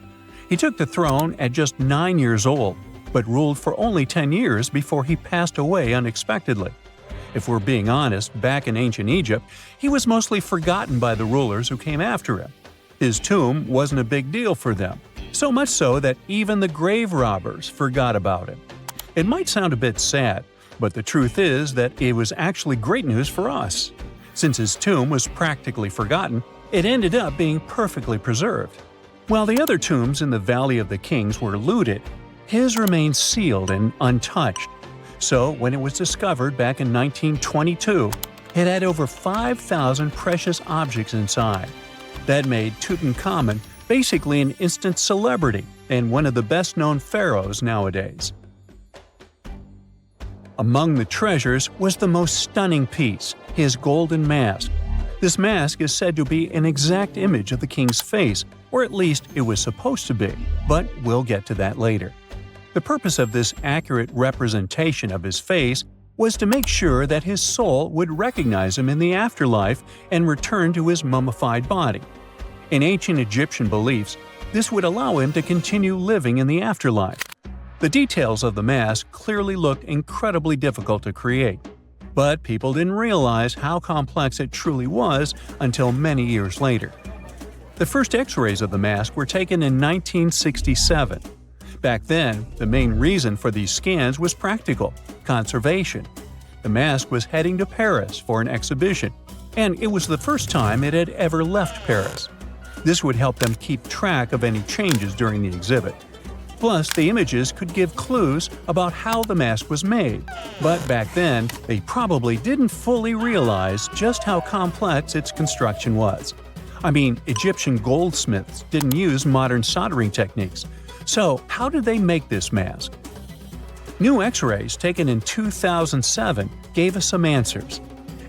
Speaker 1: He took the throne at just 9 years old, but ruled for only 10 years before he passed away unexpectedly. If we're being honest, back in ancient Egypt, he was mostly forgotten by the rulers who came after him. His tomb wasn't a big deal for them, so much so that even the grave robbers forgot about him. It might sound a bit sad, but the truth is that it was actually great news for us. Since his tomb was practically forgotten, it ended up being perfectly preserved. While the other tombs in the Valley of the Kings were looted, his remained sealed and untouched. So when it was discovered back in 1922, it had over 5,000 precious objects inside. That made Tutankhamun basically an instant celebrity and one of the best-known pharaohs nowadays. Among the treasures was the most stunning piece, his golden mask. This mask is said to be an exact image of the king's face, or at least it was supposed to be, but we'll get to that later. The purpose of this accurate representation of his face was to make sure that his soul would recognize him in the afterlife and return to his mummified body. In ancient Egyptian beliefs, this would allow him to continue living in the afterlife. The details of the mask clearly looked incredibly difficult to create, but people didn't realize how complex it truly was until many years later. The first X-rays of the mask were taken in 1967. Back then, the main reason for these scans was practical – conservation. The mask was heading to Paris for an exhibition, and it was the first time it had ever left Paris. This would help them keep track of any changes during the exhibit. Plus, the images could give clues about how the mask was made. But back then, they probably didn't fully realize just how complex its construction was. I mean, Egyptian goldsmiths didn't use modern soldering techniques. So, how did they make this mask? New X-rays taken in 2007 gave us some answers.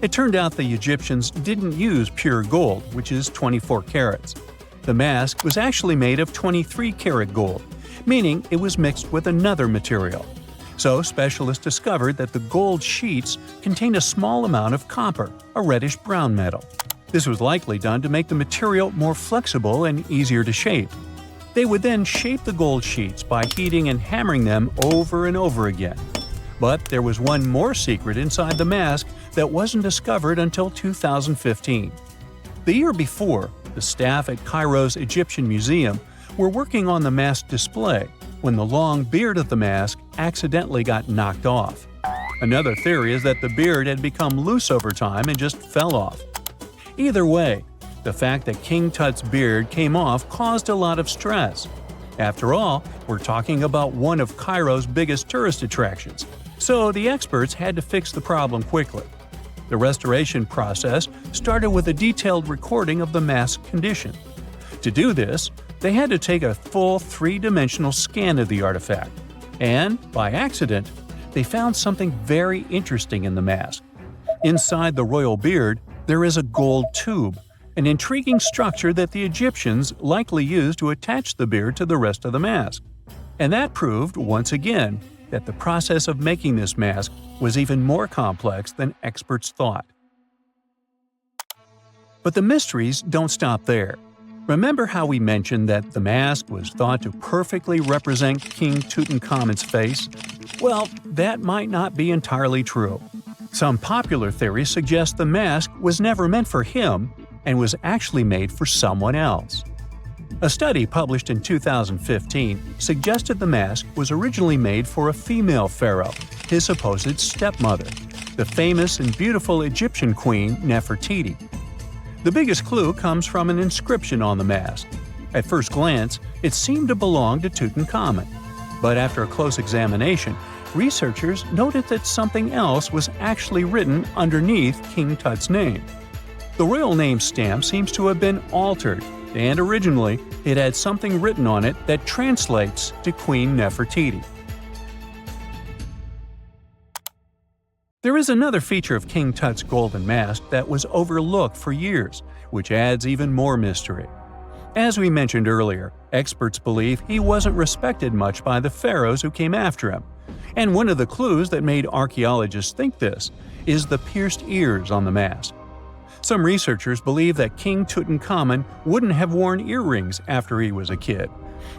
Speaker 1: It turned out the Egyptians didn't use pure gold, which is 24 carats. The mask was actually made of 23-karat gold, meaning it was mixed with another material. So specialists discovered that the gold sheets contained a small amount of copper, a reddish-brown metal. This was likely done to make the material more flexible and easier to shape. They would then shape the gold sheets by heating and hammering them over and over again. But there was one more secret inside the mask that wasn't discovered until 2015. The year before, the staff at Cairo's Egyptian Museum were working on the mask display when the long beard of the mask accidentally got knocked off. Another theory is that the beard had become loose over time and just fell off. Either way, the fact that King Tut's beard came off caused a lot of stress. After all, we're talking about one of Cairo's biggest tourist attractions, so the experts had to fix the problem quickly. The restoration process started with a detailed recording of the mask's condition. To do this, they had to take a full three-dimensional scan of the artifact. And, by accident, they found something very interesting in the mask. Inside the royal beard, there is a gold tube, an intriguing structure that the Egyptians likely used to attach the beard to the rest of the mask. And that proved, once again, that the process of making this mask was even more complex than experts thought. But the mysteries don't stop there. Remember how we mentioned that the mask was thought to perfectly represent King Tutankhamun's face? Well, that might not be entirely true. Some popular theories suggest the mask was never meant for him and was actually made for someone else. A study published in 2015 suggested the mask was originally made for a female pharaoh, his supposed stepmother, the famous and beautiful Egyptian queen Nefertiti. The biggest clue comes from an inscription on the mask. At first glance, it seemed to belong to Tutankhamun. But after a close examination, researchers noted that something else was actually written underneath King Tut's name. The royal name stamp seems to have been altered, and originally it had something written on it that translates to Queen Nefertiti. There is another feature of King Tut's golden mask that was overlooked for years, which adds even more mystery. As we mentioned earlier, experts believe he wasn't respected much by the pharaohs who came after him. And one of the clues that made archaeologists think this is the pierced ears on the mask. Some researchers believe that King Tutankhamun wouldn't have worn earrings after he was a kid.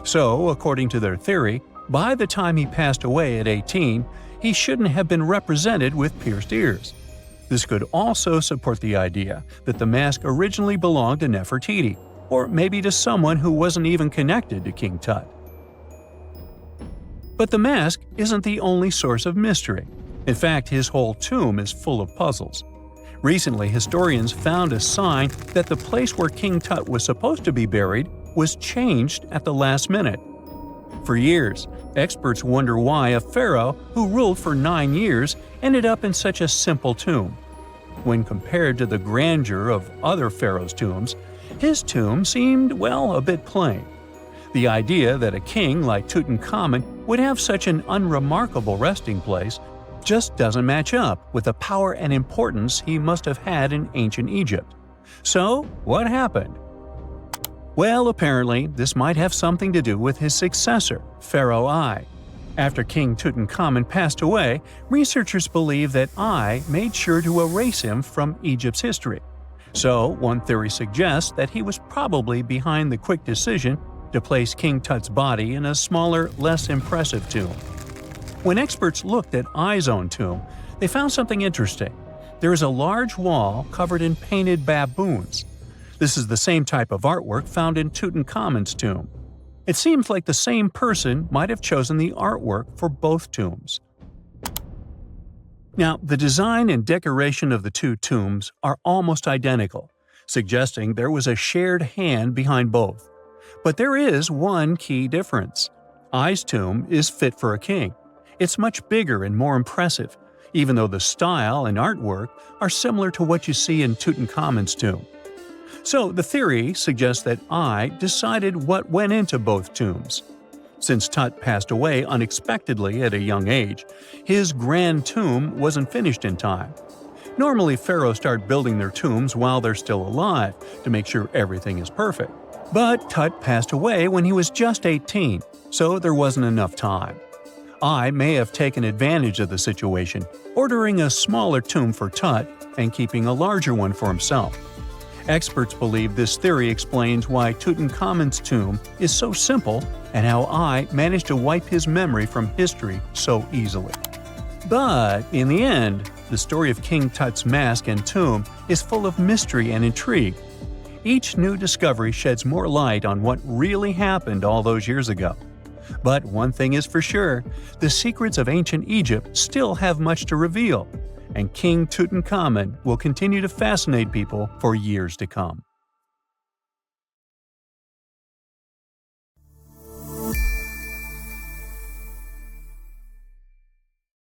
Speaker 1: So, according to their theory, by the time he passed away at 18, he shouldn't have been represented with pierced ears. This could also support the idea that the mask originally belonged to Nefertiti, or maybe to someone who wasn't even connected to King Tut. But the mask isn't the only source of mystery. In fact, his whole tomb is full of puzzles. Recently, historians found a sign that the place where King Tut was supposed to be buried was changed at the last minute. For years, experts wonder why a pharaoh who ruled for 9 years ended up in such a simple tomb. When compared to the grandeur of other pharaohs' tombs, his tomb seemed, well, a bit plain. The idea that a king like Tutankhamun would have such an unremarkable resting place just doesn't match up with the power and importance he must have had in ancient Egypt. So, what happened? Well, apparently, this might have something to do with his successor, Pharaoh I. After King Tutankhamun passed away, researchers believe that I made sure to erase him from Egypt's history. So, one theory suggests that he was probably behind the quick decision to place King Tut's body in a smaller, less impressive tomb. When experts looked at I's own tomb, they found something interesting. There is a large wall covered in painted baboons. This is the same type of artwork found in Tutankhamun's tomb. It seems like the same person might have chosen the artwork for both tombs. Now, the design and decoration of the two tombs are almost identical, suggesting there was a shared hand behind both. But there is one key difference. I's tomb is fit for a king. It's much bigger and more impressive, even though the style and artwork are similar to what you see in Tutankhamun's tomb. So the theory suggests that I decided what went into both tombs. Since Tut passed away unexpectedly at a young age, his grand tomb wasn't finished in time. Normally, pharaohs start building their tombs while they're still alive to make sure everything is perfect. But Tut passed away when he was just 18, so there wasn't enough time. I may have taken advantage of the situation, ordering a smaller tomb for Tut and keeping a larger one for himself. Experts believe this theory explains why Tutankhamun's tomb is so simple and how I managed to wipe his memory from history so easily. But in the end, the story of King Tut's mask and tomb is full of mystery and intrigue. Each new discovery sheds more light on what really happened all those years ago. But one thing is for sure, the secrets of ancient Egypt still have much to reveal, and King Tutankhamun will continue to fascinate people for years to come.